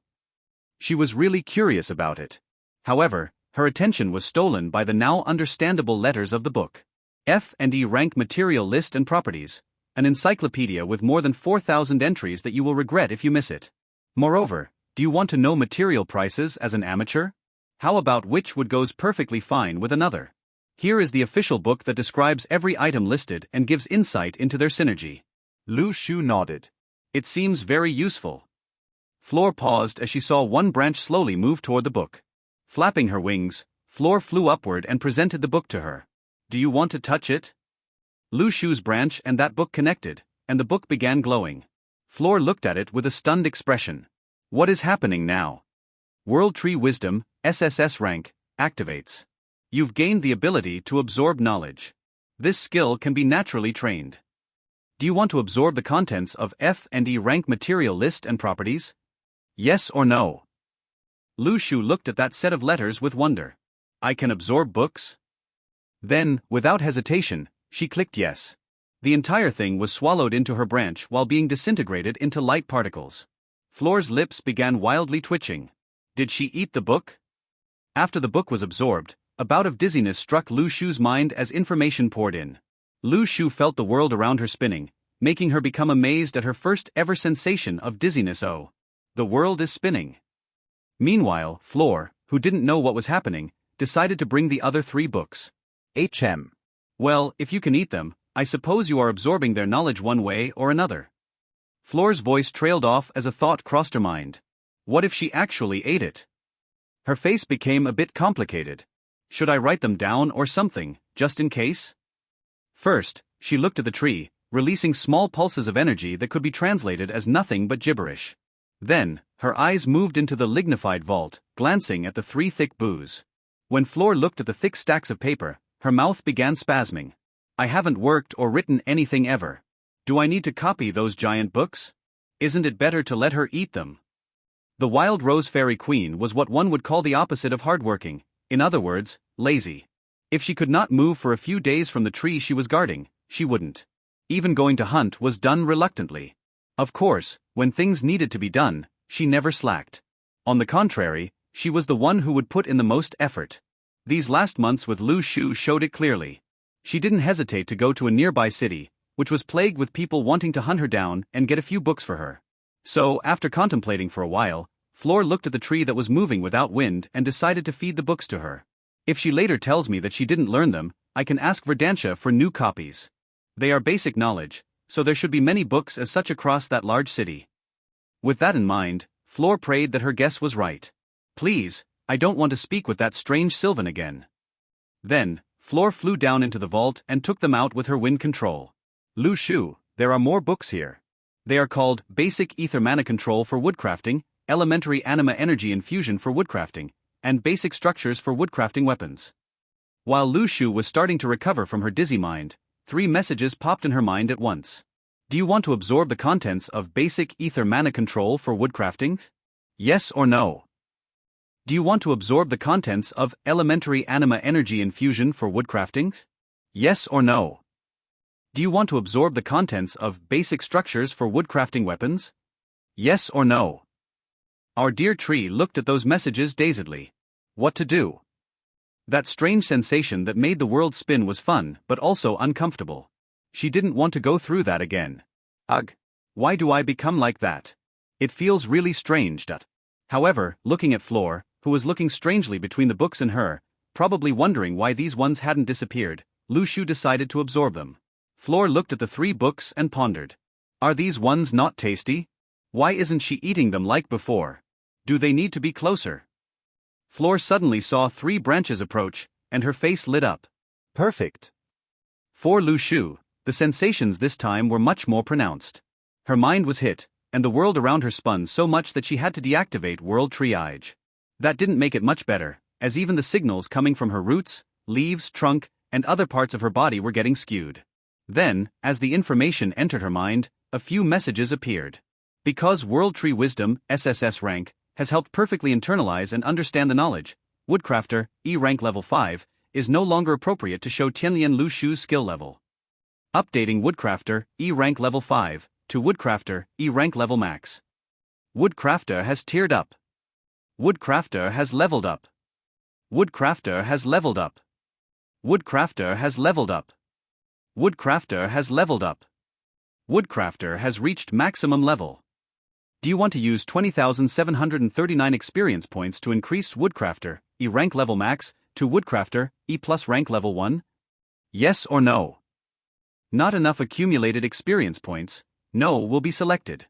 Speaker 1: She was really curious about it. However, her attention was stolen by the now understandable letters of the book. F&E rank material list and properties, an encyclopedia with more than 4,000 entries that you will regret if you miss it. Moreover, do you want to know material prices as an amateur? How about which wood goes perfectly fine with another? Here is the official book that describes every item listed and gives insight into their synergy.
Speaker 2: Lu Shu nodded.
Speaker 1: It seems very useful. Floor paused as she saw one branch slowly move toward the book. Flapping her wings, Floor flew upward and presented the book to her. Do you want to touch it? Lu Shu's branch and that book connected, and the book began glowing. Floor looked at it with a stunned expression. What is happening now? World Tree Wisdom, SSS rank, activates. You've gained the ability to absorb knowledge. This skill can be naturally trained. Do you want to absorb the contents of F&E rank material list and properties? Yes or no? Lu Shu looked at that set of letters with wonder. I can absorb books? Then, without hesitation, she clicked yes. The entire thing was swallowed into her branch while being disintegrated into light particles. Floor's lips began wildly twitching. Did she eat the book? After the book was absorbed, a bout of dizziness struck Lu Shu's mind as information poured in. Lu Shu felt the world around her spinning, making her become amazed at her first ever sensation of dizziness. Oh, the world is spinning. Meanwhile, Flor, who didn't know what was happening, decided to bring the other 3 books. Well, if you can eat them, I suppose you are absorbing their knowledge one way or another. Flor's voice trailed off as a thought crossed her mind. What if she actually ate it? Her face became a bit complicated. Should I write them down or something, just in case? First, she looked at the tree, releasing small pulses of energy that could be translated as nothing but gibberish. Then, her eyes moved into the lignified vault, glancing at the 3 thick boos. When Flor looked at the thick stacks of paper, her mouth began spasming. I haven't worked or written anything ever. Do I need to copy those giant books? Isn't it better to let her eat them? The Wild Rose Fairy Queen was what one would call the opposite of hardworking, in other words, lazy. If she could not move for a few days from the tree she was guarding, she wouldn't. Even going to hunt was done reluctantly. Of course, when things needed to be done, she never slacked. On the contrary, she was the one who would put in the most effort. These last months with Lu Shu showed it clearly. She didn't hesitate to go to a nearby city, which was plagued with people wanting to hunt her down and get a few books for her. So, after contemplating for a while, Flor looked at the tree that was moving without wind and decided to feed the books to her. If she later tells me that she didn't learn them, I can ask Verdantia for new copies. They are basic knowledge, so there should be many books as such across that large city. With that in mind, Flor prayed that her guess was right. Please, I don't want to speak with that strange Sylvan again. Then, Flor flew down into the vault and took them out with her wind control. Lu Shu, there are more books here. They are called Basic Ether Mana Control for Woodcrafting, Elementary Anima Energy Infusion for Woodcrafting, and Basic Structures for Woodcrafting Weapons. While Lu Shu was starting to recover from her dizzy mind, 3 messages popped in her mind at once. Do you want to absorb the contents of Basic Ether Mana Control for Woodcrafting? Yes or no? Do you want to absorb the contents of Elementary Anima Energy Infusion for Woodcrafting? Yes or no? Do you want to absorb the contents of Basic Structures for Woodcrafting Weapons? Yes or no? Our dear tree looked at those messages dazedly. What to do? That strange sensation that made the world spin was fun but also uncomfortable. She didn't want to go through that again. Ugh. Why do I become like that? It feels really strange. However, looking at Flor, who was looking strangely between the books and her, probably wondering why these ones hadn't disappeared, Lu Shu decided to absorb them. Flor looked at the 3 books and pondered. Are these ones not tasty? Why isn't she eating them like before? Do they need to be closer? Flor suddenly saw 3 branches approach, and her face lit up. Perfect. For Lu Shu, the sensations this time were much more pronounced. Her mind was hit, and the world around her spun so much that she had to deactivate World Triage. That didn't make it much better, as even the signals coming from her roots, leaves, trunk, and other parts of her body were getting skewed. Then, as the information entered her mind, a few messages appeared. Because World Tree Wisdom, SSS rank, has helped perfectly internalize and understand the knowledge, Woodcrafter, E rank level 5, is no longer appropriate to show Tiantian Lu Shu's skill level. Updating Woodcrafter, E rank level 5, to Woodcrafter, E rank level max. Woodcrafter has tiered up. Woodcrafter has leveled up. Woodcrafter has leveled up. Woodcrafter has leveled up. Woodcrafter has leveled up. Woodcrafter has reached maximum level. Do you want to use 20,739 experience points to increase Woodcrafter, E rank level max, to Woodcrafter, E plus rank level 1? Yes or no? Not enough accumulated experience points, no will be selected.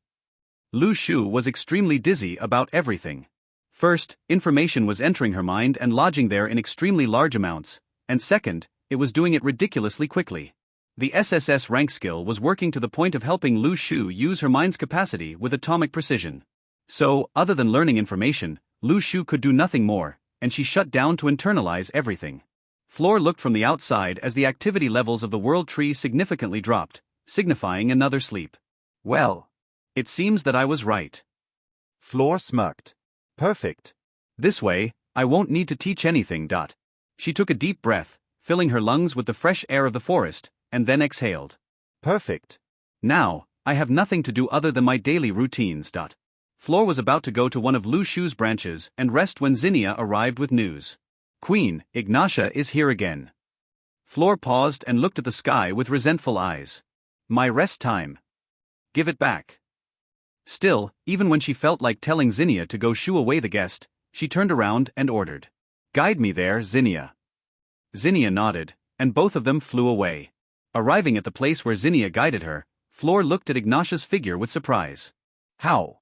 Speaker 1: Lu Shu was extremely dizzy about everything. First, information was entering her mind and lodging there in extremely large amounts, and second, it was doing it ridiculously quickly. The SSS rank skill was working to the point of helping Lu Shu use her mind's capacity with atomic precision. So, other than learning information, Lu Shu could do nothing more, and she shut down to internalize everything. Flor looked from the outside as the activity levels of the world tree significantly dropped, signifying another sleep. Well, it seems that I was right.
Speaker 2: Flor smirked. Perfect.
Speaker 1: This way, I won't need to teach anything. She took a deep breath, filling her lungs with the fresh air of the forest, and then exhaled.
Speaker 2: Perfect.
Speaker 1: Now, I have nothing to do other than my daily routines. Floor was about to go to one of Lu Shu's branches and rest when Zinnia arrived with news. Queen, Ignatia is here again. Floor paused and looked at the sky with resentful eyes. My rest time. Give it back. Still, even when she felt like telling Zinnia to go shoo away the guest, she turned around and ordered. Guide me there, Zinnia. Zinnia nodded, and both of them flew away. Arriving at the place where Zinnia guided her, Floor looked at Ignatia's figure with surprise.
Speaker 2: How?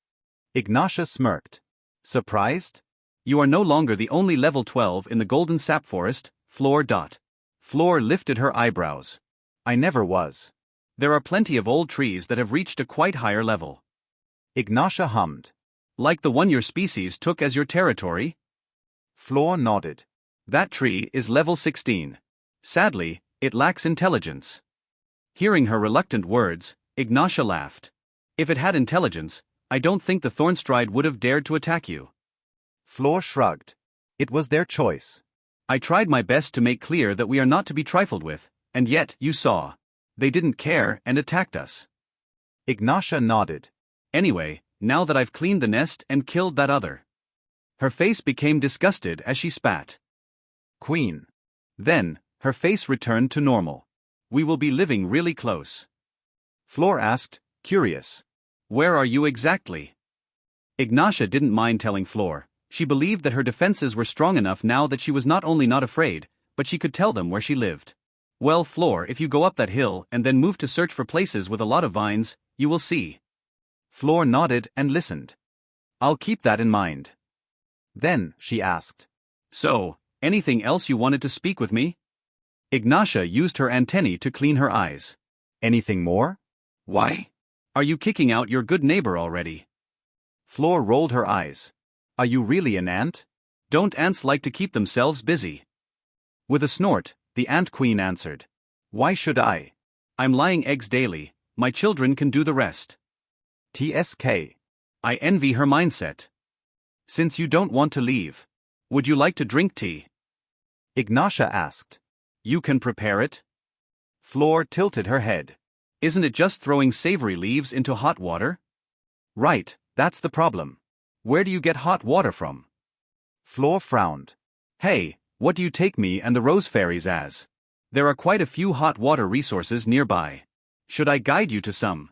Speaker 2: Ignatia smirked. Surprised?
Speaker 1: You are no longer the only level 12 in the Golden Sap Forest, Floor. Floor lifted her eyebrows.
Speaker 2: I never was.
Speaker 1: There are plenty of old trees that have reached a quite higher level.
Speaker 2: Ignatia hummed.
Speaker 1: Like the one your species took as your territory?
Speaker 2: Floor nodded.
Speaker 1: That tree is level 16. Sadly, it lacks intelligence. Hearing her reluctant words, Ignatia laughed. If it had intelligence, I don't think the Thornstride would have dared to attack you.
Speaker 2: Floor shrugged. It was their choice.
Speaker 1: I tried my best to make clear that we are not to be trifled with, and yet, you saw. They didn't care and attacked us.
Speaker 2: Ignatia nodded.
Speaker 1: Anyway, now that I've cleaned the nest and killed that other. Her face became disgusted as she spat.
Speaker 2: Queen.
Speaker 1: Then, her face returned to normal. We will be living really close.
Speaker 2: Floor asked, curious.
Speaker 1: Where are you exactly? Ignatia didn't mind telling Floor. She believed that her defenses were strong enough now that she was not only not afraid, but she could tell them where she lived. Well, Floor, if you go up that hill and then move to search for places with a lot of vines, you will see.
Speaker 2: Floor nodded and listened. I'll keep that in mind. Then, she asked.
Speaker 1: So, anything else you wanted to speak with me? Ignatia used her antennae to clean her eyes.
Speaker 2: Anything more?
Speaker 1: Why? Are you kicking out your good neighbor already?
Speaker 2: Floor rolled her eyes. Are you really an ant?
Speaker 1: Don't ants like to keep themselves busy? With a snort, the ant queen answered.
Speaker 2: Why should I?
Speaker 1: I'm laying eggs daily, my children can do the rest.
Speaker 2: TSK.
Speaker 1: I envy her mindset. Since you don't want to leave, would you like to drink tea?
Speaker 2: Ignatia asked.
Speaker 1: You can prepare it?
Speaker 2: Floor tilted her head.
Speaker 1: Isn't it just throwing savory leaves into hot water?
Speaker 2: Right, that's the problem.
Speaker 1: Where do you get hot water from?
Speaker 2: Floor frowned.
Speaker 1: Hey, what do you take me and the rose fairies as? There are quite a few hot water resources nearby. Should I guide you to some?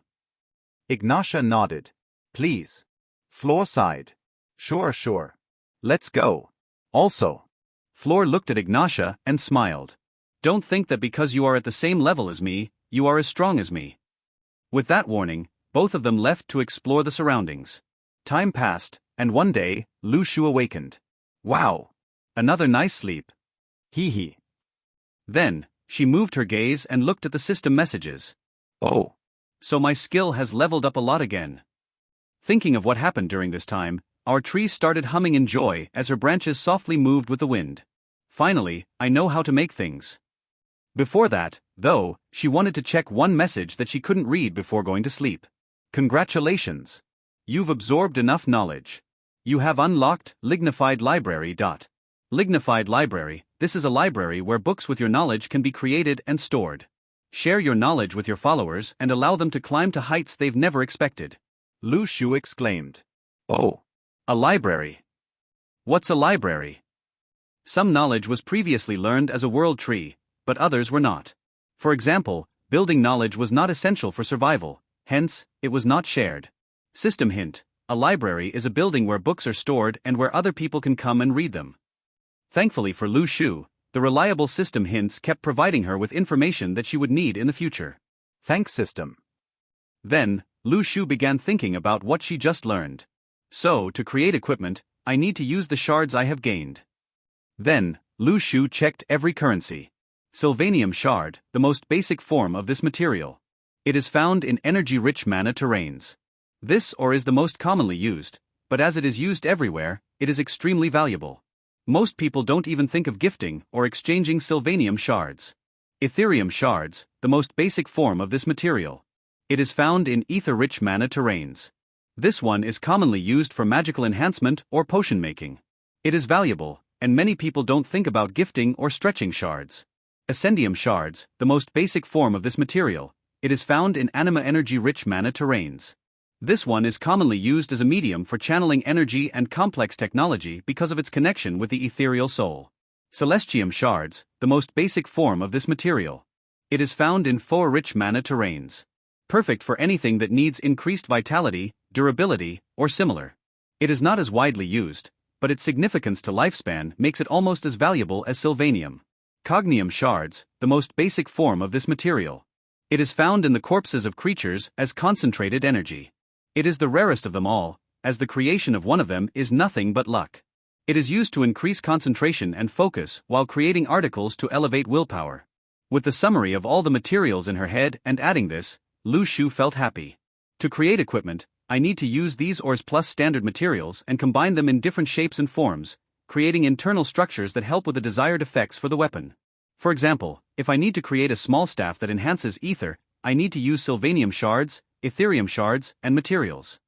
Speaker 2: Ignatia nodded. Please. Floor sighed. Sure. Let's go. Also.
Speaker 1: Floor looked at Ignatia and smiled. Don't think that because you are at the same level as me, you are as strong as me. With that warning, both of them left to explore the surroundings. Time passed, and one day, Lu Shu awakened. Wow! Another nice sleep.
Speaker 2: Hee hee.
Speaker 1: Then, she moved her gaze and looked at the system messages.
Speaker 2: Oh.
Speaker 1: So my skill has leveled up a lot again. Thinking of what happened during this time, our tree started humming in joy as her branches softly moved with the wind. Finally, I know how to make things. Before that, though, she wanted to check one message that she couldn't read before going to sleep. Congratulations! You've absorbed enough knowledge. You have unlocked Lignified Library. Lignified Library, this is a library where books with your knowledge can be created and stored. Share your knowledge with your followers and allow them to climb to heights they've never expected.
Speaker 2: Lu Shu exclaimed. Oh.
Speaker 1: A library. What's a library? Some knowledge was previously learned as a world tree, but others were not. For example, building knowledge was not essential for survival, hence, it was not shared. System hint: a library is a building where books are stored and where other people can come and read them. Thankfully for Lu Shu, the reliable system hints kept providing her with information that she would need in the future.
Speaker 2: Thanks, system.
Speaker 1: Then, Lu Shu began thinking about what she just learned. So, to create equipment, I need to use the shards I have gained. Then, Lu Shu checked every currency. Sylvanium shard, the most basic form of this material. It is found in energy-rich mana terrains. This ore is the most commonly used, but as it is used everywhere, it is extremely valuable. Most people don't even think of gifting or exchanging Sylvanium shards. Ethereum shards, the most basic form of this material. It is found in ether-rich mana terrains. This one is commonly used for magical enhancement or potion making. It is valuable, and many people don't think about gifting or stretching shards. Ascendium shards, the most basic form of this material. It is found in anima energy-rich mana terrains. This one is commonly used as a medium for channeling energy and complex technology because of its connection with the ethereal soul. Celestium shards, the most basic form of this material. It is found in 4 rich mana terrains. Perfect for anything that needs increased vitality, durability, or similar. It is not as widely used, but its significance to lifespan makes it almost as valuable as Sylvanium. Cognium shards, the most basic form of this material. It is found in the corpses of creatures as concentrated energy. It is the rarest of them all, as the creation of one of them is nothing but luck. It is used to increase concentration and focus while creating articles to elevate willpower. With the summary of all the materials in her head and adding this, Lu Shu felt happy. To create equipment, I need to use these ores plus standard materials and combine them in different shapes and forms, creating internal structures that help with the desired effects for the weapon. For example, if I need to create a small staff that enhances ether, I need to use Sylvanium shards, Etherium shards, and materials.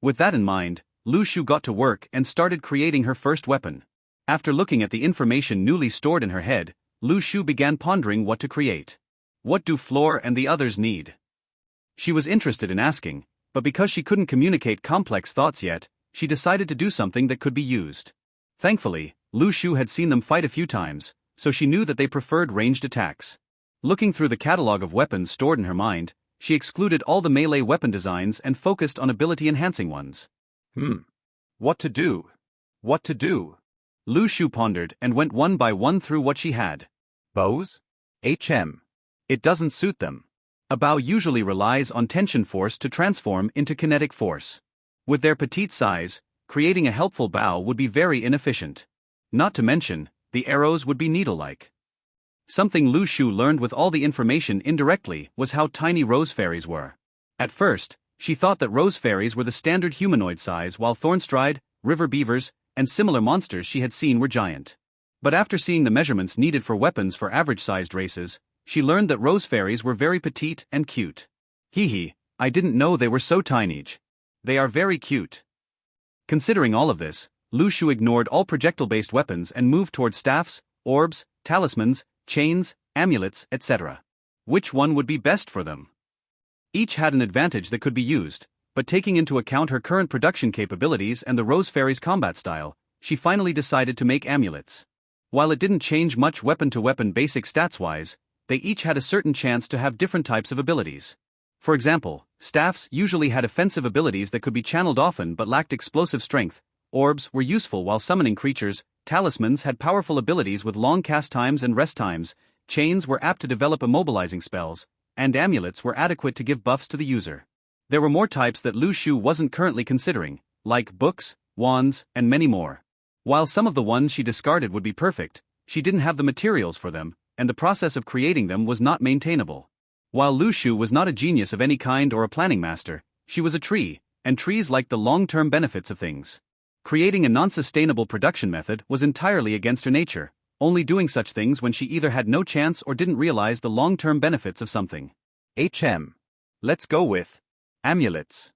Speaker 1: With that in mind, Lu Shu got to work and started creating her first weapon. After looking at the information newly stored in her head, Lu Shu began pondering what to create. What do Floor and the others need? She was interested in asking, but because she couldn't communicate complex thoughts yet, she decided to do something that could be used. Thankfully, Lu Shu had seen them fight a few times, so she knew that they preferred ranged attacks. Looking through the catalog of weapons stored in her mind, she excluded all the melee weapon designs and focused on ability-enhancing ones.
Speaker 2: What to do? What to do?
Speaker 1: Lu Shu pondered and went one by one through what she had.
Speaker 2: Bows? It doesn't suit them.
Speaker 1: A bow usually relies on tension force to transform into kinetic force. With their petite size, creating a helpful bow would be very inefficient. Not to mention, the arrows would be needle-like. Something Lu Shu learned with all the information indirectly was how tiny rose fairies were. At first, she thought that rose fairies were the standard humanoid size while thornstride, river beavers, and similar monsters she had seen were giant. But after seeing the measurements needed for weapons for average-sized races, she learned that rose fairies were very petite and cute. I didn't know they were so tiny. They are very cute. Considering all of this, Lu Shu ignored all projectile-based weapons and moved toward staffs, orbs, talismans, chains, amulets, etc. Which one would be best for them? Each had an advantage that could be used, but taking into account her current production capabilities and the Rose Fairy's combat style, she finally decided to make amulets. While it didn't change much weapon-to-weapon basic stats-wise, they each had a certain chance to have different types of abilities. For example, staffs usually had offensive abilities that could be channeled often but lacked explosive strength, orbs were useful while summoning creatures, talismans had powerful abilities with long cast times and rest times, chains were apt to develop immobilizing spells, and amulets were adequate to give buffs to the user. There were more types that Lu Shu wasn't currently considering, like books, wands, and many more. While some of the ones she discarded would be perfect, she didn't have the materials for them, and the process of creating them was not maintainable. While Lu Shu was not a genius of any kind or a planning master, she was a tree, and trees liked the long-term benefits of things. Creating a non-sustainable production method was entirely against her nature, only doing such things when she either had no chance or didn't realize the long-term benefits of something.
Speaker 2: Let's go with amulets.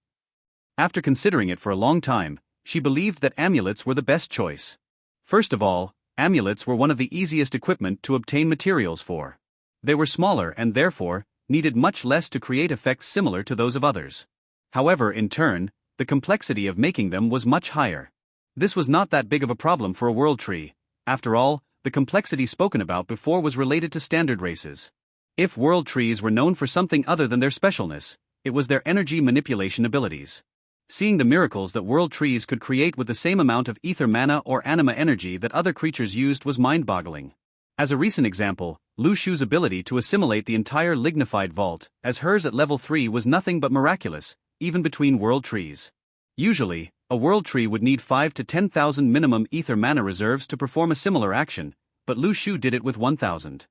Speaker 1: After considering it for a long time, she believed that amulets were the best choice. First of all, amulets were one of the easiest equipment to obtain materials for. They were smaller and therefore, needed much less to create effects similar to those of others. However, in turn, the complexity of making them was much higher. This was not that big of a problem for a world tree. After all, the complexity spoken about before was related to standard races. If world trees were known for something other than their specialness, it was their energy manipulation abilities. Seeing the miracles that world trees could create with the same amount of ether mana or anima energy that other creatures used was mind-boggling. As a recent example, Lu Shu's ability to assimilate the entire lignified vault, as hers at level 3 was nothing but miraculous, even between world trees. Usually, a world tree would need 5 to 10,000 minimum ether mana reserves to perform a similar action, but Lu Shu did it with 1,000.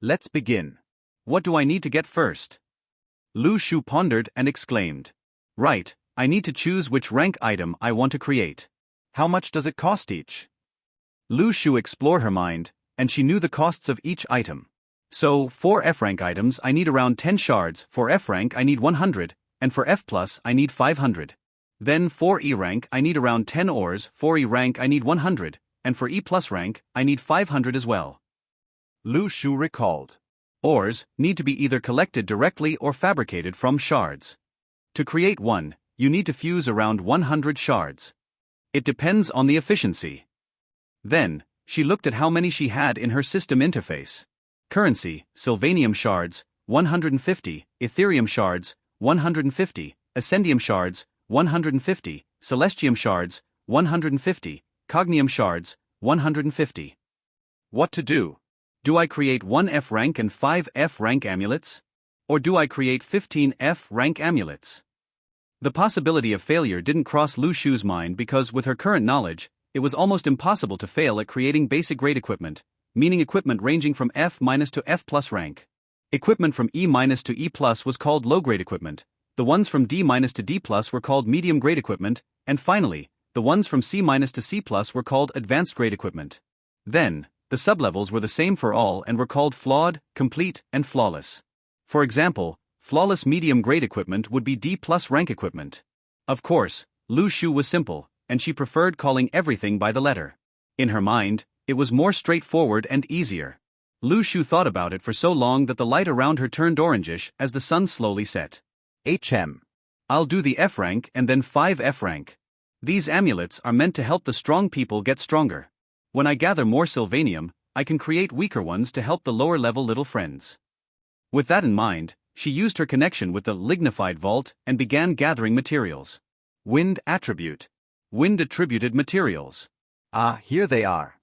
Speaker 2: Let's begin.
Speaker 1: What do I need to get first? Lu Shu pondered and exclaimed. Right, I need to choose which rank item I want to create.
Speaker 2: How much does it cost each?
Speaker 1: Lu Shu explored her mind, and she knew the costs of each item. So, for F rank items I need around 10 shards, for F rank I need 100, and for F plus I need 500. Then for E rank I need around 10 ores, for E rank I need 100, and for E plus rank I need 500 as well.
Speaker 2: Lu Shu recalled.
Speaker 1: Ores need to be either collected directly or fabricated from shards. To create one, you need to fuse around 100 shards. It depends on the efficiency. Then, she looked at how many she had in her system interface. Currency, Sylvanium shards, 150, Ethereum shards, 150, Ascendium shards, 150, Celestium shards, 150, Cognium shards, 150. What to do? Do I create 1 F rank and 5 F rank amulets? Or do I create 15 F rank amulets? The possibility of failure didn't cross Lu Shu's mind because with her current knowledge, it was almost impossible to fail at creating basic grade equipment, meaning equipment ranging from F- to F+ rank. Equipment from E- to E+ was called low-grade equipment, the ones from D- to D+ were called medium-grade equipment, and finally, the ones from C- to C+ were called advanced-grade equipment. Then, the sublevels were the same for all and were called flawed, complete, and flawless. For example, flawless medium-grade equipment would be D+ rank equipment. Of course, Lu Shu was simple, and she preferred calling everything by the letter. In her mind, it was more straightforward and easier. Lu Shu thought about it for so long that the light around her turned orangish as the sun slowly set. I'll do the F rank and then 5 F rank. These amulets are meant to help the strong people get stronger. When I gather more Sylvanium, I can create weaker ones to help the lower level little friends. With that in mind, she used her connection with the lignified vault and began gathering materials. Wind attribute. Wind attributed materials.
Speaker 2: Ah, here they are.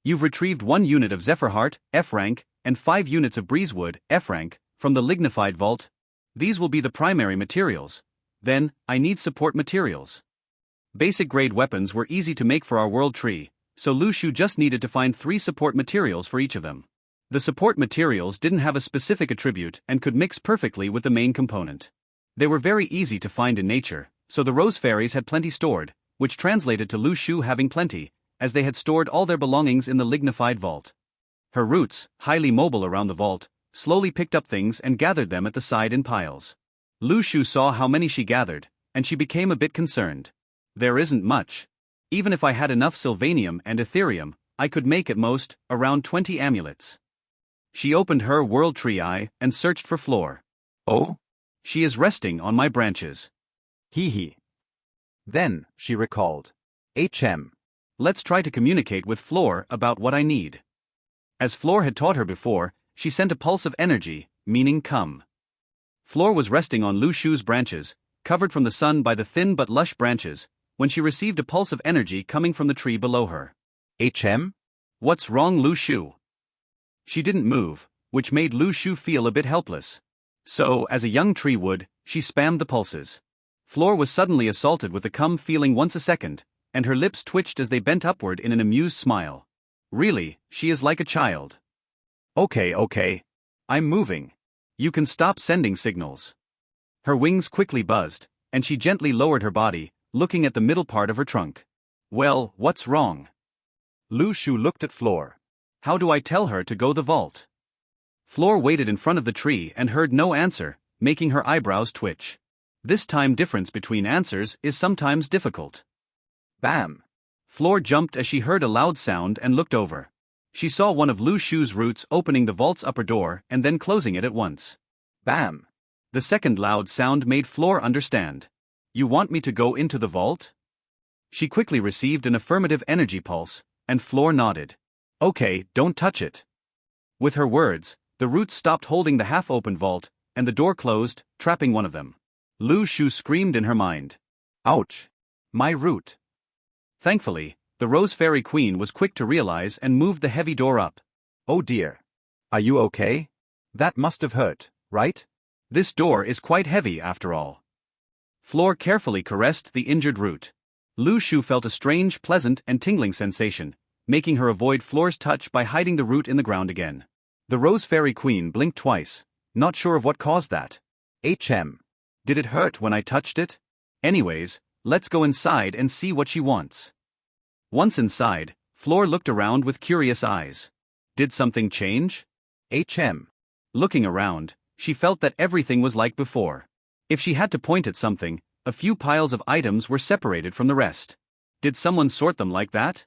Speaker 1: You've retrieved 1 unit of Zephyrheart, F rank, and 5 units of Breezewood, F rank, from the lignified vault. These will be the primary materials. Then, I need support materials. Basic grade weapons were easy to make for our world tree, so Lu Shu just needed to find 3 support materials for each of them. The support materials didn't have a specific attribute and could mix perfectly with the main component. They were very easy to find in nature, so the rose fairies had plenty stored, which translated to Lu Shu having plenty, as they had stored all their belongings in the lignified vault. Her roots, highly mobile around the vault, slowly picked up things and gathered them at the side in piles. Lu Shu saw how many she gathered, and she became a bit concerned. There isn't much. Even if I had enough Sylvanium and Ethereum, I could make at most around 20 amulets. She opened her world tree eye and searched for Floor.
Speaker 2: Oh?
Speaker 1: She is resting on my branches.
Speaker 2: Hee. Then, she recalled.
Speaker 1: Let's try to communicate with Floor about what I need. As Floor had taught her before, she sent a pulse of energy, meaning come. Floor was resting on Lu Shu's branches, covered from the sun by the thin but lush branches, when she received a pulse of energy coming from the tree below her. What's wrong, Lu Shu? She didn't move, which made Lu Shu feel a bit helpless. So, as a young tree would, she spammed the pulses. Floor was suddenly assaulted with the come feeling once a second, and her lips twitched as they bent upward in an amused smile. Really, she is like a child. Okay. I'm moving. You can stop sending signals. Her wings quickly buzzed, and she gently lowered her body, looking at the middle part of her trunk. Well, what's wrong?
Speaker 2: Lu Shu looked at Floor.
Speaker 1: How do I tell her to go the vault? Floor waited in front of the tree and heard no answer, making her eyebrows twitch. This time difference between answers is sometimes difficult.
Speaker 2: Bam!
Speaker 1: Floor jumped as she heard a loud sound and looked over. She saw one of Lu Shu's roots opening the vault's upper door and then closing it at once.
Speaker 2: Bam!
Speaker 1: The second loud sound made Floor understand. You want me to go into the vault? She quickly received an affirmative energy pulse, and Floor nodded. Okay, don't touch it. With her words, the roots stopped holding the half-open vault, and the door closed, trapping one of them. Lu Shu screamed in her mind. Ouch! My root! Thankfully, the Rose Fairy Queen was quick to realize and moved the heavy door up.
Speaker 2: Oh dear. Are you okay? That must have hurt, right?
Speaker 1: This door is quite heavy after all. Floor carefully caressed the injured root. Lu Shu felt a strange, pleasant, and tingling sensation, making her avoid Floor's touch by hiding the root in the ground again. The Rose Fairy Queen blinked twice, not sure of what caused that. Did it hurt when I touched it? Anyways, let's go inside and see what she wants. Once inside, Floor looked around with curious eyes. Did something change? Looking around, she felt that everything was like before. If she had to point at something, a few piles of items were separated from the rest. Did someone sort them like that?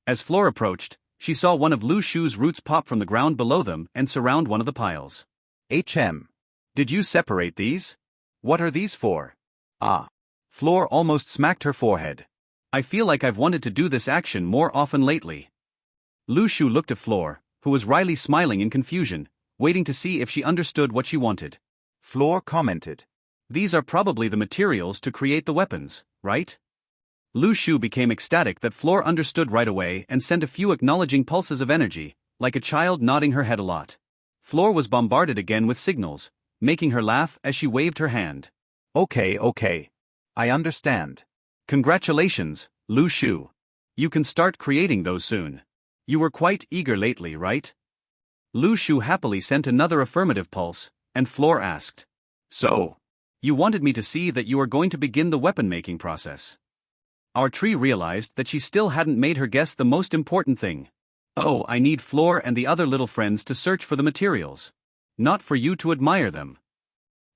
Speaker 1: As Floor approached, she saw one of Lu Shu's roots pop from the ground below them and surround one of the piles.
Speaker 2: Did
Speaker 1: you separate these?
Speaker 2: What are these for? Ah. Floor almost smacked her forehead.
Speaker 1: I feel like I've wanted to do this action more often lately. Lu Shu looked at Floor, who was wryly smiling in confusion, waiting to see if she understood what she wanted.
Speaker 2: Floor commented.
Speaker 1: These are probably the materials to create the weapons, right? Lu Shu became ecstatic that Floor understood right away and sent a few acknowledging pulses of energy, like a child nodding her head a lot. Floor was bombarded again with signals, making her laugh as she waved her hand.
Speaker 2: Okay. I understand.
Speaker 1: Congratulations, Lu Shu. You can start creating those soon. You were quite eager lately, right? Lu Shu happily sent another affirmative pulse, and Floor asked. So, you wanted me to see that you are going to begin the weapon-making process. Our tree realized that she still hadn't made her guess the most important thing. Oh, I need Floor and the other little friends to search for the materials. Not for you to admire them.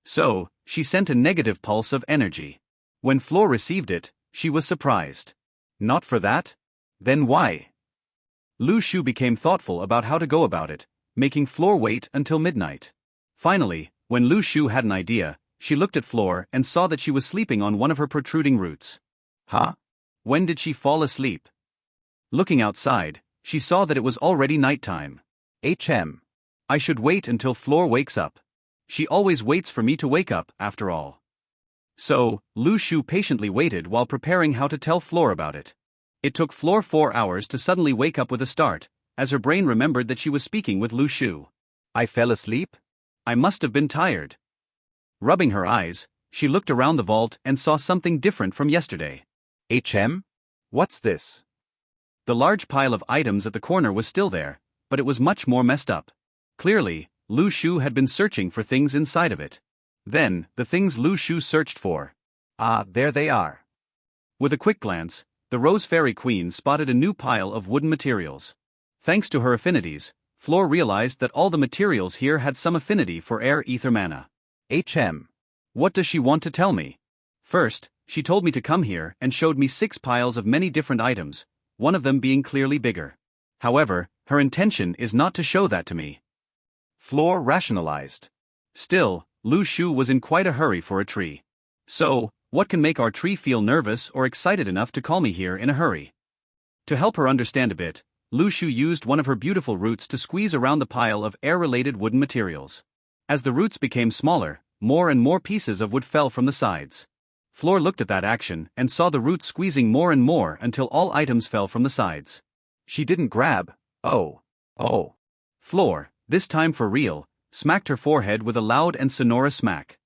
Speaker 1: So, she sent a negative pulse of energy. When Floor received it, she was surprised. Not for that? Then why? Lu Shu became thoughtful about how to go about it, making Floor wait until midnight. Finally, when Lu Shu had an idea, she looked at Floor and saw that she was sleeping on one of her protruding roots. Huh? When did she fall asleep? Looking outside, she saw that it was already nighttime. I should wait until Floor wakes up. She always waits for me to wake up, after all. So, Lu Shu patiently waited while preparing how to tell Floor about it. It took Floor 4 hours to suddenly wake up with a start, as her brain remembered that she was speaking with Lu Shu.
Speaker 2: I fell asleep?
Speaker 1: I must have been tired. Rubbing her eyes, she looked around the vault and saw something different from yesterday.
Speaker 2: What's this?
Speaker 1: The large pile of items at the corner was still there, but it was much more messed up. Clearly, Lu Shu had been searching for things inside of it. Then, the things Lu Shu searched for.
Speaker 2: Ah, there they are.
Speaker 1: With a quick glance, the Rose Fairy Queen spotted a new pile of wooden materials. Thanks to her affinities, Floor realized that all the materials here had some affinity for air ether mana. What does she want to tell me? First, she told me to come here and showed me 6 piles of many different items, one of them being clearly bigger. However, her intention is not to show that to me.
Speaker 2: Floor rationalized.
Speaker 1: Still, Lu Shu was in quite a hurry for a tree. So, what can make our tree feel nervous or excited enough to call me here in a hurry? To help her understand a bit, Lu Shu used one of her beautiful roots to squeeze around the pile of air-related wooden materials. As the roots became smaller, more and more pieces of wood fell from the sides. Floor looked at that action and saw the roots squeezing more and more until all items fell from the sides.
Speaker 2: She didn't grab. Oh.
Speaker 1: Floor, this time for real, smacked her forehead with a loud and sonorous smack.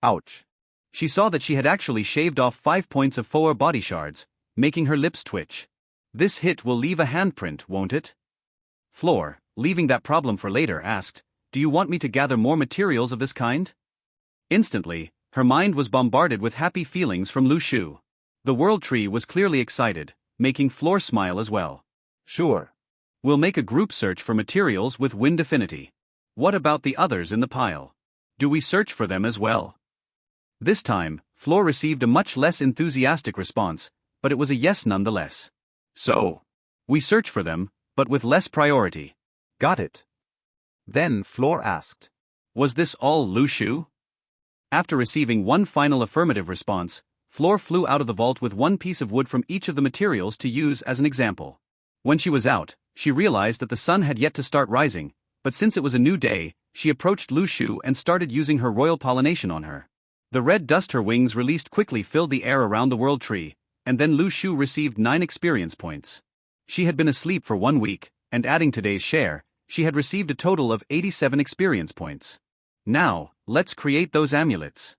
Speaker 2: Ouch.
Speaker 1: She saw that she had actually shaved off 5 points of four body shards, making her lips twitch. This hit will leave a handprint, won't it? Floor, leaving that problem for later, asked, Do you want me to gather more materials of this kind? Instantly, her mind was bombarded with happy feelings from Lu Shu. The World Tree was clearly excited, making Floor smile as well.
Speaker 2: Sure.
Speaker 1: We'll make a group search for materials with wind affinity. What about the others in the pile? Do we search for them as well? This time, Floor received a much less enthusiastic response, but it was a yes nonetheless. So, we search for them, but with less priority.
Speaker 2: Got it. Then Floor asked.
Speaker 1: Was this all Lu Shu? After receiving one final affirmative response, Floor flew out of the vault with one piece of wood from each of the materials to use as an example. When she was out, she realized that the sun had yet to start rising, but since it was a new day, she approached Lu Shu and started using her royal pollination on her. The red dust her wings released quickly filled the air around the World Tree, and then Lu Shu received 9 experience points. She had been asleep for 1 week, and adding today's share, she had received a total of 87 experience points. Now, let's create those amulets.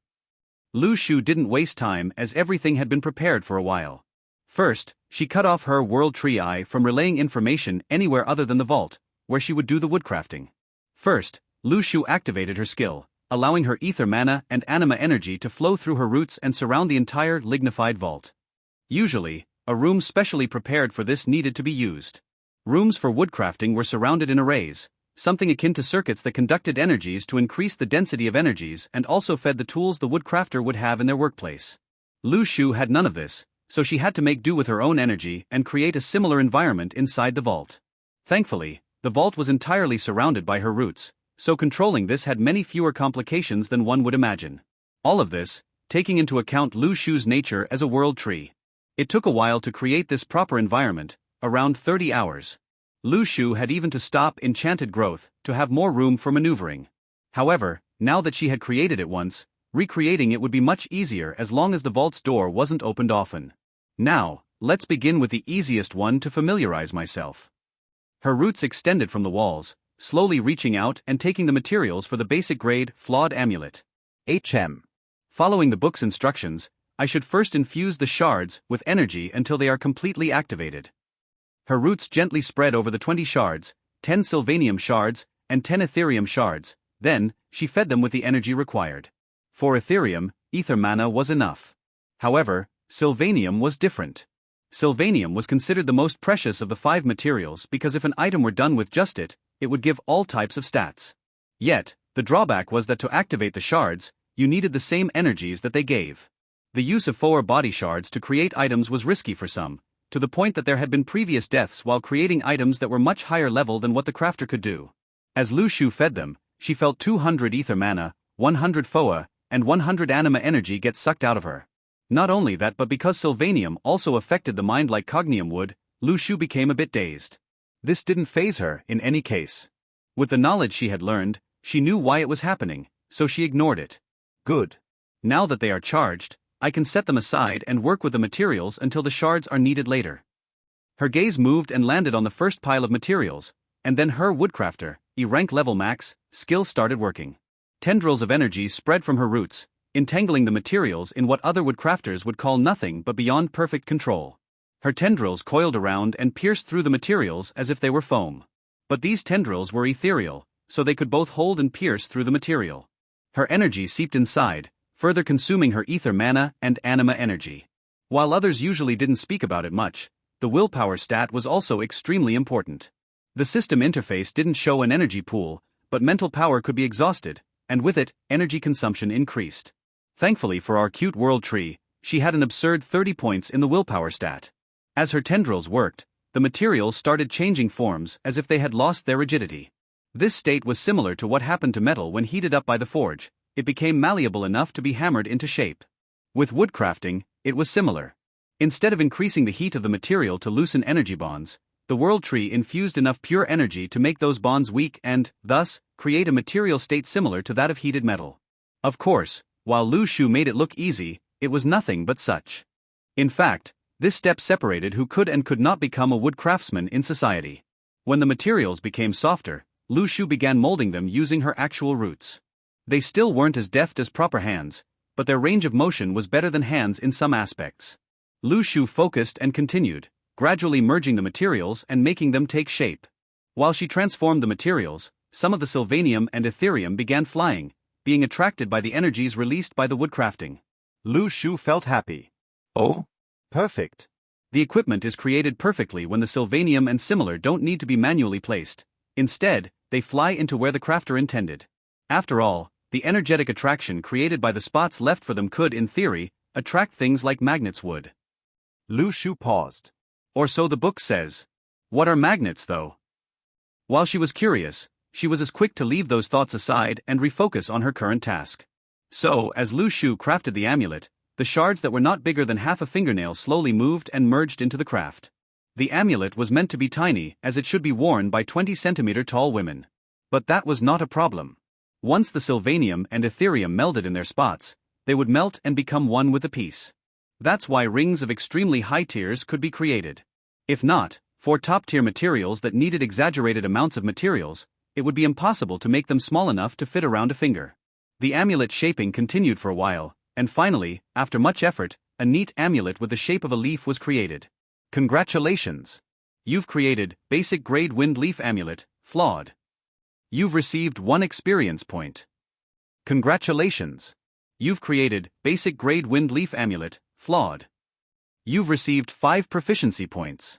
Speaker 1: Lu Shu didn't waste time as everything had been prepared for a while. First, she cut off her World Tree Eye from relaying information anywhere other than the vault, where she would do the woodcrafting. First, Lu Shu activated her skill, allowing her ether mana and anima energy to flow through her roots and surround the entire lignified vault. Usually, a room specially prepared for this needed to be used. Rooms for woodcrafting were surrounded in arrays, something akin to circuits that conducted energies to increase the density of energies and also fed the tools the woodcrafter would have in their workplace. Lu Shu had none of this, so she had to make do with her own energy and create a similar environment inside the vault. Thankfully, the vault was entirely surrounded by her roots, so controlling this had many fewer complications than one would imagine. All of this, taking into account Lu Shu's nature as a world tree. It took a while to create this proper environment, around 30 hours. Lu Shu had even to stop enchanted growth to have more room for maneuvering. However, now that she had created it once, recreating it would be much easier as long as the vault's door wasn't opened often. Now, let's begin with the easiest one to familiarize myself. Her roots extended from the walls, slowly reaching out and taking the materials for the basic grade flawed amulet. Following the book's instructions, I should first infuse the shards with energy until they are completely activated. Her roots gently spread over the 20 shards, 10 Sylvanium shards, and 10 Etherium shards. Then, she fed them with the energy required. For Etherium, ether mana was enough. However, Sylvanium was different. Sylvanium was considered the most precious of the 5 materials because if an item were done with just it, it would give all types of stats. Yet, the drawback was that to activate the shards, you needed the same energies that they gave. The use of 4 body shards to create items was risky for some, to the point that there had been previous deaths while creating items that were much higher level than what the crafter could do. As Lu Shu fed them, she felt 200 ether mana, 100 FOA, and 100 anima energy get sucked out of her. Not only that, but because Sylvanium also affected the mind like cognium would, Lu Shu became a bit dazed. This didn't faze her in any case. With the knowledge she had learned, she knew why it was happening, so she ignored it. Good. Now that they are charged, I can set them aside and work with the materials until the shards are needed later. Her gaze moved and landed on the first pile of materials, and then her woodcrafter, rank level max, skill started working. Tendrils of energy spread from her roots, entangling the materials in what other woodcrafters would call nothing but beyond perfect control. Her tendrils coiled around and pierced through the materials as if they were foam. But these tendrils were ethereal, so they could both hold and pierce through the material. Her energy seeped inside, further consuming her ether mana and anima energy. While others usually didn't speak about it much, the willpower stat was also extremely important. The system interface didn't show an energy pool, but mental power could be exhausted, and with it, energy consumption increased. Thankfully for our cute world tree, she had an absurd 30 points in the willpower stat. As her tendrils worked, the materials started changing forms as if they had lost their rigidity. This state was similar to what happened to metal when heated up by the forge. It became malleable enough to be hammered into shape. With woodcrafting, it was similar. Instead of increasing the heat of the material to loosen energy bonds, the world tree infused enough pure energy to make those bonds weak and, thus, create a material state similar to that of heated metal. Of course, while Lu Shu made it look easy, it was nothing but such. In fact, this step separated who could and could not become a wood craftsman in society. When the materials became softer, Lu Shu began molding them using her actual roots. They still weren't as deft as proper hands, but their range of motion was better than hands in some aspects. Lu Shu focused and continued, gradually merging the materials and making them take shape. While she transformed the materials, some of the Sylvanium and Etherium began flying, being attracted by the energies released by the woodcrafting.
Speaker 2: Lu Shu felt happy. Oh? Perfect.
Speaker 1: The equipment is created perfectly when the Sylvanium and similar don't need to be manually placed. Instead, they fly into where the crafter intended. After all, the energetic attraction created by the spots left for them could, in theory, attract things like magnets would.
Speaker 2: Lu Shu paused.
Speaker 1: Or so the book says. What are magnets, though? While she was curious, she was as quick to leave those thoughts aside and refocus on her current task. So, as Lu Shu crafted the amulet, the shards that were not bigger than half a fingernail slowly moved and merged into the craft. The amulet was meant to be tiny as it should be worn by 20-centimeter tall women. But that was not a problem. Once the Sylvanium and Etherium melded in their spots, they would melt and become one with the piece. That's why rings of extremely high tiers could be created. If not, for top-tier materials that needed exaggerated amounts of materials, it would be impossible to make them small enough to fit around a finger. The amulet shaping continued for a while, and finally, after much effort, a neat amulet with the shape of a leaf was created. Congratulations! You've created Basic Grade Wind Leaf Amulet, Flawed. You've received 1 experience point. Congratulations! You've created Basic Grade Wind Leaf Amulet, Flawed. You've received 5 proficiency points.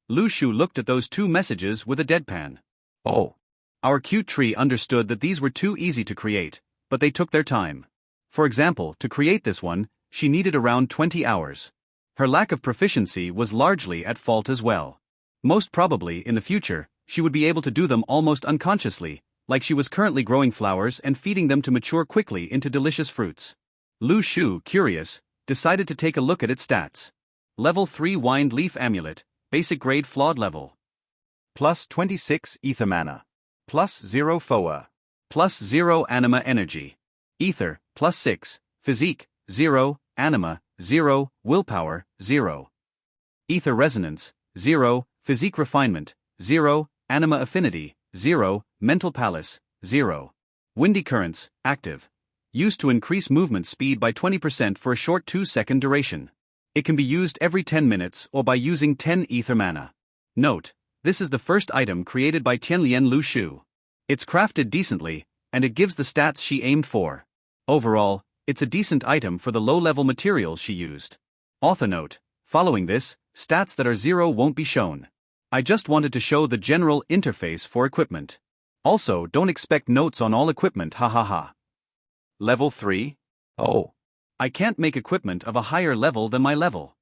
Speaker 1: Lu Shu looked at those 2 messages with a deadpan. Oh. Our cute tree understood that these were too easy to create, but they took their time. For example, to create this one, she needed around 20 hours. Her lack of proficiency was largely at fault as well. Most probably, in the future, she would be able to do them almost unconsciously, like she was currently growing flowers and feeding them to mature quickly into delicious fruits. Lu Shu, curious, decided to take a look at its stats. Level 3 Wind Leaf Amulet, Basic Grade Flawed Level.
Speaker 2: Plus 26 Ether Mana. Plus 0 FOA.
Speaker 1: Plus 0 Anima Energy. Ether, plus 6. Physique, 0. Anima, 0. Willpower, 0. Ether Resonance, 0. Physique Refinement, 0. Anima Affinity, 0. Mental Palace, 0. Windy Currents, active. Used to increase movement speed by 20% for a short 2-second duration. It can be used every 10 minutes or by using 10 Ether Mana. Note: this is the first item created by Tiantian Lu Shu. It's crafted decently, and it gives the stats she aimed for. Overall, it's a decent item for the low-level materials she used. Author note: following this, stats that are 0 won't be shown. I just wanted to show the general interface for equipment. Also, don't expect notes on all equipment, hahaha.
Speaker 2: Level 3? Oh.
Speaker 1: I can't make equipment of a higher level than my level.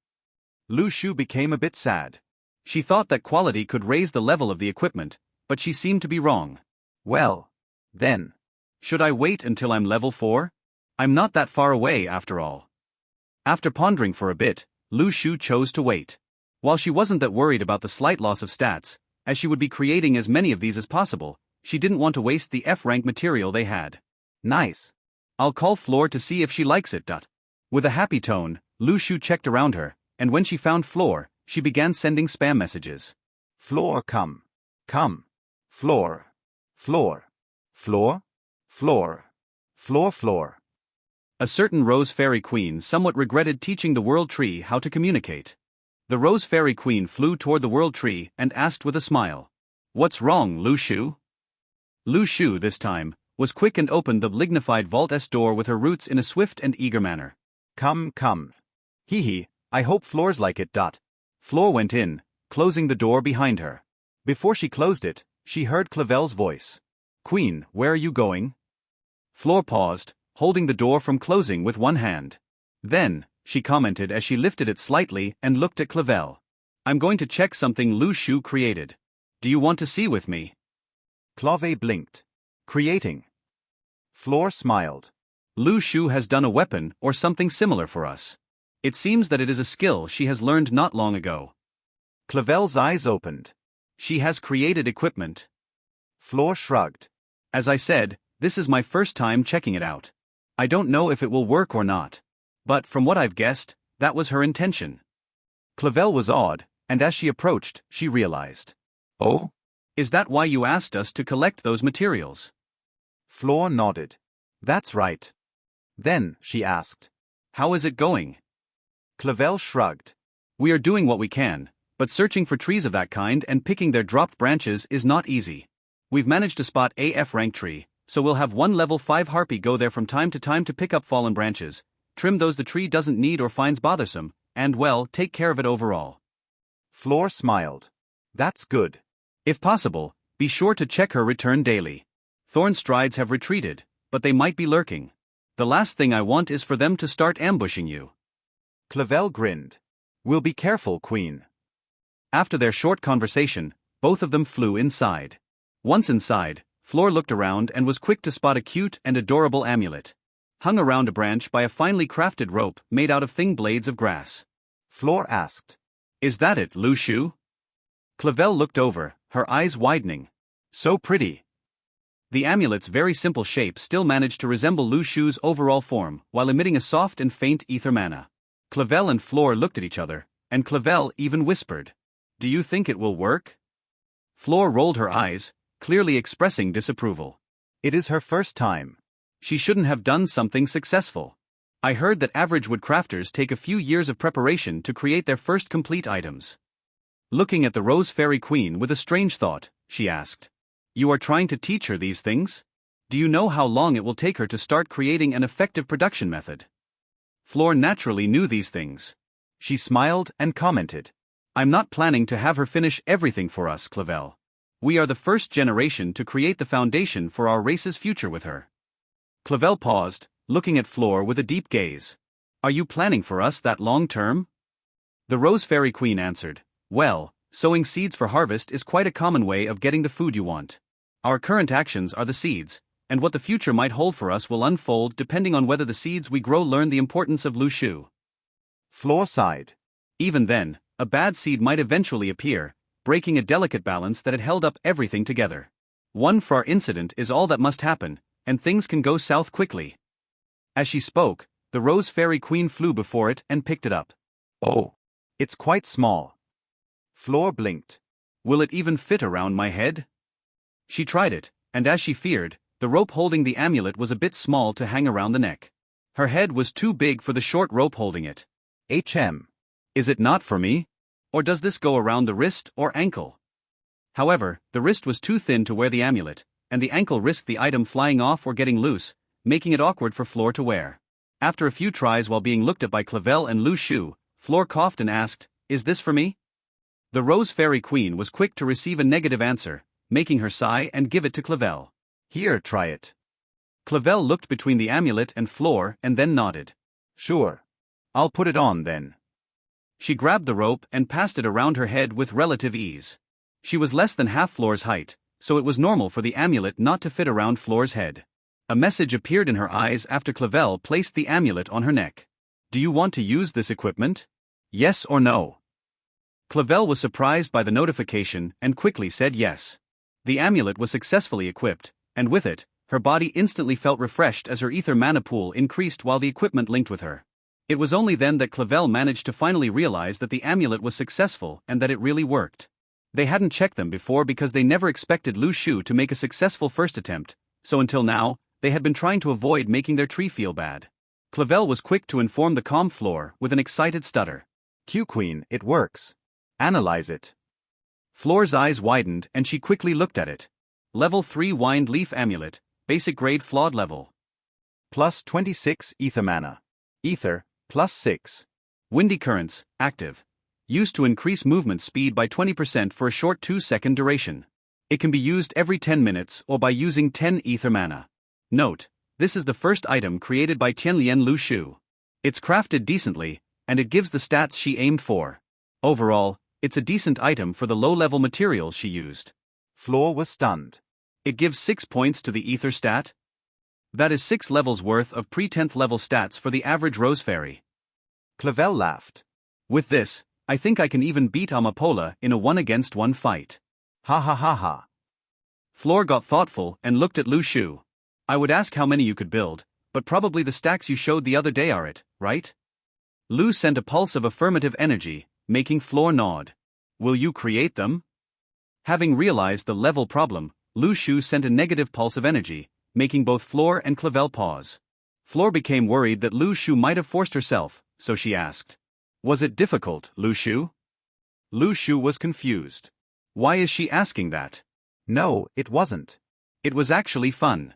Speaker 2: Lu Shu became a bit sad.
Speaker 1: She thought that quality could raise the level of the equipment, but she seemed to be wrong.
Speaker 2: Well, then.
Speaker 1: Should I wait until I'm level 4? I'm not that far away after all. After pondering for a bit, Lu Shu chose to wait. While she wasn't that worried about the slight loss of stats, as she would be creating as many of these as possible, she didn't want to waste the F-rank material they had.
Speaker 2: Nice.
Speaker 1: I'll call Floor to see if she likes it. With a happy tone, Lu Shu checked around her, and when she found Floor, she began sending spam messages.
Speaker 2: Floor, come. Come. Floor. Floor. Floor. Floor. Floor, floor.
Speaker 1: A certain Rose Fairy Queen somewhat regretted teaching the World Tree how to communicate. The Rose Fairy Queen flew toward the World Tree and asked with a smile, "What's wrong, Lu Shu?" Lu Shu, this time, was quick and opened the lignified vault's door with her roots in a swift and eager manner.
Speaker 2: Come, come. Hee hee, I hope Floor's like it.
Speaker 1: Floor went in, closing the door behind her.
Speaker 2: Before she closed it, she heard Clavel's voice.
Speaker 1: "Queen, where are you going?" Floor paused, holding the door from closing with one hand. Then, she commented as she lifted it slightly and looked at Clavel. "I'm going to check something Lu Shu created. Do you want to see with me?"
Speaker 2: Clave blinked. Creating. Floor smiled.
Speaker 1: "Lu Shu has done a weapon or something similar for us. It seems that it is a skill she has learned not long ago."
Speaker 2: Clavel's eyes opened.
Speaker 1: "She has created equipment."
Speaker 2: Floor shrugged.
Speaker 1: "As I said, this is my first time checking it out. I don't know if it will work or not. But from what I've guessed, that was her intention."
Speaker 2: Clavel was awed, and as she approached, she realized. "Oh?
Speaker 1: Is that why you asked us to collect those materials?"
Speaker 2: Floor nodded. "That's right." Then, she asked,
Speaker 1: "How is it going?"
Speaker 2: Clavel shrugged.
Speaker 1: "We are doing what we can, but searching for trees of that kind and picking their dropped branches is not easy. We've managed to spot a F-rank tree, so we'll have one level 5 harpy go there from time to time to pick up fallen branches, trim those the tree doesn't need or finds bothersome, and well, take care of it overall."
Speaker 2: Floor smiled. "That's good.
Speaker 1: If possible, be sure to check her return daily. Thorn strides have retreated, but they might be lurking. The last thing I want is for them to start ambushing you."
Speaker 2: Clavel grinned. "We'll be careful, Queen."
Speaker 1: After their short conversation, both of them flew inside. Once inside, Floor looked around and was quick to spot a cute and adorable amulet. Hung around a branch by a finely crafted rope made out of thin blades of grass.
Speaker 2: Floor asked,
Speaker 1: "Is that it, Lu Shu?" Clavel looked over, her eyes widening. "So pretty." The amulet's very simple shape still managed to resemble Lu Shu's overall form while emitting a soft and faint ether mana. Clavel and Floor looked at each other, and Clavel even whispered, "Do you think it will work?" Floor rolled her eyes, clearly expressing disapproval.
Speaker 2: "It is her first time.
Speaker 1: She shouldn't have done something successful. I heard that average woodcrafters take a few years of preparation to create their first complete items." Looking at the Rose Fairy Queen with a strange thought, she asked, "You are trying to teach her these things? Do you know how long it will take her to start creating an effective production method?" Floor naturally knew these things.
Speaker 2: She smiled and commented,
Speaker 1: "I'm not planning to have her finish everything for us, Clavel. We are the first generation to create the foundation for our race's future with her." Clavel paused, looking at Floor with a deep gaze. "Are you planning for us that long term?" The Rose Fairy Queen answered, "Well, sowing seeds for harvest is quite a common way of getting the food you want. Our current actions are the seeds, and what the future might hold for us will unfold depending on whether the seeds we grow learn the importance of Lu Shu.
Speaker 2: Floor sighed.
Speaker 1: Even then, a bad seed might eventually appear, breaking a delicate balance that had held up everything together. One far incident is all that must happen, and things can go south quickly. As she spoke, the Rose Fairy Queen flew before it and picked it up.
Speaker 2: Oh, it's quite small. Floor blinked.
Speaker 1: Will it even fit around my head? She tried it, and as she feared, the rope holding the amulet was a bit small to hang around the neck. Her head was too big for the short rope holding it. Is it not for me? Or does this go around the wrist or ankle? However, the wrist was too thin to wear the amulet, and the ankle risked the item flying off or getting loose, making it awkward for Floor to wear. After a few tries while being looked at by Clavel and Lu Shu, Floor coughed and asked, "Is this for me?" The Rose Fairy Queen was quick to receive a negative answer, making her sigh and give it to Clavel.
Speaker 2: Here, try it.
Speaker 1: Clavel looked between the amulet and Floor and then nodded.
Speaker 2: Sure. I'll put it on then.
Speaker 1: She grabbed the rope and passed it around her head with relative ease. She was less than half Floor's height, so it was normal for the amulet not to fit around Floor's head. A message appeared in her eyes after Clavel placed the amulet on her neck. Do you want to use this equipment? Yes or no? Clavel was surprised by the notification and quickly said yes. The amulet was successfully equipped, and with it, her body instantly felt refreshed as her ether mana pool increased while the equipment linked with her. It was only then that Clavel managed to finally realize that the amulet was successful and that it really worked. They hadn't checked them before because they never expected Lu Shu to make a successful first attempt, so until now, they had been trying to avoid making their tree feel bad. Clavel was quick to inform the calm Floor with an excited stutter.
Speaker 2: Q-Queen, it works. Analyze it.
Speaker 1: Floor's eyes widened and she quickly looked at it. Level 3 Wind Leaf Amulet, Basic Grade Flawed Level.
Speaker 2: Plus 26 Ether Mana. Ether, plus 6.
Speaker 1: Windy Currents, Active. Used to increase movement speed by 20% for a short 2-second duration. It can be used every 10 minutes or by using 10 Ether Mana. Note, this is the first item created by Tiantian Lu Shu. It's crafted decently, and it gives the stats she aimed for. Overall, it's a decent item for the low-level materials she used.
Speaker 2: Floor was stunned.
Speaker 1: It gives 6 points to the Ether stat. That is 6 levels worth of pre-10th level stats for the average Rose Fairy.
Speaker 2: Clavel laughed.
Speaker 1: With this, I think I can even beat Amapola in a 1-against-1 fight.
Speaker 2: Ha ha ha ha.
Speaker 1: Floor got thoughtful and looked at Lu Shu. I would ask how many you could build, but probably the stacks you showed the other day are it, right? Lu sent a pulse of affirmative energy, making Floor nod. Will you create them? Having realized the level problem, Lu Shu sent a negative pulse of energy, making both Floor and Clavel pause. Floor became worried that Lu Shu might have forced herself, so she asked. Was it difficult, Lu Shu? Lu Shu was confused. Why is she asking that?
Speaker 2: No, it wasn't.
Speaker 1: It was actually fun.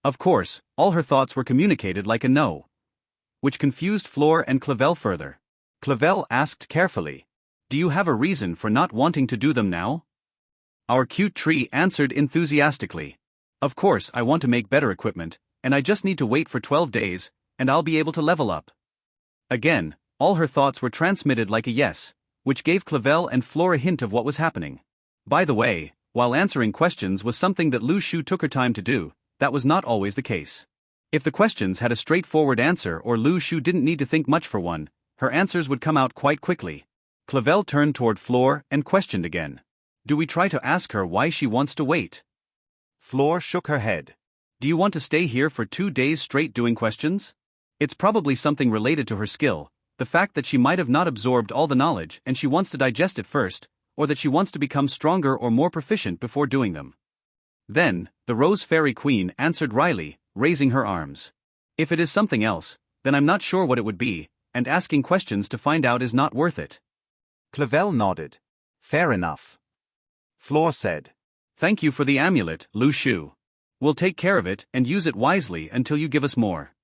Speaker 1: Of course, all her thoughts were communicated like a no, which confused Floor and Clavel further. Clavel asked carefully, "Do you have a reason for not wanting to do them now?" Our cute tree answered enthusiastically. Of course, I want to make better equipment, and I just need to wait for 12 days, and I'll be able to level up. Again, all her thoughts were transmitted like a yes, which gave Clavel and Floor a hint of what was happening. By the way, while answering questions was something that Lu Shu took her time to do, that was not always the case. If the questions had a straightforward answer or Lu Shu didn't need to think much for one, her answers would come out quite quickly. Clavel turned toward Floor and questioned again. Do we try to ask her why she wants to wait?
Speaker 2: Floor shook her head.
Speaker 1: Do you want to stay here for 2 days straight doing questions? It's probably something related to her skill, the fact that she might have not absorbed all the knowledge and she wants to digest it first, or that she wants to become stronger or more proficient before doing them. Then, the Rose Fairy Queen answered wryly, raising her arms. If it is something else, then I'm not sure what it would be, and asking questions to find out is not worth it.
Speaker 2: Clavel nodded. Fair enough. Floor said.
Speaker 1: Thank you for the amulet, Lu Shu. We'll take care of it and use it wisely until you give us more.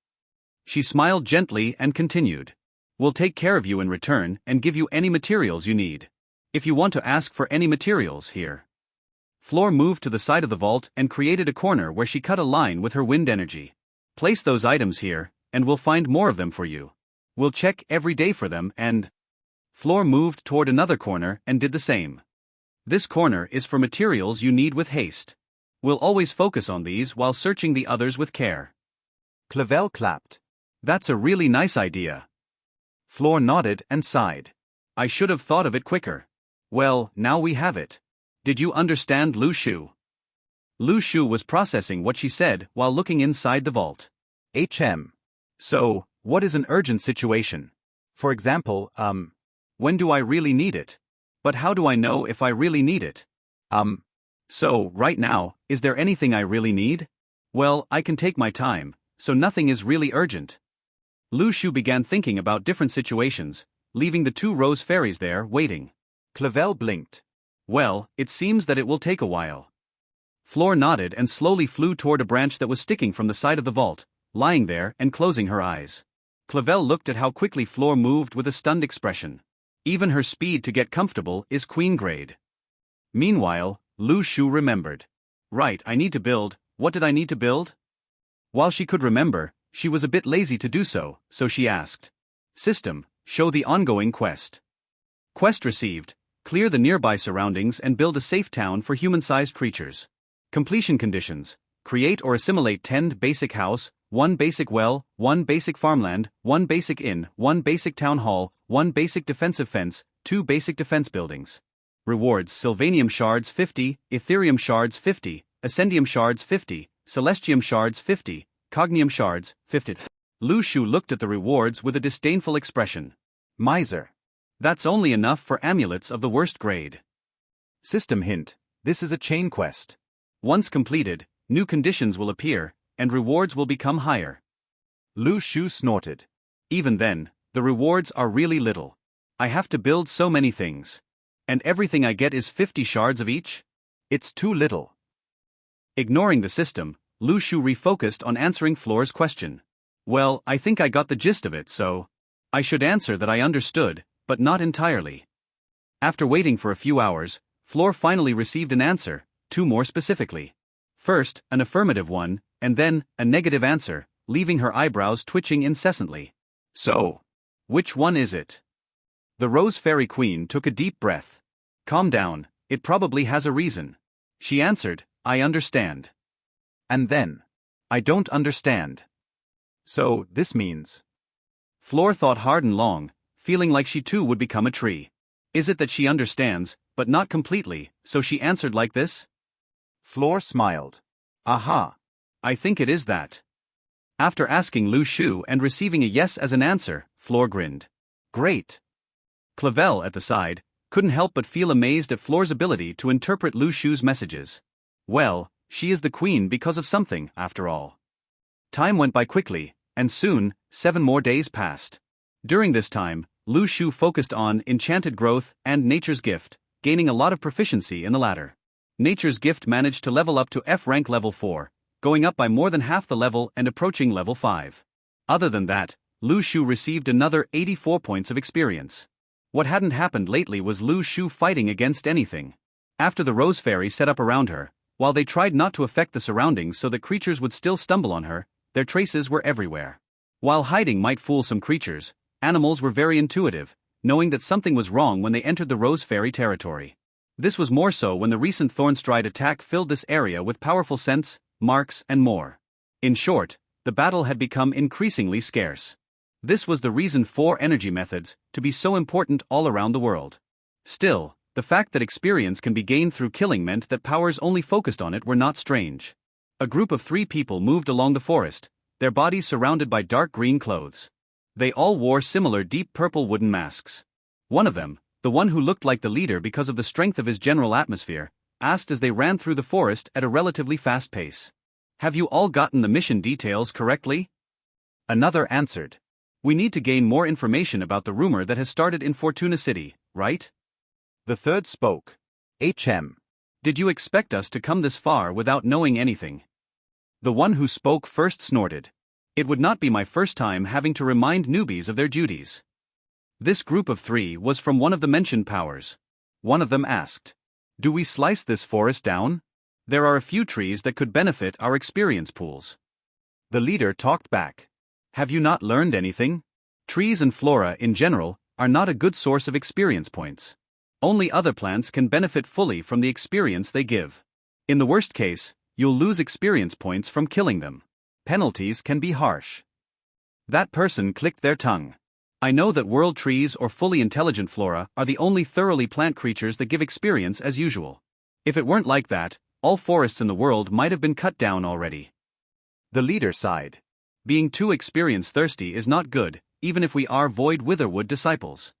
Speaker 1: She smiled gently and continued. We'll take care of you in return and give you any materials you need. If you want to ask for any materials here. Floor moved to the side of the vault and created a corner where she cut a line with her wind energy. Place those items here, and we'll find more of them for you. We'll check every day for them and... Floor moved toward another corner and did the same. This corner is for materials you need with haste. We'll always focus on these while searching the others with care.
Speaker 2: Clavel clapped.
Speaker 1: That's a really nice idea.
Speaker 2: Floor nodded and sighed.
Speaker 1: I should have thought of it quicker. Well, now we have it. Did you understand Lu Shu? Lu Shu was processing what she said while looking inside the vault.
Speaker 2: So, what is an urgent situation? For example,
Speaker 1: when do I really need it? But how do I know if I really need it? So, right now, is there anything I really need? Well, I can take my time, so nothing is really urgent. Lu Shu began thinking about different situations, leaving the 2 rose fairies there, waiting.
Speaker 2: Clavel blinked.
Speaker 1: Well, it seems that it will take a while. Floor nodded and slowly flew toward a branch that was sticking from the side of the vault, lying there and closing her eyes. Clavel looked at how quickly Floor moved with a stunned expression. Even her speed to get comfortable is queen grade. Meanwhile, Lu Shu remembered. Right, I need to build. What did I need to build? While she could remember, she was a bit lazy to do so she asked. System, show the ongoing quest. Quest received, clear the nearby surroundings and build a safe town for human-sized creatures. Completion conditions, create or assimilate 10 basic house, 1 basic well, 1 basic farmland, 1 basic inn, 1 basic town hall, 1 basic defensive fence, 2 basic defense buildings. Rewards: Sylvanium shards 50, Ethereum shards 50, Ascendium shards 50, Celestium shards 50, Cognium shards 50. Lu Shu looked at the rewards with a disdainful expression.
Speaker 2: Miser.
Speaker 1: That's only enough for amulets of the worst grade.
Speaker 2: System hint, this is a chain quest.
Speaker 1: Once completed, new conditions will appear, and rewards will become higher.
Speaker 2: Lu Shu snorted.
Speaker 1: Even then, the rewards are really little. I have to build so many things. And everything I get is 50 shards of each?
Speaker 2: It's too little.
Speaker 1: Ignoring the system, Lu Shu refocused on answering Floor's question. Well, I think I got the gist of it, so I should answer that I understood, but not entirely. After waiting for a few hours, Floor finally received an answer, 2 more specifically. First, an affirmative one, and then, a negative answer, leaving her eyebrows twitching incessantly. So, which one is it? The Rose Fairy Queen took a deep breath. Calm down, it probably has a reason. She answered, I understand.
Speaker 2: And then, I don't understand. So, this means.
Speaker 1: Floor thought hard and long, feeling like she too would become a tree. Is it that she understands, but not completely, so she answered like this?
Speaker 2: Floor smiled. Aha.
Speaker 1: I think it is that. After asking Lu Shu and receiving a yes as an answer, Floor grinned. Great. Clavel, at the side, couldn't help but feel amazed at Floor's ability to interpret Lu Shu's messages. Well, she is the queen because of something, after all. Time went by quickly, and soon, 7 more days passed. During this time, Lu Shu focused on Enchanted Growth and Nature's Gift, gaining a lot of proficiency in the latter. Nature's Gift managed to level up to F rank level 4, going up by more than half the level and approaching level 5. Other than that, Lu Shu received another 84 points of experience. What hadn't happened lately was Lu Shu fighting against anything. After the Rose Fairy set up around her, while they tried not to affect the surroundings so that creatures would still stumble on her, their traces were everywhere. While hiding might fool some creatures, animals were very intuitive, knowing that something was wrong when they entered the Rose Fairy territory. This was more so when the recent Thornstride attack filled this area with powerful scents, marks, and more. In short, the battle had become increasingly scarce. This was the reason for energy methods to be so important all around the world. Still, the fact that experience can be gained through killing meant that powers only focused on it were not strange. A group of 3 people moved along the forest, their bodies surrounded by dark green clothes. They all wore similar deep purple wooden masks. One of them, the one who looked like the leader because of the strength of his general atmosphere, asked as they ran through the forest at a relatively fast pace. Have you all gotten the mission details correctly? Another answered. We need to gain more information about the rumor that has started in Fortuna City, right? The third spoke. Did you expect us to come this far without knowing anything? The one who spoke first snorted. It would not be my first time having to remind newbies of their duties. This group of 3 was from one of the mentioned powers. One of them asked. Do we slice this forest down? There are a few trees that could benefit our experience pools. The leader talked back. Have you not learned anything? Trees and flora in general are not a good source of experience points. Only other plants can benefit fully from the experience they give. In the worst case, You'll lose experience points from killing them. Penalties can be harsh. That person clicked their tongue. I know that world trees or fully intelligent flora are the only thoroughly plant creatures that give experience as usual. If it weren't like that, all forests in the world might have been cut down already.
Speaker 2: The leader sighed.
Speaker 1: Being too experience-thirsty is not good, even if we are Void Witherwood disciples.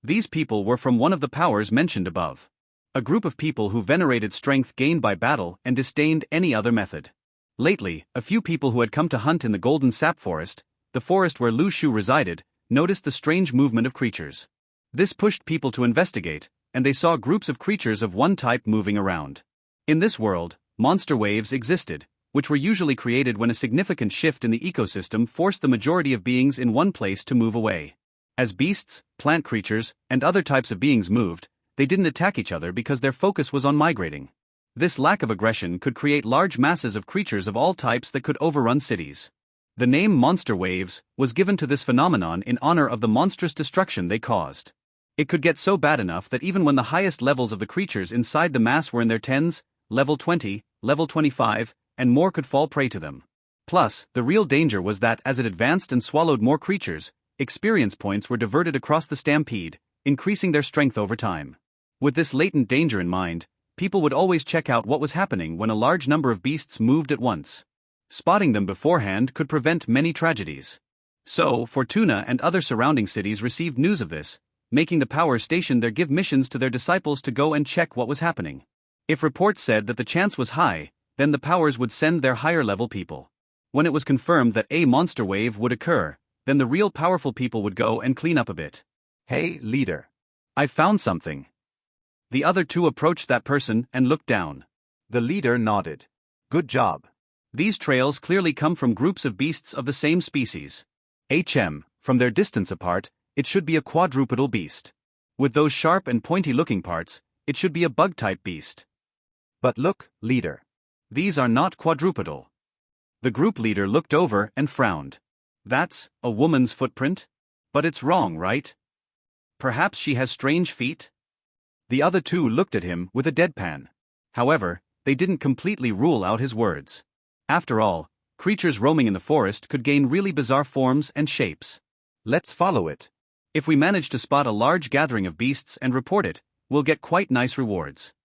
Speaker 1: These people were from one of the powers mentioned above. A group of people who venerated strength gained by battle and disdained any other method. Lately, a few people who had come to hunt in the Golden Sap Forest, the forest where Lu Shu resided, noticed the strange movement of creatures. This pushed people to investigate, and they saw groups of creatures of one type moving around. In this world, monster waves existed, which were usually created when a significant shift in the ecosystem forced the majority of beings in one place to move away. As beasts, plant creatures, and other types of beings moved, they didn't attack each other because their focus was on migrating. This lack of aggression could create large masses of creatures of all types that could overrun cities. The name monster waves was given to this phenomenon in honor of the monstrous destruction they caused. It could get so bad enough that even when the highest levels of the creatures inside the mass were in their tens, level 20, level 25, and more could fall prey to them. Plus, the real danger was that as it advanced and swallowed more creatures, experience points were diverted across the stampede, increasing their strength over time. With this latent danger in mind, people would always check out what was happening when a large number of beasts moved at once. Spotting them beforehand could prevent many tragedies. So, Fortuna and other surrounding cities received news of this, making the power station there give missions to their disciples to go and check what was happening. If reports said that the chance was high, then the powers would send their higher-level people. When it was confirmed that a monster wave would occur, then the real powerful people would go and clean up a bit.
Speaker 2: Hey, leader.
Speaker 1: I found something. The other two approached that person and looked down.
Speaker 2: The leader nodded. Good job.
Speaker 1: These trails clearly come from groups of beasts of the same species. From their distance apart, it should be a quadrupedal beast. With those sharp and pointy-looking parts, it should be a bug-type beast.
Speaker 2: But look, leader.
Speaker 1: These are not quadrupedal. The group leader looked over and frowned. That's a woman's footprint? But it's wrong, right? Perhaps she has strange feet? The other two looked at him with a deadpan. However, they didn't completely rule out his words. After all, creatures roaming in the forest could gain really bizarre forms and shapes.
Speaker 2: Let's follow it.
Speaker 1: If we manage to spot a large gathering of beasts and report it, we'll get quite nice rewards.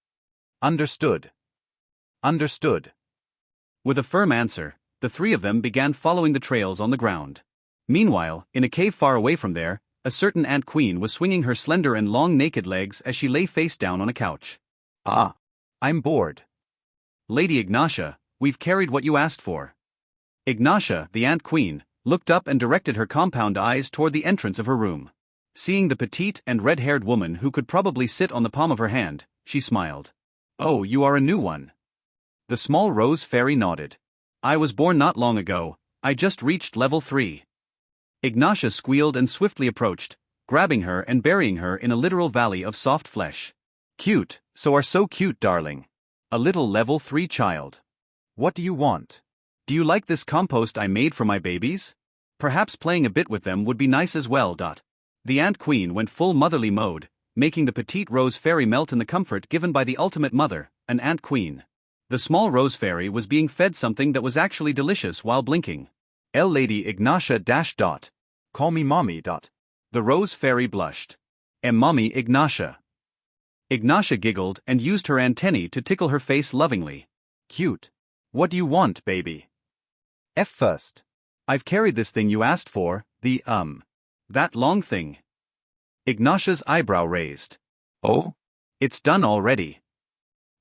Speaker 2: Understood. Understood.
Speaker 1: With a firm answer, the three of them began following the trails on the ground. Meanwhile, in a cave far away from there, a certain ant queen was swinging her slender and long naked legs as she lay face down on a couch.
Speaker 2: Ah. I'm bored.
Speaker 1: Lady Ignatia, we've carried what you asked for. Ignatia, the ant queen, looked up and directed her compound eyes toward the entrance of her room. Seeing the petite and red-haired woman who could probably sit on the palm of her hand, she smiled. Oh, you are a new one. The small rose fairy nodded. I was born not long ago, I just reached level 3. Ignatia squealed and swiftly approached, grabbing her and burying her in a literal valley of soft flesh. Cute, so cute, darling. A little level 3 child.
Speaker 2: What do you want?
Speaker 1: Do you like this compost I made for my babies? Perhaps playing a bit with them would be nice as well. The ant queen went full motherly mode, making the petite rose fairy melt in the comfort given by the ultimate mother, an ant queen. The small rose fairy was being fed something that was actually delicious while blinking.
Speaker 2: Lady Ignatia . Call me mommy.
Speaker 1: The rose fairy blushed. Mommy Ignatia. Ignatia giggled and used her antennae to tickle her face lovingly.
Speaker 2: Cute. What do you want, baby? First.
Speaker 1: I've carried this thing you asked for, that long thing. Ignatia's eyebrow raised.
Speaker 2: Oh?
Speaker 1: It's done already.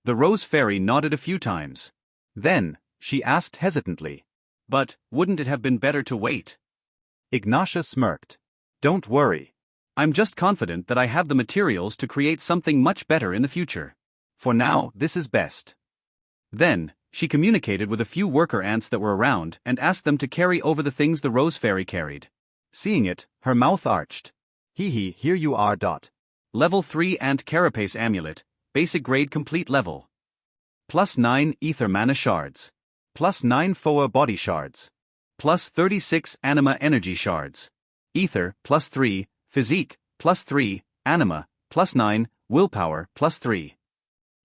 Speaker 1: The rose fairy nodded a few times.
Speaker 2: Then, she asked hesitantly.
Speaker 1: But, wouldn't it have been better to wait?
Speaker 2: Ignatia smirked. Don't worry.
Speaker 1: I'm just confident that I have the materials to create something much better in the future. For now, this is best. Then, she communicated with a few worker ants that were around and asked them to carry over the things the rose fairy carried. Seeing it, her mouth arched.
Speaker 2: Hee, here you are.
Speaker 1: Level 3 ant carapace amulet, basic grade complete level. +9 ether mana shards.
Speaker 2: +9 Foa body shards.
Speaker 1: +36 anima energy shards. Ether, +3, physique, +3, anima, +9, willpower, +3.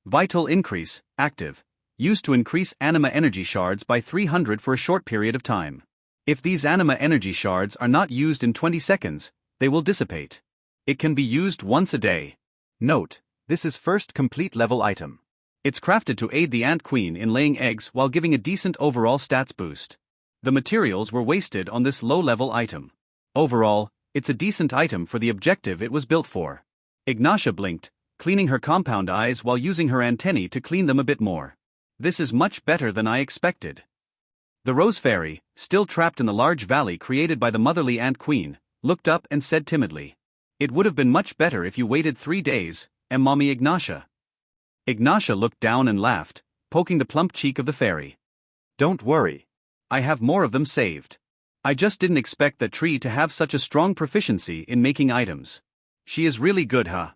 Speaker 1: Vital increase, active. used to increase anima energy shards by 300 for a short period of time. If these anima energy shards are not used in 20 seconds, they will dissipate. It can be used once a day.
Speaker 2: Note: this is first complete level item.
Speaker 1: It's crafted to aid the ant queen in laying eggs while giving a decent overall stats boost. The materials were wasted on this low-level item. Overall, it's a decent item for the objective it was built for. Ignatia blinked, cleaning her compound eyes while using her antennae to clean them a bit more. This is much better than I expected. The Rose Fairy, still trapped in the large valley created by the motherly ant queen, looked up and said timidly, "It would have been much better if you waited 3 days, Mommy Ignatia." Ignatia looked down and laughed, poking the plump cheek of the fairy.
Speaker 2: "Don't worry.
Speaker 1: I have more of them saved. I just didn't expect that tree to have such a strong proficiency in making items. She is really good, huh?"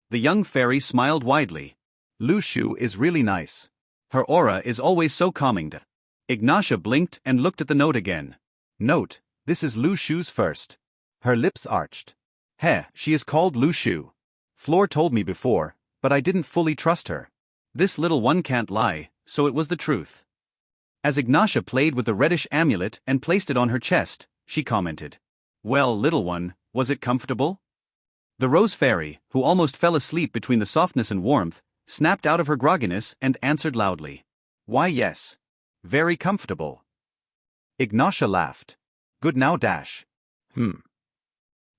Speaker 1: The young fairy smiled widely.
Speaker 2: Lu Shu is really nice.
Speaker 1: Her aura is always so calming. Ignatia blinked and looked at the note again.
Speaker 2: Note: this is Lu Shu's first. Her lips arched. Heh, she is called Lu Shu. Floor told me before, but I didn't fully trust her.
Speaker 1: This little one can't lie, so it was the truth. As Ignatia played with the reddish amulet and placed it on her chest, she commented, "Well, little one, was it comfortable?" The Rose Fairy, who almost fell asleep between the softness and warmth, snapped out of her grogginess and answered loudly,
Speaker 2: "Why, yes. Very comfortable." Ignatia laughed. "Good now, Dash."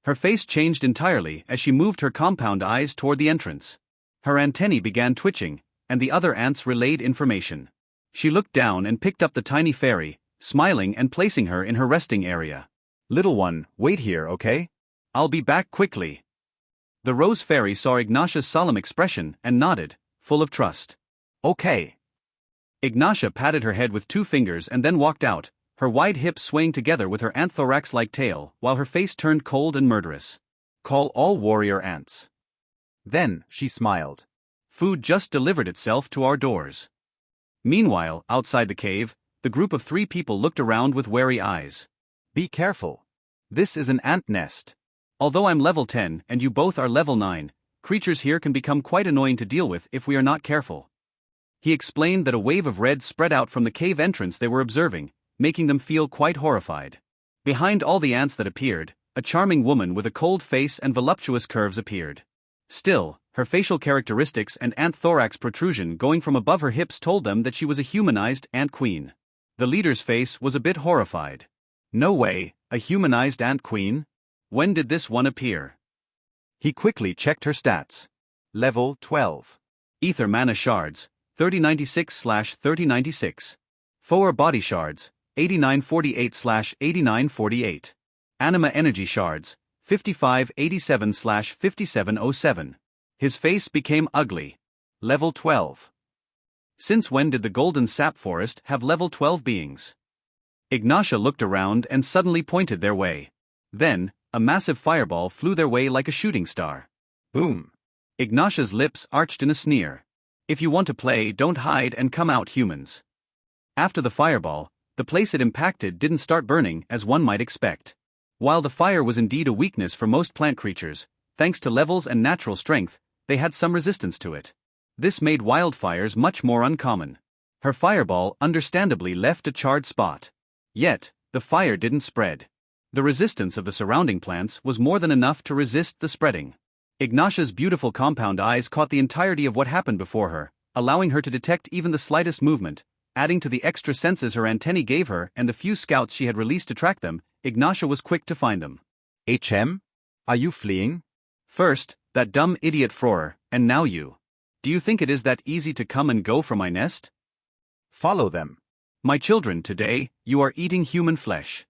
Speaker 1: Her face changed entirely as she moved her compound eyes toward the entrance. Her antennae began twitching, and the other ants relayed information. She looked down and picked up the tiny fairy, smiling and placing her in her resting area.
Speaker 2: "Little one, wait here, okay?
Speaker 1: I'll be back quickly." The Rose Fairy saw Ignatia's solemn expression and nodded, full of trust.
Speaker 2: "Okay."
Speaker 1: Ignatia patted her head with 2 fingers and then walked out, her wide hips swaying together with her anthorax-like tail, while her face turned cold and murderous.
Speaker 2: "Call all warrior ants." Then, she smiled.
Speaker 1: Food just delivered itself to our doors. Meanwhile, outside the cave, the group of 3 people looked around with wary eyes.
Speaker 2: "Be careful. This is an ant nest."
Speaker 1: Although I'm level 10 and you both are level 9, creatures here can become quite annoying to deal with if we are not careful. He explained that a wave of red spread out from the cave entrance they were observing, making them feel quite horrified. Behind all the ants that appeared, a charming woman with a cold face and voluptuous curves appeared. Still, her facial characteristics and ant thorax protrusion going from above her hips told them that she was a humanized ant queen. The leader's face was a bit horrified. "No way, a humanized ant queen? When did this one appear?"
Speaker 2: He quickly checked her stats. Level 12.
Speaker 1: Ether mana shards, 3096/3096. Four body shards, 8948/8948. Anima energy shards, 5587/5707. His face became ugly. Level 12. Since when did the Golden Sap Forest have level 12 beings? Ignatia looked around and suddenly pointed their way. Then, a massive fireball flew their way like a shooting star.
Speaker 2: Boom.
Speaker 1: Ignatia's lips arched in a sneer. "If you want to play, don't hide and come out, humans." After the fireball, the place it impacted didn't start burning as one might expect. While the fire was indeed a weakness for most plant creatures, thanks to levels and natural strength, they had some resistance to it. This made wildfires much more uncommon. Her fireball understandably left a charred spot. Yet, the fire didn't spread. The resistance of the surrounding plants was more than enough to resist the spreading. Ignatia's beautiful compound eyes caught the entirety of what happened before her, allowing her to detect even the slightest movement. Adding to the extra senses her antennae gave her and the few scouts she had released to track them, Ignatia was quick to find them.
Speaker 2: "HM? Are you fleeing?"
Speaker 1: "First, that dumb idiot Froer, and now you. Do you think it is that easy to come and go from my nest?"
Speaker 2: "Follow them."
Speaker 1: "My children, today, you are eating human flesh."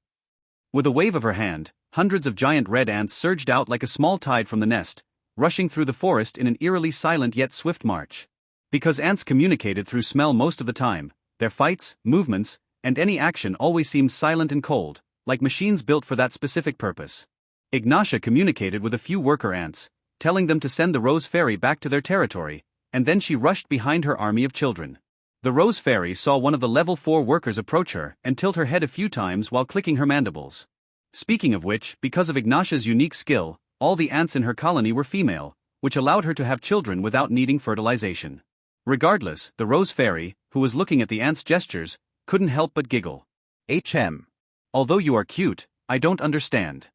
Speaker 1: With a wave of her hand, hundreds of giant red ants surged out like a small tide from the nest, rushing through the forest in an eerily silent yet swift march. Because ants communicated through smell most of the time, their fights, movements, and any action always seemed silent and cold, like machines built for that specific purpose. Ignatia communicated with a few worker ants, telling them to send the Rose Fairy back to their territory, and then she rushed behind her army of children. The Rose Fairy saw one of the level 4 workers approach her and tilt her head a few times while clicking her mandibles. Speaking of which, because of Ignatia's unique skill, all the ants in her colony were female, which allowed her to have children without needing fertilization. Regardless, the Rose Fairy, who was looking at the ant's gestures, couldn't help but giggle. Although you are cute, I don't understand.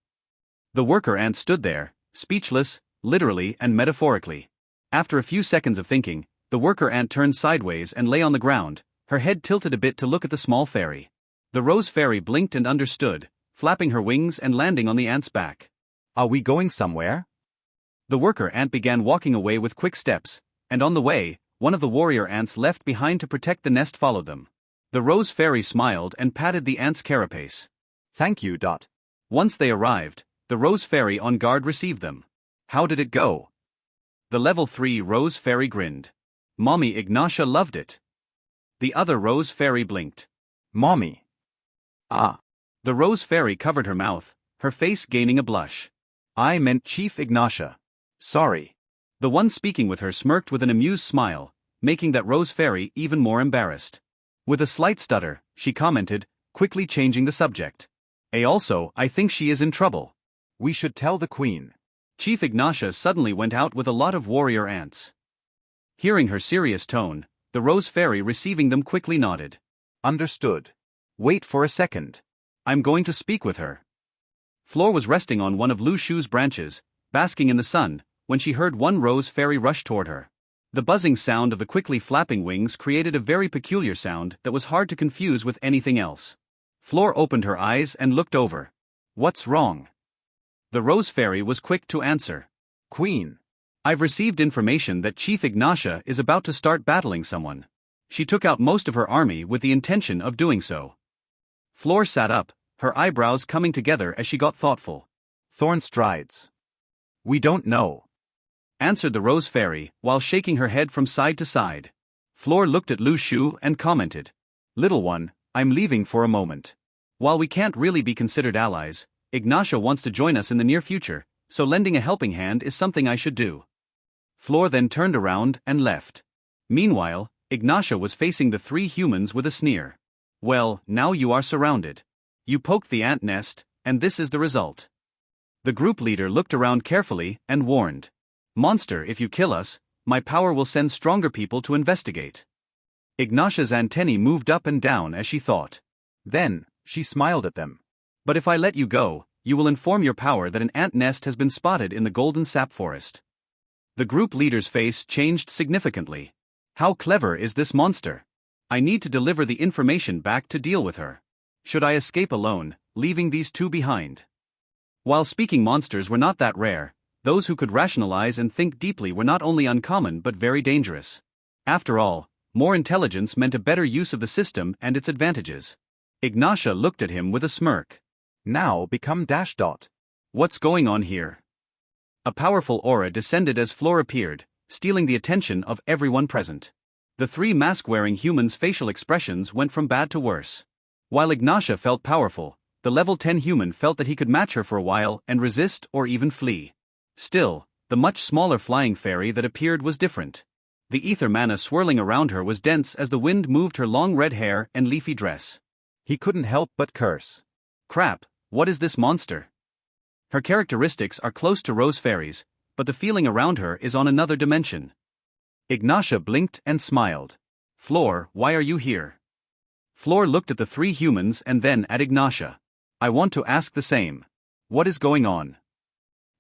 Speaker 1: The worker ant stood there, speechless, literally and metaphorically. After a few seconds of thinking, the worker ant turned sideways and lay on the ground, her head tilted a bit to look at the small fairy. The Rose Fairy blinked and understood, flapping her wings and landing on the ant's back.
Speaker 2: Are we going somewhere?
Speaker 1: The worker ant began walking away with quick steps, and on the way, one of the warrior ants left behind to protect the nest followed them. The Rose Fairy smiled and patted the ant's carapace.
Speaker 2: Thank you.
Speaker 1: Once they arrived, the Rose Fairy on guard received them. How did it go? The level 3 Rose Fairy grinned. Mommy Ignatia loved it. The other Rose Fairy blinked.
Speaker 2: Mommy. Ah.
Speaker 1: The Rose Fairy covered her mouth, her face gaining a blush.
Speaker 2: I meant Chief Ignatia. Sorry.
Speaker 1: The one speaking with her smirked with an amused smile, making that Rose Fairy even more embarrassed. With a slight stutter, she commented, quickly changing the subject. I think she is in trouble.
Speaker 2: We should tell the queen.
Speaker 1: Chief Ignatia suddenly went out with a lot of warrior ants. Hearing her serious tone, the Rose Fairy receiving them quickly nodded.
Speaker 2: Understood. Wait for a second.
Speaker 1: I'm going to speak with her. Flor was resting on one of Lu Shu's branches, basking in the sun, when she heard one Rose Fairy rush toward her. The buzzing sound of the quickly flapping wings created a very peculiar sound that was hard to confuse with anything else. Flor opened her eyes and looked over. What's wrong? The Rose Fairy was quick to answer.
Speaker 2: Queen.
Speaker 1: I've received information that Chief Ignatia is about to start battling someone. She took out most of her army with the intention of doing so. Flor sat up, her eyebrows coming together as she got thoughtful.
Speaker 2: Thorn strides. We don't know,
Speaker 1: answered the Rose Fairy, while shaking her head from side to side. Flor looked at Lu Shu and commented. Little one, I'm leaving for a moment. While we can't really be considered allies, Ignatia wants to join us in the near future, so lending a helping hand is something I should do. Flor then turned around and left. Meanwhile, Ignatia was facing the three humans with a sneer. Well, now you are surrounded. You poked the ant nest, and this is the result. The group leader looked around carefully and warned. Monster, if you kill us, my power will send stronger people to investigate. Ignatia's antennae moved up and down as she thought.
Speaker 2: Then, she smiled at them.
Speaker 1: But if I let you go, you will inform your power that an ant nest has been spotted in the golden sap forest. The group leader's face changed significantly. How clever is this monster? I need to deliver the information back to deal with her. Should I escape alone, leaving these two behind? While speaking monsters were not that rare, those who could rationalize and think deeply were not only uncommon but very dangerous. After all, more intelligence meant a better use of the system and its advantages. Ignatia looked at him with a smirk.
Speaker 2: Now become ...
Speaker 1: What's going on here? A powerful aura descended as Flor appeared, stealing the attention of everyone present. The three mask-wearing humans' facial expressions went from bad to worse. While Ignatia felt powerful, the level 10 human felt that he could match her for a while and resist or even flee. Still, the much smaller flying fairy that appeared was different. The ether mana swirling around her was dense as the wind moved her long red hair and leafy dress.
Speaker 2: He couldn't help but curse.
Speaker 1: Crap, what is this monster? Her characteristics are close to Rose Fairy's, but the feeling around her is on another dimension. Ignatia blinked and smiled. Flor, why are you here? Flor looked at the three humans and then at Ignatia. I want to ask the same. What is going on?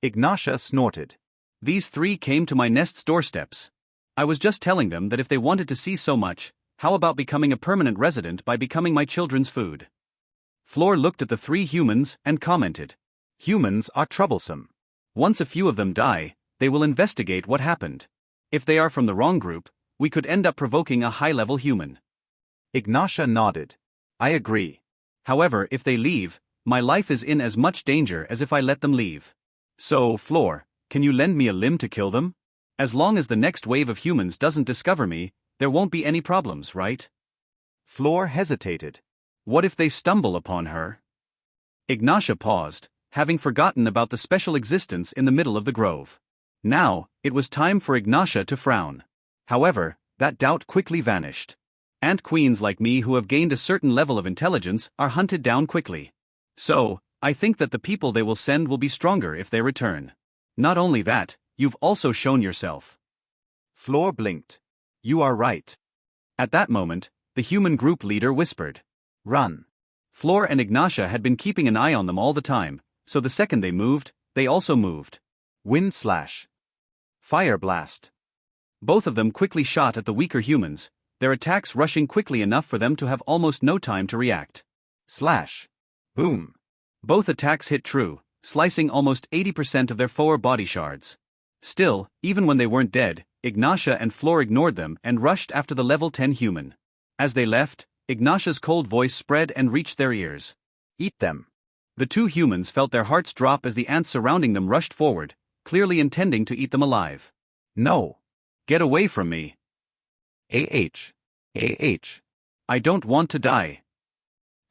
Speaker 2: Ignatia snorted.
Speaker 1: These three came to my nest's doorsteps. I was just telling them that if they wanted to see so much, how about becoming a permanent resident by becoming my children's food? Flor looked at the three humans and commented.
Speaker 2: Humans are troublesome.
Speaker 1: Once a few of them die, they will investigate what happened. If they are from the wrong group, we could end up provoking a high-level human.
Speaker 2: Ignatia nodded. I agree.
Speaker 1: However, if they leave, my life is in as much danger as if I let them leave. So, Flor, can you lend me a limb to kill them? As long as the next wave of humans doesn't discover me, there won't be any problems, right?
Speaker 2: Flor hesitated.
Speaker 1: What if they stumble upon her? Ignatia paused, having forgotten about the special existence in the middle of the grove. Now, it was time for Ignatia to frown. However, that doubt quickly vanished. Ant queens like me who have gained a certain level of intelligence are hunted down quickly. So, I think that the people they will send will be stronger if they return. Not only that, you've also shown yourself.
Speaker 2: Flor blinked. You are right.
Speaker 1: At that moment, the human group leader whispered.
Speaker 2: Run.
Speaker 1: Floor and Ignatia had been keeping an eye on them all the time, so the second they moved, they also moved.
Speaker 2: Wind slash. Fire blast.
Speaker 1: Both of them quickly shot at the weaker humans, their attacks rushing quickly enough for them to have almost no time to react.
Speaker 2: Slash. Boom.
Speaker 1: Both attacks hit true, slicing almost 80% of their forward body shards. Still, even when they weren't dead, Ignatia and Floor ignored them and rushed after the level 10 human. As they left, Ignatia's cold voice spread and reached their ears.
Speaker 2: Eat them.
Speaker 1: The two humans felt their hearts drop as the ants surrounding them rushed forward, clearly intending to eat them alive.
Speaker 2: No.
Speaker 1: Get away from me.
Speaker 2: AH.
Speaker 1: I don't want to die.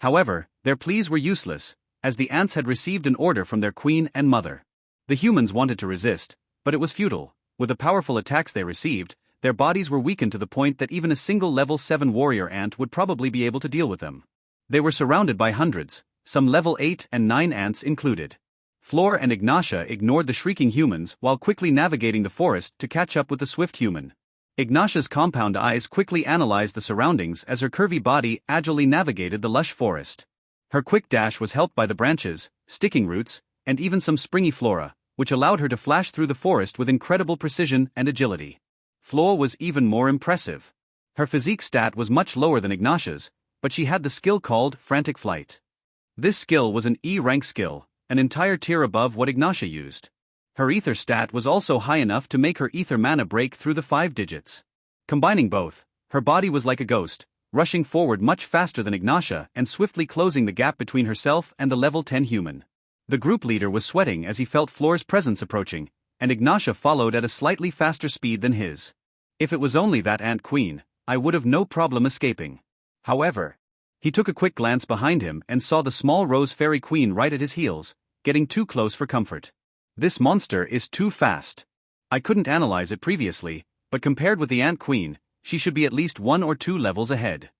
Speaker 1: However, their pleas were useless, as the ants had received an order from their queen and mother. The humans wanted to resist, but it was futile. With the powerful attacks they received, their bodies were weakened to the point that even a single level 7 warrior ant would probably be able to deal with them. They were surrounded by hundreds, some level 8 and 9 ants included. Floor and Ignatia ignored the shrieking humans while quickly navigating the forest to catch up with the swift human. Ignatia's compound eyes quickly analyzed the surroundings as her curvy body agilely navigated the lush forest. Her quick dash was helped by the branches, sticking roots, and even some springy flora, which allowed her to flash through the forest with incredible precision and agility. Floor was even more impressive. Her physique stat was much lower than Ignatia's, but she had the skill called Frantic Flight. This skill was an E-rank skill, an entire tier above what Ignatia used. Her ether stat was also high enough to make her ether mana break through the 5 digits. Combining both, her body was like a ghost, rushing forward much faster than Ignatia and swiftly closing the gap between herself and the level 10 human. The group leader was sweating as he felt Floor's presence approaching, and Ignatia followed at a slightly faster speed than his. If it was only that ant queen, I would have no problem escaping. However, he took a quick glance behind him and saw the small rose fairy queen right at his heels, getting too close for comfort. This monster is too fast. I couldn't analyze it previously, but compared with the ant queen, she should be at least 1 or 2 levels ahead.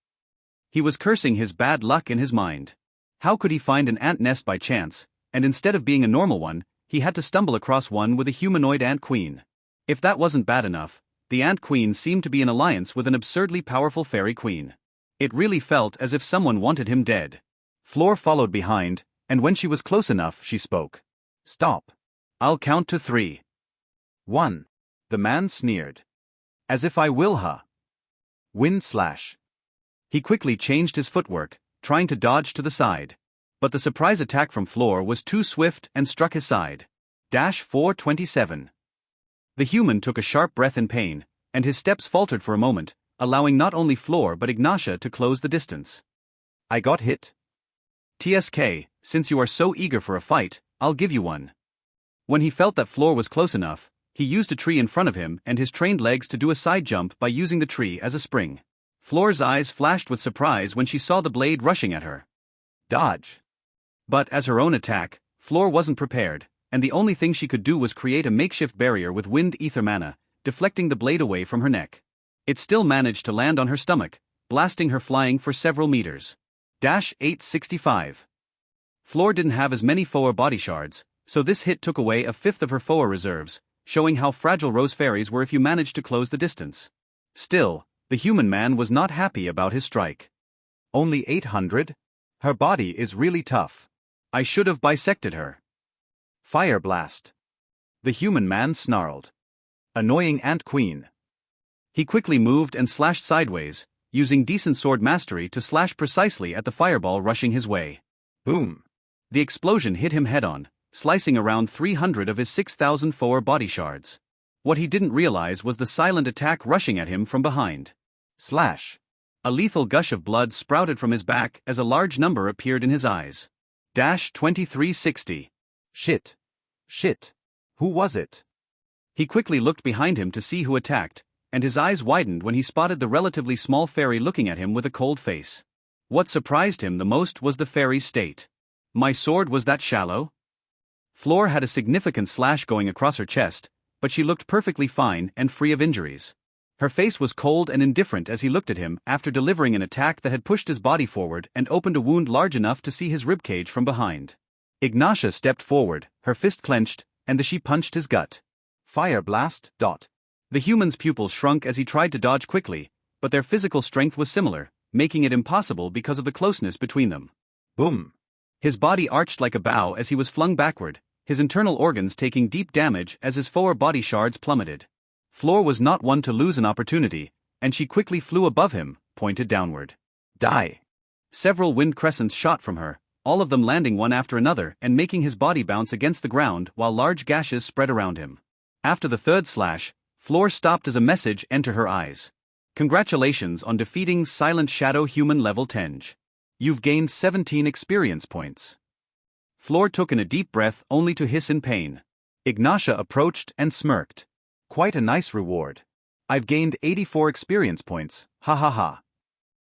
Speaker 1: He was cursing his bad luck in his mind. How could he find an ant nest by chance, and instead of being a normal one, he had to stumble across one with a humanoid ant queen? If that wasn't bad enough, the ant queen seemed to be in alliance with an absurdly powerful fairy queen. It really felt as if someone wanted him dead. Floor followed behind, and when she was close enough, she spoke. Stop. I'll count to 3.
Speaker 2: 1. The man sneered. As if I will, huh? Wind slash.
Speaker 1: He quickly changed his footwork, trying to dodge to the side. But the surprise attack from Floor was too swift and struck his side. Dash 427. The human took a sharp breath in pain, and his steps faltered for a moment, allowing not only Floor but Ignatia to close the distance.
Speaker 2: I got hit.
Speaker 1: TSK, since you are so eager for a fight, I'll give you one. When he felt that Floor was close enough, he used a tree in front of him and his trained legs to do a side jump by using the tree as a spring. Floor's eyes flashed with surprise when she saw the blade rushing at her.
Speaker 2: Dodge.
Speaker 1: But as her own attack, Floor wasn't prepared, and the only thing she could do was create a makeshift barrier with wind ether mana, deflecting the blade away from her neck. It still managed to land on her stomach, blasting her flying for several meters. Dash 865. Floor didn't have as many Foa body shards, so this hit took away a fifth of her Foa reserves, showing how fragile rose fairies were if you managed to close the distance. Still, the human man was not happy about his strike.
Speaker 2: Only 800? Her body is really tough.
Speaker 1: I should have bisected her.
Speaker 2: Fire blast. The human man snarled. Annoying ant queen.
Speaker 1: He quickly moved and slashed sideways, using decent sword mastery to slash precisely at the fireball rushing his way.
Speaker 2: Boom.
Speaker 1: The explosion hit him head-on, slicing around 300 of his 6,000 Foa body shards. What he didn't realize was the silent attack rushing at him from behind.
Speaker 2: Slash.
Speaker 1: A lethal gush of blood sprouted from his back as a large number appeared in his eyes. Dash 2360.
Speaker 2: Shit. Who was it?
Speaker 1: He quickly looked behind him to see who attacked, and his eyes widened when he spotted the relatively small fairy looking at him with a cold face. What surprised him the most was the fairy's state. My sword was that shallow? Floor had a significant slash going across her chest, but she looked perfectly fine and free of injuries. Her face was cold and indifferent as he looked at him after delivering an attack that had pushed his body forward and opened a wound large enough to see his ribcage from behind. Ignatia stepped forward, her fist clenched, and she punched his gut.
Speaker 2: Fire blast.
Speaker 1: The human's pupils shrunk as he tried to dodge quickly, but their physical strength was similar, making it impossible because of the closeness between them.
Speaker 2: Boom.
Speaker 1: His body arched like a bow as he was flung backward, his internal organs taking deep damage as his lower body shards plummeted. Floor was not one to lose an opportunity, and she quickly flew above him, pointed downward.
Speaker 2: Die.
Speaker 1: Several wind crescents shot from her, all of them landing one after another and making his body bounce against the ground while large gashes spread around him. After the third slash, Floor stopped as a message entered her eyes. Congratulations on defeating Silent Shadow Human Level 10. You've gained 17 experience points. Floor took in a deep breath only to hiss in pain. Ignatia approached and smirked.
Speaker 2: Quite a nice reward. I've gained 84 experience points, ha ha ha.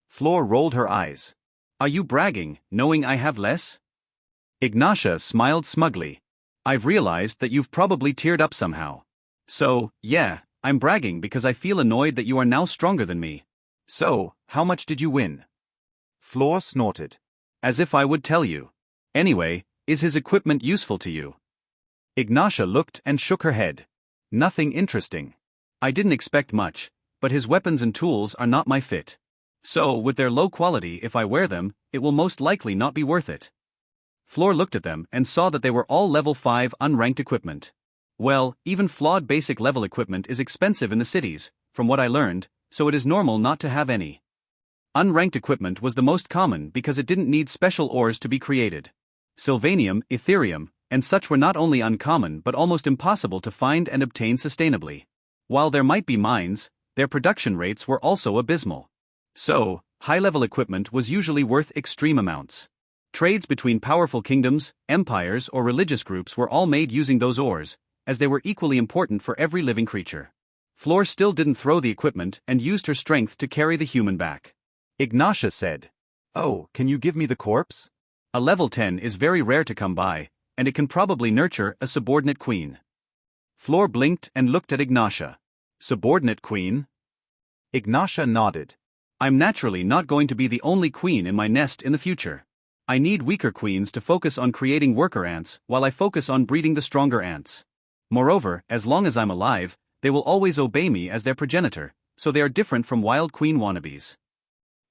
Speaker 2: Floor rolled her eyes.
Speaker 1: Are you bragging, knowing I have less? Ignatia smiled smugly. I've realized that you've probably teared up somehow. So, yeah, I'm bragging because I feel annoyed that you are now stronger than me.
Speaker 2: So, how much did you win? Floor snorted.
Speaker 1: As if I would tell you. Anyway, is his equipment useful to you?
Speaker 2: Ignatia looked and shook her head. Nothing interesting.
Speaker 1: I didn't expect much, but his weapons and tools are not my fit. So, with their low quality, if I wear them, it will most likely not be worth it. Floor looked at them and saw that they were all level 5 unranked equipment. Well, even flawed basic level equipment is expensive in the cities, from what I learned, so it is normal not to have any. Unranked equipment was the most common because it didn't need special ores to be created. Sylvanium, Ethereum, and such were not only uncommon but almost impossible to find and obtain sustainably. While there might be mines, their production rates were also abysmal. So, high-level equipment was usually worth extreme amounts. Trades between powerful kingdoms, empires, or religious groups were all made using those ores, as they were equally important for every living creature. Floor still didn't throw the equipment and used her strength to carry the human back.
Speaker 2: Ignatia said, "Oh, can you give me the corpse?"
Speaker 1: A level 10 is very rare to come by, and it can probably nurture a subordinate queen. Floor blinked and looked at Ignatia. Subordinate queen?
Speaker 2: Ignatia nodded.
Speaker 1: I'm naturally not going to be the only queen in my nest in the future. I need weaker queens to focus on creating worker ants while I focus on breeding the stronger ants. Moreover, as long as I'm alive, they will always obey me as their progenitor, so they are different from wild queen wannabes.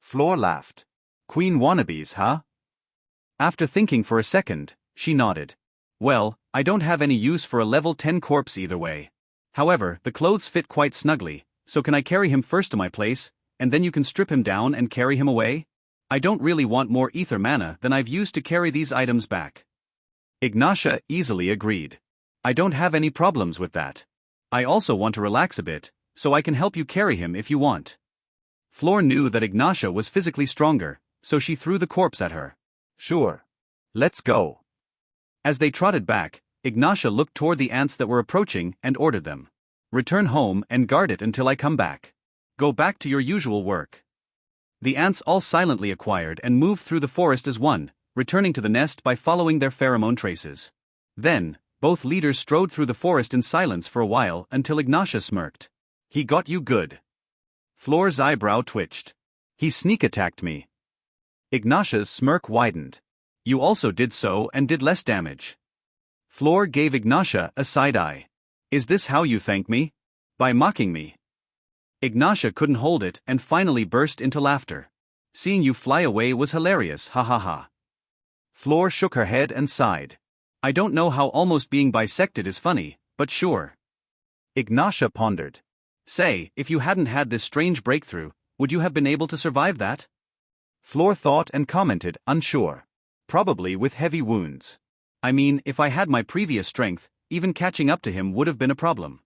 Speaker 2: Floor laughed. Queen wannabes, huh?
Speaker 1: After thinking for a second, she nodded. Well, I don't have any use for a level 10 corpse either way. However, the clothes fit quite snugly, so can I carry him first to my place, and then you can strip him down and carry him away? I don't really want more ether mana than I've used to carry these items back. Ignatia easily agreed. I don't have any problems with that. I also want to relax a bit, so I can help you carry him if you want. Floor knew that Ignatia was physically stronger, so she threw the corpse at her.
Speaker 2: Sure. Let's go.
Speaker 1: As they trotted back, Ignatia looked toward the ants that were approaching and ordered them. Return home and guard it until I come back. Go back to your usual work. The ants all silently acquired and moved through the forest as one, returning to the nest by following their pheromone traces. Then, both leaders strode through the forest in silence for a while until Ignatia smirked. He got you good. Floor's eyebrow twitched. He sneak attacked me. Ignatia's smirk widened. You also did so and did less damage. Floor gave Ignatia a side eye. Is this how you thank me? By mocking me? Ignatia couldn't hold it and finally burst into laughter. Seeing you fly away was hilarious, ha ha ha. Floor shook her head and sighed. I don't know how almost being bisected is funny, but sure.
Speaker 2: Ignatia pondered.
Speaker 1: Say, if you hadn't had this strange breakthrough, would you have been able to survive that?
Speaker 2: Floor thought and commented, unsure. Probably with heavy wounds.
Speaker 1: I mean, if I had my previous strength, even catching up to him would have been a problem.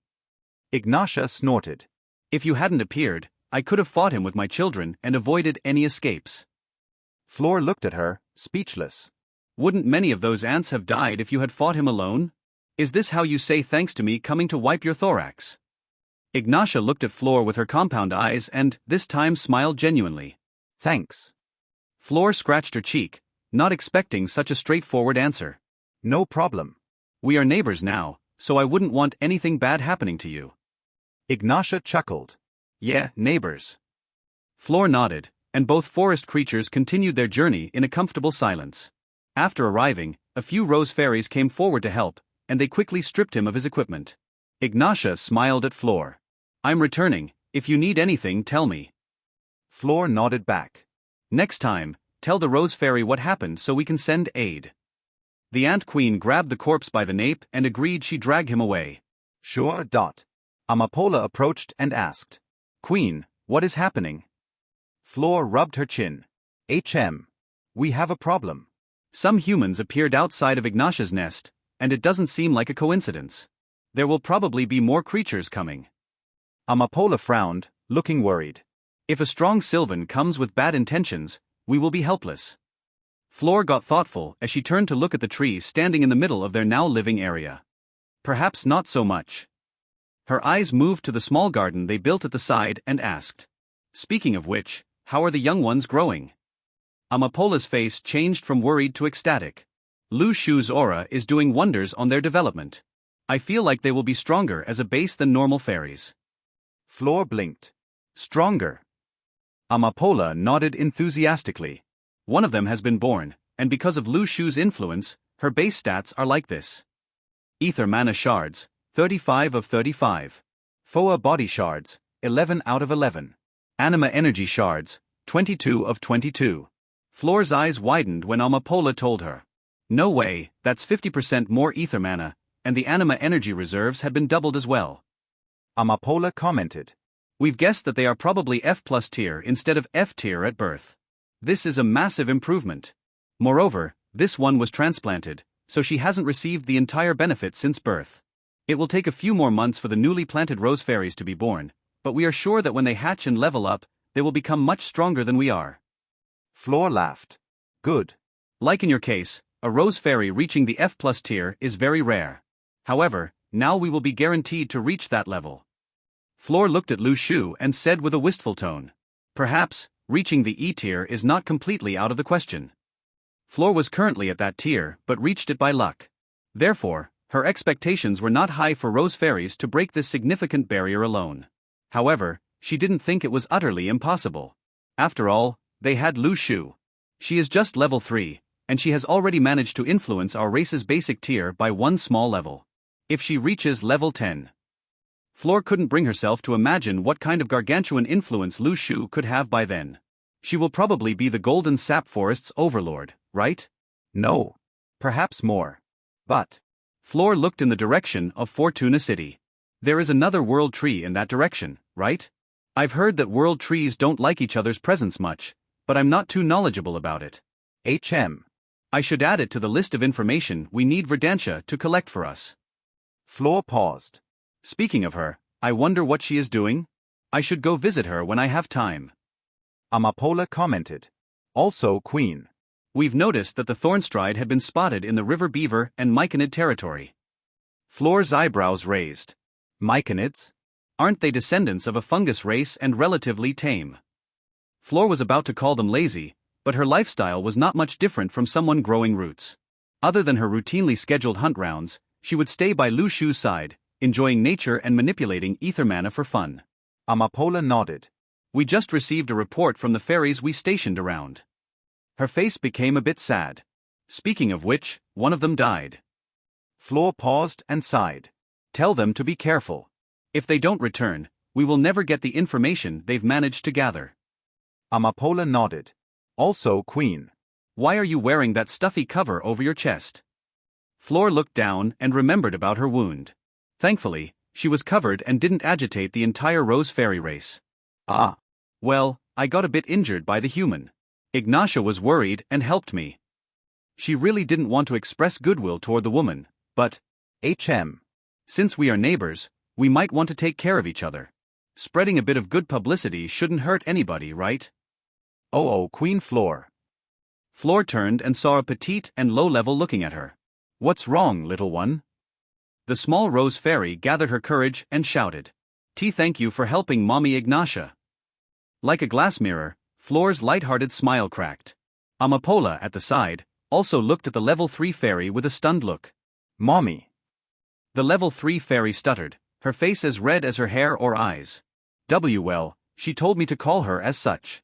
Speaker 2: Ignatia snorted.
Speaker 1: If you hadn't appeared, I could have fought him with my children and avoided any escapes.
Speaker 2: Floor looked at her, speechless.
Speaker 1: Wouldn't many of those ants have died if you had fought him alone? Is this how you say thanks to me coming to wipe your thorax? Ignatia looked at Floor with her compound eyes and, this time, smiled genuinely.
Speaker 2: Thanks.
Speaker 1: Floor scratched her cheek, not expecting such a straightforward answer.
Speaker 2: No problem.
Speaker 1: We are neighbors now, so I wouldn't want anything bad happening to you.
Speaker 2: Ignatia chuckled.
Speaker 1: Yeah, neighbors. Floor nodded, and both forest creatures continued their journey in a comfortable silence. After arriving, a few rose fairies came forward to help, and they quickly stripped him of his equipment. Ignatia smiled at Floor. I'm returning. If you need anything, tell me.
Speaker 2: Floor nodded back.
Speaker 1: Next time, tell the Rose Fairy what happened so we can send aid. The Ant Queen grabbed the corpse by the nape and agreed she'd drag him away.
Speaker 2: Sure. Amapola approached and asked, Queen, what is happening? Floor rubbed her chin. We have a problem.
Speaker 1: Some humans appeared outside of Ignatia's nest, and it doesn't seem like a coincidence. There will probably be more creatures coming.
Speaker 2: Amapola frowned, looking worried.
Speaker 1: If a strong Sylvan comes with bad intentions, we will be helpless. Floor got thoughtful as she turned to look at the trees standing in the middle of their now living area. Perhaps not so much. Her eyes moved to the small garden they built at the side and asked, Speaking of which, how are the young ones growing? Amapola's face changed from worried to ecstatic. Lu Shu's aura is doing wonders on their development. I feel like they will be stronger as a base than normal fairies.
Speaker 2: Floor blinked.
Speaker 1: Stronger. Amapola nodded enthusiastically. One of them has been born, and because of Lu Shu's influence, her base stats are like this. Ether mana shards, 35 of 35. Foa body shards, 11 out of 11. Anima energy shards, 22 of 22. Floor's eyes widened when Amapola told her. No way, that's 50% more ether mana, and the anima energy reserves had been doubled as well.
Speaker 2: Amapola commented.
Speaker 1: We've guessed that they are probably F+ tier instead of F tier at birth. This is a massive improvement. Moreover, this one was transplanted, so she hasn't received the entire benefit since birth. It will take a few more months for the newly planted rose fairies to be born, but we are sure that when they hatch and level up, they will become much stronger than we are.
Speaker 2: Floor laughed. Good.
Speaker 1: Like in your case, a rose fairy reaching the F+ tier is very rare. However, now we will be guaranteed to reach that level. Floor looked at Lu Shu and said with a wistful tone, Perhaps, reaching the E tier is not completely out of the question. Floor was currently at that tier but reached it by luck. Therefore, her expectations were not high for rose fairies to break this significant barrier alone. However, she didn't think it was utterly impossible. After all, they had Lu Shu. She is just level 3, and she has already managed to influence our race's basic tier by one small level. If she reaches level 10. Floor couldn't bring herself to imagine what kind of gargantuan influence Lu Shu could have by then. She will probably be the golden sap forest's overlord, right?
Speaker 2: No. Perhaps more. But.
Speaker 1: Floor looked in the direction of Fortuna City. There is another world tree in that direction, right? I've heard that world trees don't like each other's presence much, but I'm not too knowledgeable about it. I should add it to the list of information we need Verdantia to collect for us.
Speaker 2: Floor paused.
Speaker 1: Speaking of her, I wonder what she is doing? I should go visit her when I have time.
Speaker 2: Amapola commented. Also Queen.
Speaker 1: We've noticed that the Thornstride had been spotted in the River Beaver and Myconid territory. Floor's eyebrows raised.
Speaker 2: Myconids?
Speaker 1: Aren't they descendants of a fungus race and relatively tame? Floor was about to call them lazy, but her lifestyle was not much different from someone growing roots. Other than her routinely scheduled hunt rounds, she would stay by Lu Shu's side, enjoying nature and manipulating ether mana for fun.
Speaker 2: Amapola nodded.
Speaker 1: We just received a report from the fairies we stationed around. Her face became a bit sad. Speaking of which, one of them died.
Speaker 2: Floor paused and sighed.
Speaker 1: Tell them to be careful. If they don't return, we will never get the information they've managed to gather.
Speaker 2: Amapola nodded. Also Queen.
Speaker 1: Why are you wearing that stuffy cover over your chest? Floor looked down and remembered about her wound. Thankfully, she was covered and didn't agitate the entire Rose Fairy race.
Speaker 2: Ah.
Speaker 1: Well, I got a bit injured by the human. Ignatia was worried and helped me. She really didn't want to express goodwill toward the woman, but since we are neighbors, we might want to take care of each other. Spreading a bit of good publicity shouldn't hurt anybody, right?
Speaker 2: Oh, Queen Floor.
Speaker 1: Floor turned and saw a petite and low-level looking at her. What's wrong, little one? The small Rose Fairy gathered her courage and shouted. Thank you for helping Mommy Ignatia. Like a glass mirror, Floor's light-hearted smile cracked. Amapola at the side also looked at the level 3 fairy with a stunned look.
Speaker 2: Mommy.
Speaker 1: The level 3 fairy stuttered, her face as red as her hair or eyes. Well, she told me to call her as such.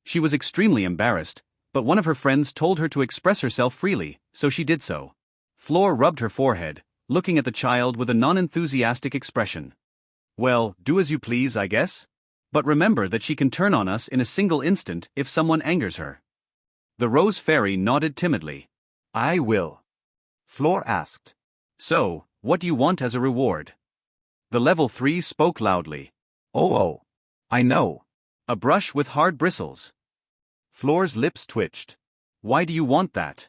Speaker 1: She was extremely embarrassed, but one of her friends told her to express herself freely, so she did so. Floor rubbed her forehead, looking at the child with a non-enthusiastic expression. Well, do as you please, I guess. But remember that she can turn on us in a single instant if someone angers her. The Rose Fairy nodded timidly.
Speaker 2: I will. Floor asked.
Speaker 1: So, what do you want as a reward? The level 3 spoke loudly.
Speaker 2: Oh, I know.
Speaker 1: A brush with hard bristles.
Speaker 2: Floor's lips twitched.
Speaker 1: Why do you want that?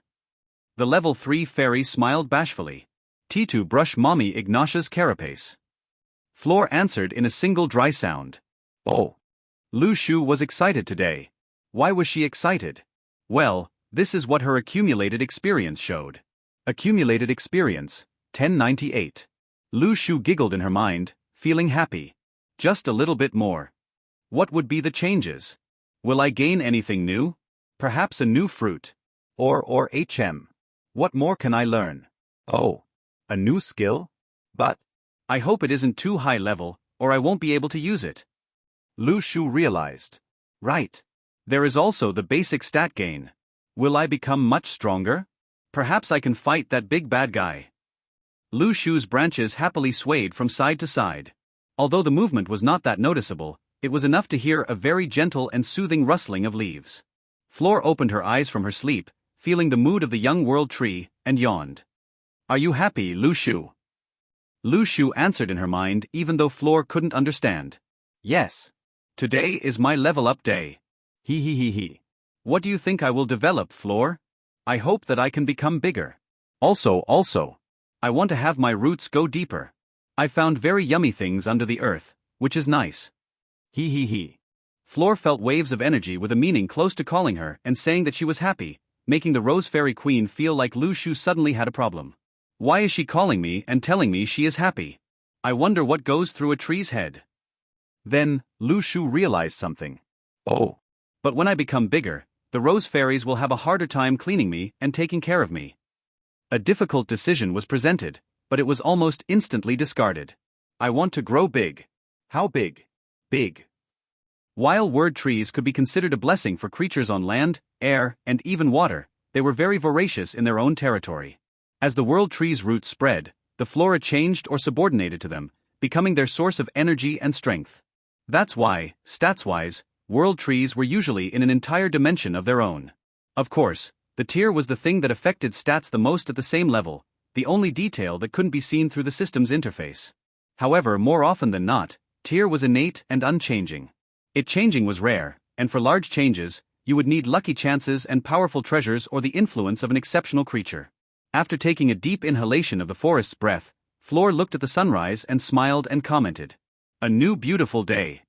Speaker 1: The level 3 fairy smiled bashfully. To brush Mommy Ignatia's carapace. Floor answered in a single dry sound.
Speaker 2: Oh.
Speaker 1: Lu Shu was excited today. Why was she excited? Well, this is what her accumulated experience showed. Accumulated experience, 1098. Lu Shu giggled in her mind, feeling happy. Just a little bit more. What would be the changes? Will I gain anything new? Perhaps a new fruit.
Speaker 2: Or What more can I learn? Oh. A new skill? But
Speaker 1: I hope it isn't too high level, or I won't be able to use it.
Speaker 2: Lu Shu realized. Right.
Speaker 1: There is also the basic stat gain. Will I become much stronger? Perhaps I can fight that big bad guy. Lu Shu's branches happily swayed from side to side. Although the movement was not that noticeable, it was enough to hear a very gentle and soothing rustling of leaves. Floor opened her eyes from her sleep, feeling the mood of the young world tree, and yawned. Are you happy, Lu Shu? Lu Shu answered in her mind even though Floor couldn't understand. Yes. Today is my level up day.
Speaker 2: He.
Speaker 1: What do you think I will develop, Floor? I hope that I can become bigger. Also, I want to have my roots go deeper. I found very yummy things under the earth, which is nice.
Speaker 2: He.
Speaker 1: Floor felt waves of energy with a meaning close to calling her and saying that she was happy, making the Rose Fairy Queen feel like Lu Shu suddenly had a problem. Why is she calling me and telling me she is happy? I wonder what goes through a tree's head.
Speaker 2: Then, Lu Shu realized something. Oh.
Speaker 1: But when I become bigger, the Rose Fairies will have a harder time cleaning me and taking care of me. A difficult decision was presented, but it was almost instantly discarded. I want to grow big.
Speaker 2: How big? Big.
Speaker 1: While word trees could be considered a blessing for creatures on land, air, and even water, they were very voracious in their own territory. As the world tree's roots spread, the flora changed or subordinated to them, becoming their source of energy and strength. That's why, stats-wise, world trees were usually in an entire dimension of their own. Of course, the tier was the thing that affected stats the most at the same level, the only detail that couldn't be seen through the system's interface. However, more often than not, tier was innate and unchanging. It changing was rare, and for large changes, you would need lucky chances and powerful treasures or the influence of an exceptional creature. After taking a deep inhalation of the forest's breath, Floor looked at the sunrise and smiled and commented. A new beautiful day.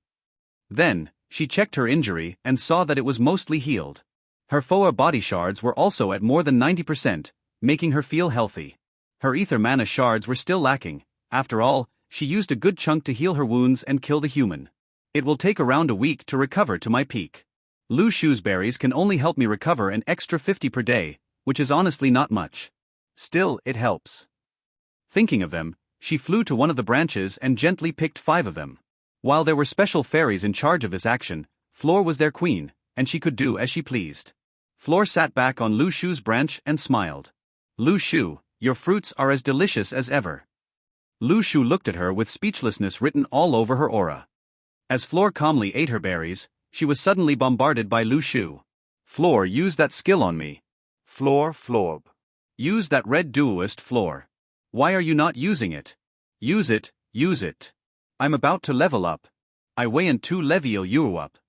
Speaker 1: Then, she checked her injury and saw that it was mostly healed. Her Foa body shards were also at more than 90%, making her feel healthy. Her ether mana shards were still lacking. After all, she used a good chunk to heal her wounds and kill the human. It will take around a week to recover to my peak. Lu Shu's berries can only help me recover an extra 50 per day, which is honestly not much. Still, it helps. Thinking of them, she flew to one of the branches and gently picked 5 of them. While there were special fairies in charge of this action, Floor was their queen, and she could do as she pleased. Floor sat back on Lu Shu's branch and smiled. Lu Shu, your fruits are as delicious as ever. Lu Shu looked at her with speechlessness written all over her aura. As Floor calmly ate her berries, she was suddenly bombarded by Lu Shu. Floor, use that skill on me.
Speaker 2: Floor.
Speaker 1: Use that red duelist, Floor. Why are you not using it? Use it. I'm about to level up. I weigh in 2 level you up.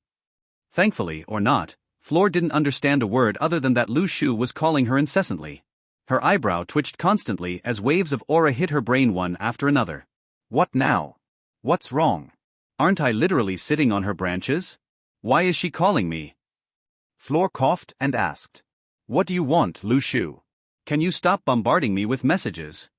Speaker 1: Thankfully, or not, Floor didn't understand a word other than that Lu Shu was calling her incessantly. Her eyebrow twitched constantly as waves of aura hit her brain one after another.
Speaker 2: What now? What's wrong?
Speaker 1: Aren't I literally sitting on her branches? Why is she calling me?
Speaker 2: Floor coughed and asked. What do you want, Lu Shu?
Speaker 1: Can you stop bombarding me with messages?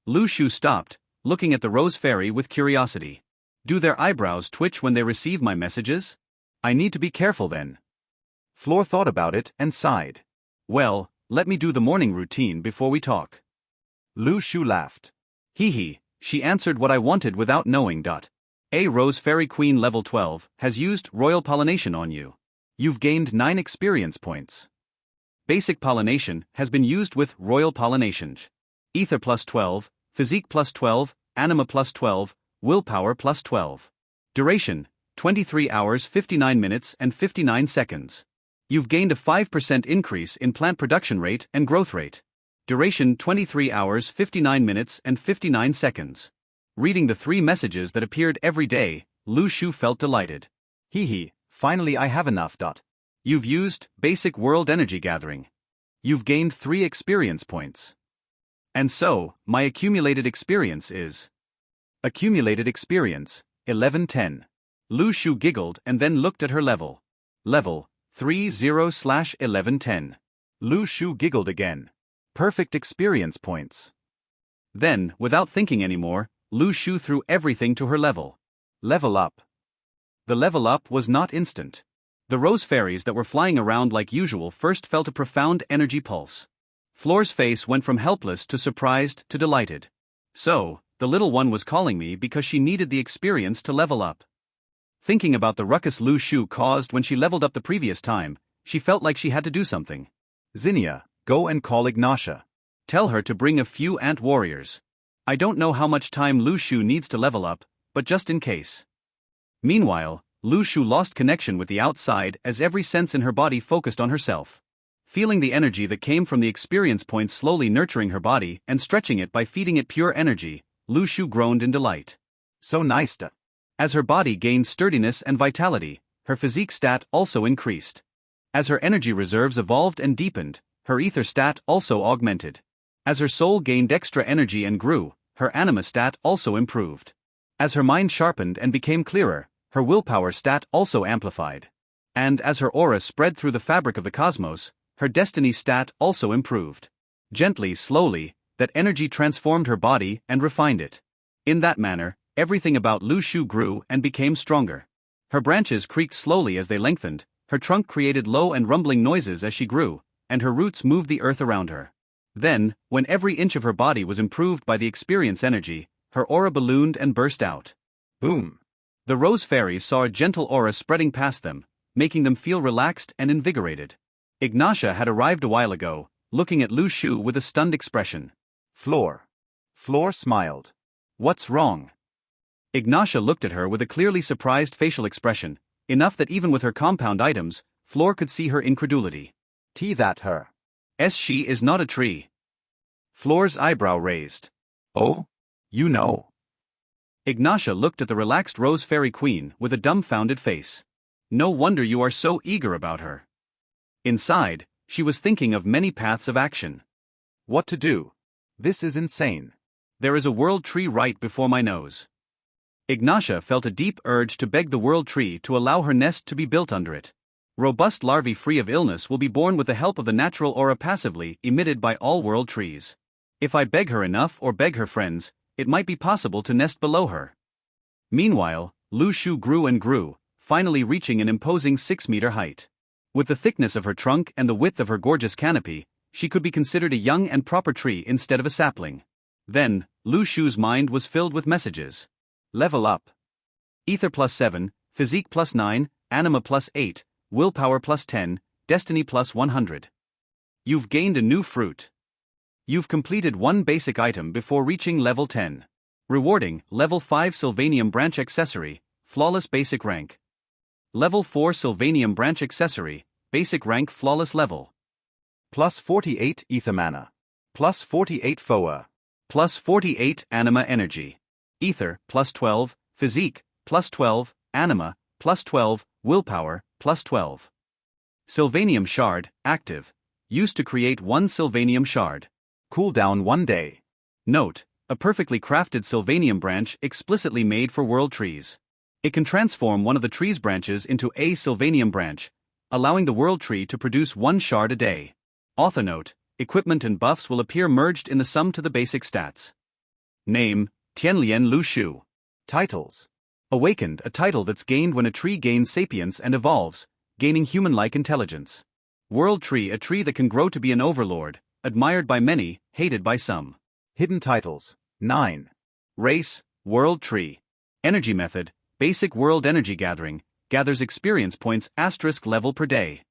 Speaker 1: Lu Shu stopped, looking at the Rose Fairy with curiosity. Do their eyebrows twitch when they receive my messages? I need to be careful then.
Speaker 2: Floor thought about it and sighed.
Speaker 1: Well, let me do the morning routine before we talk.
Speaker 2: Lu Shu laughed.
Speaker 1: He, she answered what I wanted without knowing. A Rose Fairy Queen level 12 has used Royal Pollination on you. You've gained 9 experience points. Basic Pollination has been used with Royal Pollination. Ether plus 12, Physique plus 12, Anima plus 12, willpower plus 12. Duration, 23 hours 59 minutes and 59 seconds. You've gained a 5% increase in plant production rate and growth rate. Duration 23 hours 59 minutes and 59 seconds. Reading the 3 messages that appeared every day, Lu Shu felt delighted.
Speaker 2: Hee, finally I have enough.
Speaker 1: You've used Basic World Energy Gathering. You've gained 3 experience points. And so, my accumulated experience is... Accumulated experience, 1110. Lu Shu giggled and then looked at her level. Level, 30/1110.
Speaker 2: Lu Shu giggled again. Perfect experience points.
Speaker 1: Then, without thinking anymore, Lu Shu threw everything to her level.
Speaker 2: Level up.
Speaker 1: The level up was not instant. The rose fairies that were flying around like usual first felt a profound energy pulse. Floor's face went from helpless to surprised to delighted. So, the little one was calling me because she needed the experience to level up. Thinking about the ruckus Lu Shu caused when she leveled up the previous time, she felt like she had to do something.
Speaker 2: Zinnia, go and call Ignatia.
Speaker 1: Tell her to bring a few ant warriors. I don't know how much time Lu Shu needs to level up, but just in case. Meanwhile, Lu Shu lost connection with the outside as every sense in her body focused on herself. Feeling the energy that came from the experience points slowly nurturing her body and stretching it by feeding it pure energy, Lu Shu groaned in delight.
Speaker 2: So nice.
Speaker 1: As her body gained sturdiness and vitality, her physique stat also increased. As her energy reserves evolved and deepened, her ether stat also augmented. As her soul gained extra energy and grew, her anima stat also improved. As her mind sharpened and became clearer, her willpower stat also amplified. And as her aura spread through the fabric of the cosmos, her destiny stat also improved. Gently, slowly, that energy transformed her body and refined it. In that manner, everything about Lu Shu grew and became stronger. Her branches creaked slowly as they lengthened, her trunk created low and rumbling noises as she grew, and her roots moved the earth around her. Then, when every inch of her body was improved by the experience energy, her aura ballooned and burst out.
Speaker 2: Boom!
Speaker 1: The rose fairies saw a gentle aura spreading past them, making them feel relaxed and invigorated. Ignatia had arrived a while ago, looking at Lu Shu with a stunned expression.
Speaker 2: Floor smiled.
Speaker 1: What's wrong? Ignatia looked at her with a clearly surprised facial expression, enough that even with her compound items, Floor could see her incredulity.
Speaker 2: That her.
Speaker 1: She is not a tree. Floor's eyebrow raised.
Speaker 2: Oh? You know.
Speaker 1: Ignatia looked at the relaxed rose fairy queen with a dumbfounded face. No wonder you are so eager about her. Inside, she was thinking of many paths of action.
Speaker 2: What to do? This is insane.
Speaker 1: There is a world tree right before my nose. Ignatia felt a deep urge to beg the world tree to allow her nest to be built under it. Robust larvae free of illness will be born with the help of the natural aura passively emitted by all world trees. If I beg her enough or beg her friends, it might be possible to nest below her. Meanwhile, Lu Shu grew and grew, finally reaching an imposing 6-meter height. With the thickness of her trunk and the width of her gorgeous canopy, she could be considered a young and proper tree instead of a sapling. Then, Lu Shu's mind was filled with messages. Level up. Ether plus 7, Physique plus 9, Anima plus 8, Willpower plus 10, Destiny plus 100. You've gained a new fruit. You've completed one basic item before reaching level 10. Rewarding, level 5 Sylvanium Branch Accessory, Flawless Basic Rank. Level 4 Sylvanium Branch Accessory, Basic Rank Flawless Level.
Speaker 2: Plus 48 Ether Mana. Plus 48 FOA.
Speaker 1: Plus 48 Anima Energy. Ether, plus 12, Physique, plus 12, Anima, plus 12, Willpower, plus 12. Sylvanium Shard, active. Used to create one Sylvanium Shard.
Speaker 2: Cooldown 1 day.
Speaker 1: Note, a perfectly crafted Sylvanium branch explicitly made for world trees. It can transform one of the tree's branches into a Sylvanium branch, allowing the world tree to produce one shard a day. Author note, equipment and buffs will appear merged in the sum to the basic stats. Name, Tiantian Lu Shu.
Speaker 2: Titles.
Speaker 1: Awakened, a title that's gained when a tree gains sapience and evolves, gaining human-like intelligence. World tree, a tree that can grow to be an overlord, admired by many, hated by some.
Speaker 2: Hidden titles. 9.
Speaker 1: Race, world tree. Energy method, basic world energy gathering, gathers experience points * level per day.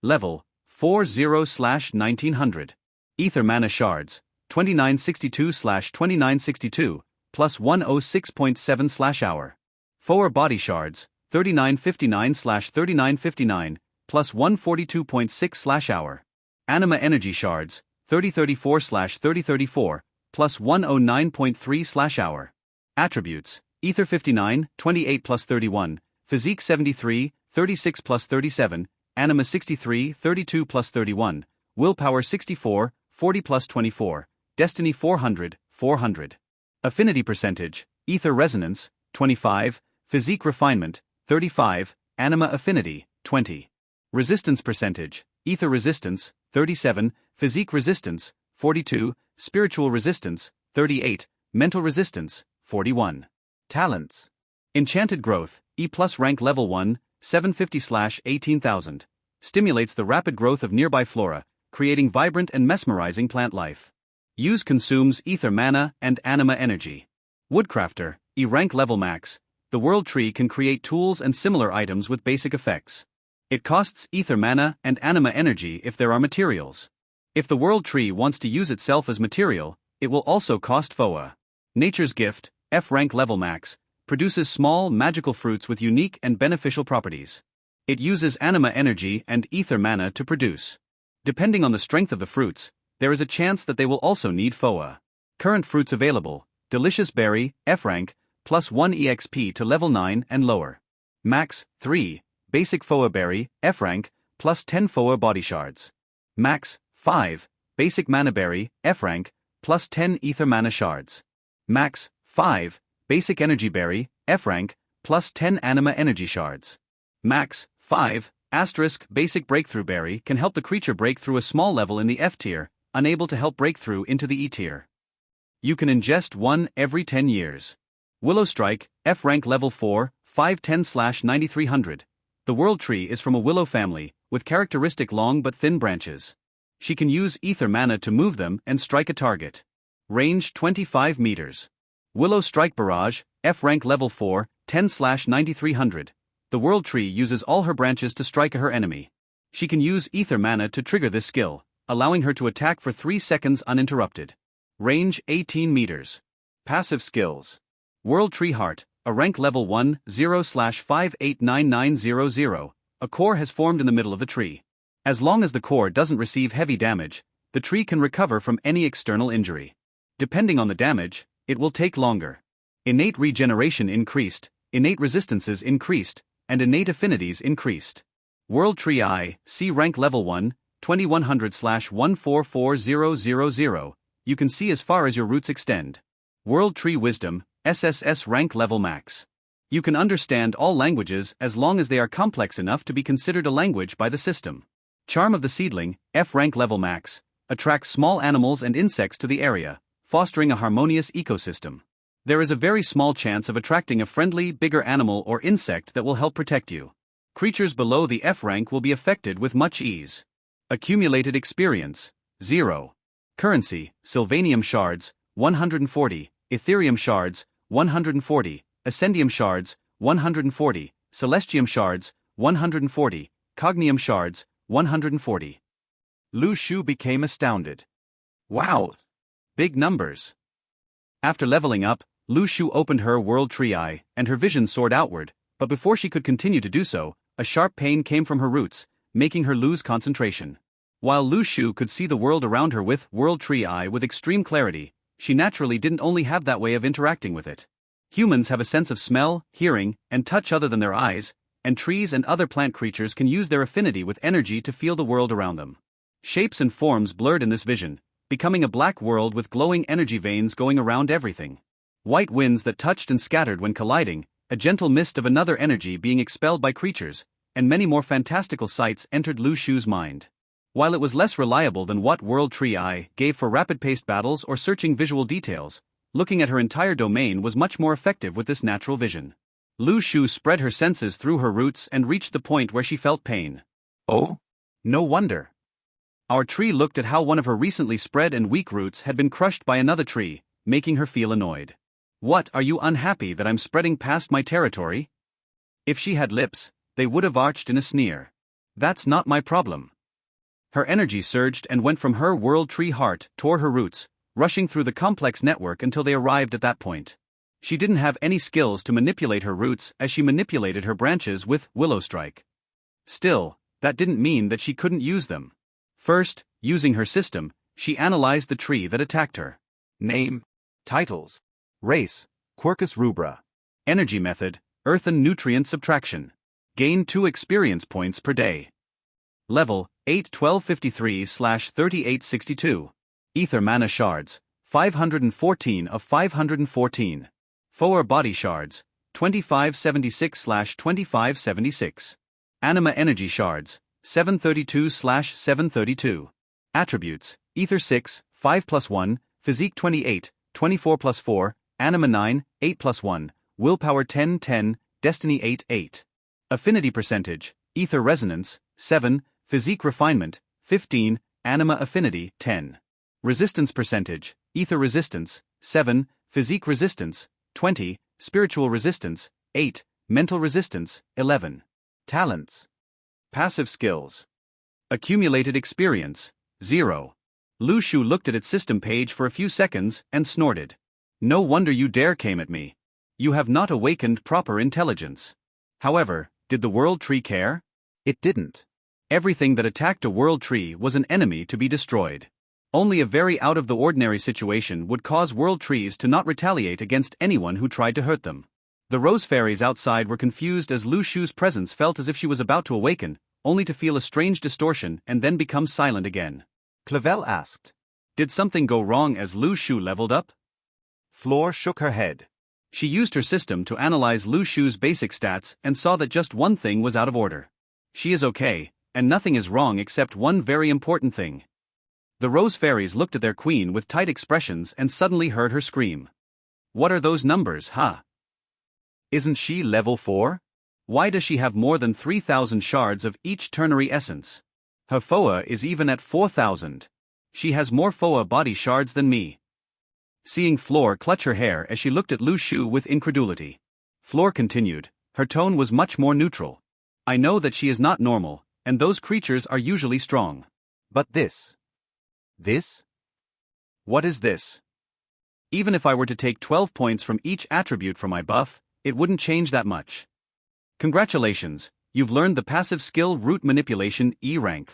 Speaker 1: Level, 40/1900. Ether mana shards, 2962/2962, plus 106.7/hour. Foer body shards, 3959/3959, plus 142.6/hour. Anima energy shards, 3034/3034, plus 109.3/hour. Attributes: Ether 59, 28 plus 31, Physique 73, 36 plus 37, Anima 63, 32 plus 31, Willpower 64, 40 plus 24, Destiny 400, 400. Affinity percentage: Ether resonance, 25, Physique refinement, 35, Anima affinity, 20. Resistance percentage: Ether resistance, 37, Physique resistance, 42, Spiritual resistance, 38, Mental resistance, 41. Talents: Enchanted growth, E plus rank level 1, 750/18,000. Stimulates the rapid growth of nearby flora, creating vibrant and mesmerizing plant life. Use consumes ether mana and anima energy. Woodcrafter, E rank level max. The world tree can create tools and similar items with basic effects. It costs ether mana and anima energy if there are materials. If the world tree wants to use itself as material, it will also cost FOA. Nature's gift, F rank level max, produces small magical fruits with unique and beneficial properties. It uses anima energy and ether mana to produce. Depending on the strength of the fruits, there is a chance that they will also need FOA. Current fruits available: Delicious Berry, F rank, plus 1 EXP to level 9 and lower. Max, 3, Basic FOA Berry, F rank, plus 10 FOA body shards. Max, 5, Basic Mana Berry, F rank, plus 10 Ether Mana shards. Max, 5, Basic Energy Berry, F rank, plus 10 Anima Energy shards. Max, 5, Basic Breakthrough Berry can help the creature break through a small level in the F tier, unable to help break through into the E tier. You can ingest one every 10 years. Willow Strike, F rank level 4, 510/9300. The world tree is from a willow family, with characteristic long but thin branches. She can use ether mana to move them and strike a target. Range 25 meters. Willow Strike Barrage, F rank level 4, 10/9300. The world tree uses all her branches to strike her enemy. She can use ether mana to trigger this skill, allowing her to attack for 3 seconds uninterrupted. Range 18 meters. Passive skills. World Tree Heart, a rank level 1, 0/589900. A core has formed in the middle of the tree. As long as the core doesn't receive heavy damage, the tree can recover from any external injury. Depending on the damage, it will take longer. Innate regeneration increased, innate resistances increased, and innate affinities increased. World Tree I, C rank level 1, 2100/144000. You can see as far as your roots extend. World Tree Wisdom, SSS rank level max. You can understand all languages as long as they are complex enough to be considered a language by the system. Charm of the Seedling, F rank level max, attracts small animals and insects to the area, fostering a harmonious ecosystem. There is a very small chance of attracting a friendly, bigger animal or insect that will help protect you. Creatures below the F rank will be affected with much ease. Accumulated experience, 0. Currency, Sylvanium shards, 140, Ethereum shards, 140, Ascendium shards, 140, Celestium shards, 140, Cognium shards, 140. Lu Shu became astounded. Wow! Big numbers. After leveling up, Lu Shu opened her World Tree Eye, and her vision soared outward, but before she could continue to do so, a sharp pain came from her roots, making her lose concentration. While Lu Shu could see the world around her with World Tree Eye with extreme clarity, she naturally didn't only have that way of interacting with it. Humans have a sense of smell, hearing, and touch other than their eyes, and trees and other plant creatures can use their affinity with energy to feel the world around them. Shapes and forms blurred in this vision, becoming a black world with glowing energy veins going around everything. White winds that touched and scattered when colliding, a gentle mist of another energy being expelled by creatures, and many more fantastical sights entered Lu Shu's mind. While it was less reliable than what World Tree Eye gave for rapid-paced battles or searching visual details, looking at her entire domain was much more effective with this natural vision. Lu Shu spread her senses through her roots and reached the point where she felt pain. Oh? No wonder. Our tree looked at how one of her recently spread and weak roots had been crushed by another tree, making her feel annoyed. What, are you unhappy that I'm spreading past my territory? If she had lips, they would have arched in a sneer. That's not my problem. Her energy surged and went from her World Tree Heart toward her roots, rushing through the complex network until they arrived at that point. She didn't have any skills to manipulate her roots as she manipulated her branches with Willow Strike. Still, that didn't mean that she couldn't use them. First, using her system, she analyzed the tree that attacked her.
Speaker 2: Name, titles, race, Quercus rubra.
Speaker 1: Energy method, earthen nutrient subtraction. Gain 2 experience points per day. Level, 8-1253/3862. Ether mana shards, 514 of 514. Four body shards, 2576/2576. Anima energy shards, 732/732. Attributes, Ether 6, 5+1, Physique 28, 24+4, Anima 9, 8+1, Willpower 10, 10, Destiny 8, 8. Affinity percentage, Ether resonance, 7, Physique refinement, 15, Anima affinity, 10. Resistance percentage, Ether resistance, 7, Physique resistance, 20, Spiritual resistance, 8, Mental resistance, 11.
Speaker 2: Talents.
Speaker 1: Passive skills. Accumulated experience, 0. Lu Shu looked at its system page for a few seconds and snorted. No wonder you dare came at me. You have not awakened proper intelligence. However, did the world tree care?
Speaker 2: It didn't.
Speaker 1: Everything that attacked a world tree was an enemy to be destroyed. Only a very out-of-the-ordinary situation would cause world trees to not retaliate against anyone who tried to hurt them. The rose fairies outside were confused as Lu Shu's presence felt as if she was about to awaken, only to feel a strange distortion and then become silent again.
Speaker 2: Clavel asked.
Speaker 1: Did something go wrong as Lu Shu leveled up?
Speaker 2: Floor shook her head.
Speaker 1: She used her system to analyze Lu Shu's basic stats and saw that just one thing was out of order. She is okay, and nothing is wrong except one very important thing. The rose fairies looked at their queen with tight expressions and suddenly heard her scream. What are those numbers, huh?
Speaker 2: Isn't she level 4?
Speaker 1: Why does she have more than 3,000 shards of each ternary essence? Her FOA is even at 4,000. She has more FOA body shards than me. Seeing Floor clutch her hair as she looked at Lu Shu with incredulity, Floor continued, her tone was much more neutral. I know that she is not normal, and those creatures are usually strong.
Speaker 2: But this? This?
Speaker 1: What is this? Even if I were to take 12 points from each attribute for my buff, it wouldn't change that much. Congratulations, you've learned the passive skill Root Manipulation E rank.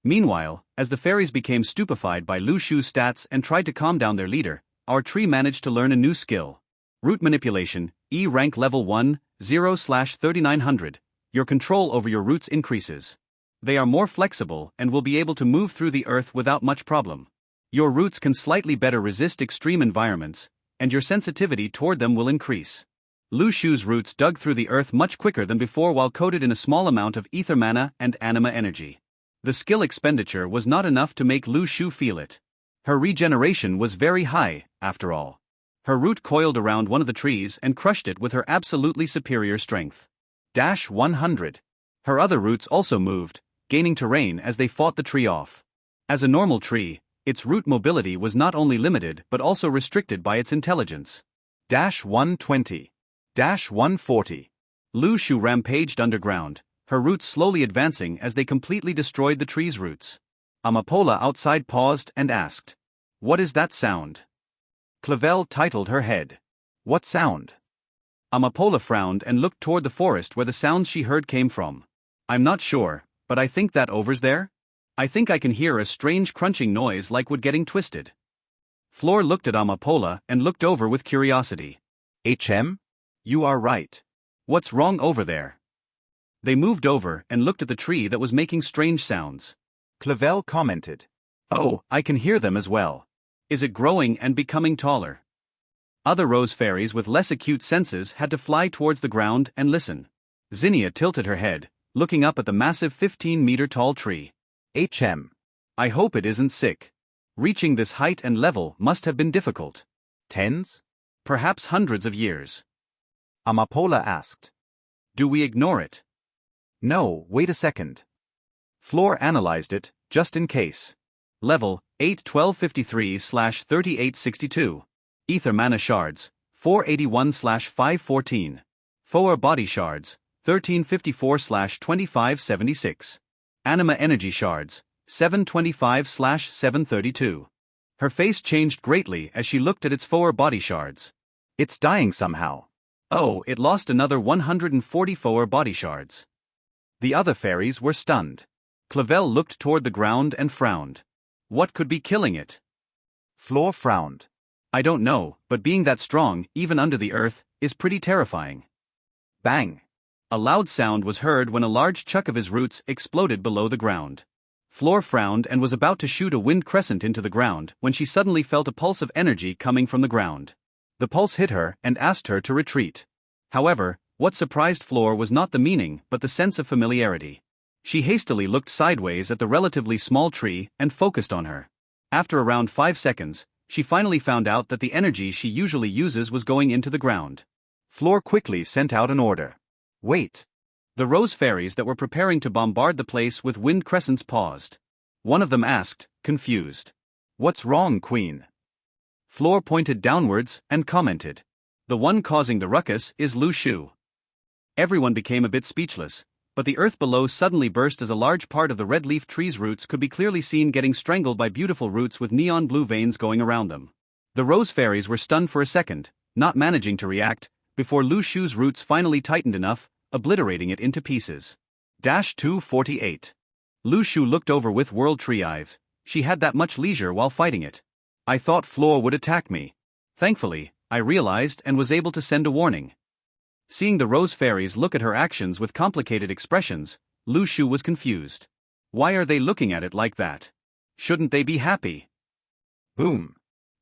Speaker 1: Meanwhile, as the fairies became stupefied by Lu Shu's stats and tried to calm down their leader, our tree managed to learn a new skill. Root Manipulation, E rank level 1, 0/3900. Your control over your roots increases. They are more flexible and will be able to move through the earth without much problem. Your roots can slightly better resist extreme environments, and your sensitivity toward them will increase. Lu Shu's roots dug through the earth much quicker than before while coated in a small amount of ether mana and anima energy. The skill expenditure was not enough to make Lu Shu feel it. Her regeneration was very high, after all. Her root coiled around one of the trees and crushed it with her absolutely superior strength. 100. Her other roots also moved, gaining terrain as they fought the tree off. As a normal tree, its root mobility was not only limited but also restricted by its intelligence.
Speaker 2: 120. 140.
Speaker 1: Lu Shu rampaged underground, her roots slowly advancing as they completely destroyed the tree's roots. Amapola outside paused and asked, "What is that sound?" Clavel titled her head. "What sound?" Amapola frowned and looked toward the forest where the sounds she heard came from. "I'm not sure, but I think that over's there? I think I can hear a strange crunching noise like wood getting twisted." Floor looked at Amapola and looked over with curiosity.
Speaker 2: HM? You are right.
Speaker 1: What's wrong over there? They moved over and looked at the tree that was making strange sounds.
Speaker 2: Clavel commented.
Speaker 1: Oh, I can hear them as well. Is it growing and becoming taller? Other rose fairies with less acute senses had to fly towards the ground and listen. Zinnia tilted her head, looking up at the massive 15-meter-tall tree.
Speaker 2: HM.
Speaker 1: I hope it isn't sick. Reaching this height and level must have been difficult.
Speaker 2: Tens?
Speaker 1: Perhaps hundreds of years.
Speaker 2: Amapola asked.
Speaker 1: Do we ignore it?
Speaker 2: No, wait a second.
Speaker 1: Floor analyzed it, just in case. Level, 8-1253/3862. Ether mana shards, 481/514. FOA body shards, 1354/2576. Anima energy shards, 725/732. Her face changed greatly as she looked at its FOA body shards.
Speaker 2: It's dying somehow.
Speaker 1: Oh, it lost another 144 body shards. The other fairies were stunned. Clavel looked toward the ground and frowned. What could be killing it?
Speaker 2: Floor frowned.
Speaker 1: I don't know, but being that strong, even under the earth, is pretty terrifying.
Speaker 2: Bang!
Speaker 1: A loud sound was heard when a large chunk of his roots exploded below the ground. Floor frowned and was about to shoot a wind crescent into the ground when she suddenly felt a pulse of energy coming from the ground. The pulse hit her and asked her to retreat. However, what surprised Floor was not the meaning but the sense of familiarity. She hastily looked sideways at the relatively small tree and focused on her. After around 5 seconds, she finally found out that the energy she usually uses was going into the ground.
Speaker 2: Floor quickly sent out an order. Wait.
Speaker 1: The rose fairies that were preparing to bombard the place with wind crescents paused. One of them asked, confused.
Speaker 2: What's wrong, Queen?
Speaker 1: Floor pointed downwards and commented. The one causing the ruckus is Lu Shu. Everyone became a bit speechless, but the earth below suddenly burst as a large part of the red leaf tree's roots could be clearly seen getting strangled by beautiful roots with neon blue veins going around them. The rose fairies were stunned for a second, not managing to react, before Lu Shu's roots finally tightened enough, obliterating it into pieces. 248. Lu Shu looked over with world tree eyes. She had that much leisure while fighting it. I thought Floor would attack me. Thankfully, I realized and was able to send a warning. Seeing the rose fairies look at her actions with complicated expressions, Lu Shu was confused. Why are they looking at it like that? Shouldn't they be happy?
Speaker 2: Boom!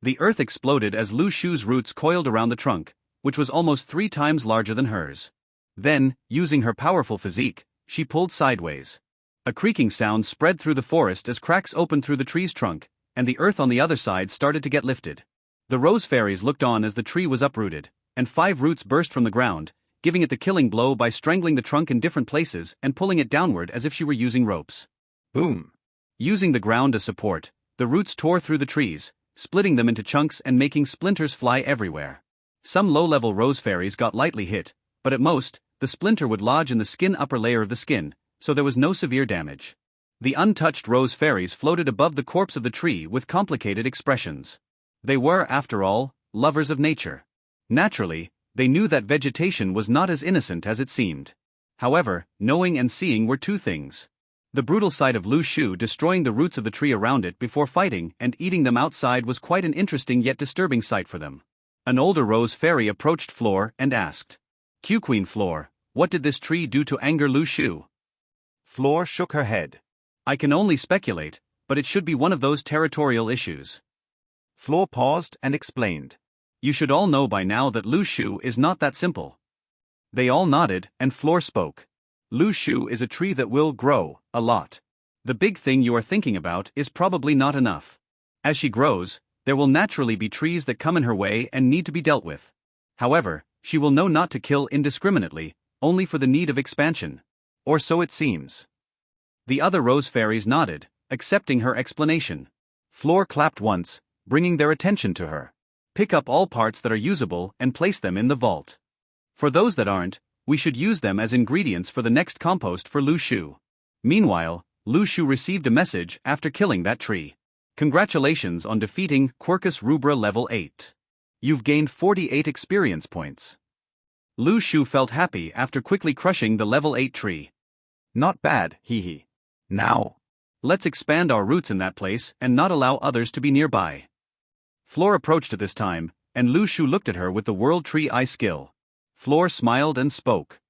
Speaker 1: The earth exploded as Lu Shu's roots coiled around the trunk, which was almost 3 times larger than hers. Then, using her powerful physique, she pulled sideways. A creaking sound spread through the forest as cracks opened through the tree's trunk, and the earth on the other side started to get lifted. The rose fairies looked on as the tree was uprooted, and 5 roots burst from the ground, giving it the killing blow by strangling the trunk in different places and pulling it downward as if she were using ropes.
Speaker 2: Boom!
Speaker 1: Using the ground as support, the roots tore through the trees, splitting them into chunks and making splinters fly everywhere. Some low-level rose fairies got lightly hit, but at most, the splinter would lodge in the skin upper layer of the skin, so there was no severe damage. The untouched rose fairies floated above the corpse of the tree with complicated expressions. They were, after all, lovers of nature. Naturally, they knew that vegetation was not as innocent as it seemed. However, knowing and seeing were 2 things. The brutal sight of Lu Shu destroying the roots of the tree around it before fighting and eating them outside was quite an interesting yet disturbing sight for them. An older rose fairy approached Floor and asked, Queen Floor, what did this tree do to anger Lu Shu?
Speaker 2: Floor shook her head.
Speaker 1: I can only speculate, but it should be one of those territorial issues.
Speaker 2: Floor paused and explained.
Speaker 1: You should all know by now that Lu Shu is not that simple. They all nodded, and Floor spoke. Lu Shu is a tree that will grow a lot. The big thing you are thinking about is probably not enough. As she grows, there will naturally be trees that come in her way and need to be dealt with. However, she will know not to kill indiscriminately, only for the need of expansion. Or so it seems. The other rose fairies nodded, accepting her explanation. Floor clapped once, bringing their attention to her. Pick up all parts that are usable and place them in the vault. For those that aren't, we should use them as ingredients for the next compost for Lu Shu. Meanwhile, Lu Shu received a message after killing that tree. Congratulations on defeating Quercus rubra level 8. You've gained 48 experience points. Lu Shu felt happy after quickly crushing the level 8 tree.
Speaker 2: Not bad, hee. Now,
Speaker 1: let's expand our roots in that place and not allow others to be nearby. Floor approached at this time, and Lu Shu looked at her with the World Tree Eye skill. Floor smiled and spoke.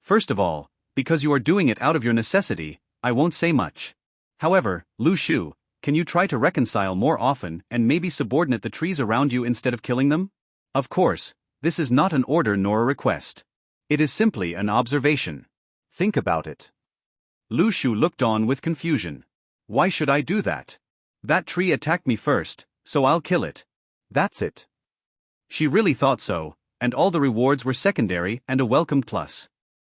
Speaker 1: First of all, because you are doing it out of your necessity, I won't say much. However, Lu Shu, can you try to reconcile more often and maybe subordinate the trees around you instead of killing them? Of course, this is not an order nor a request. It is simply an observation.
Speaker 2: Think about it.
Speaker 1: Lu Shu looked on with confusion. Why should I do that? That tree attacked me first, so I'll kill it.
Speaker 2: That's it.
Speaker 1: She really thought so, and all the rewards were secondary and a welcomed plus.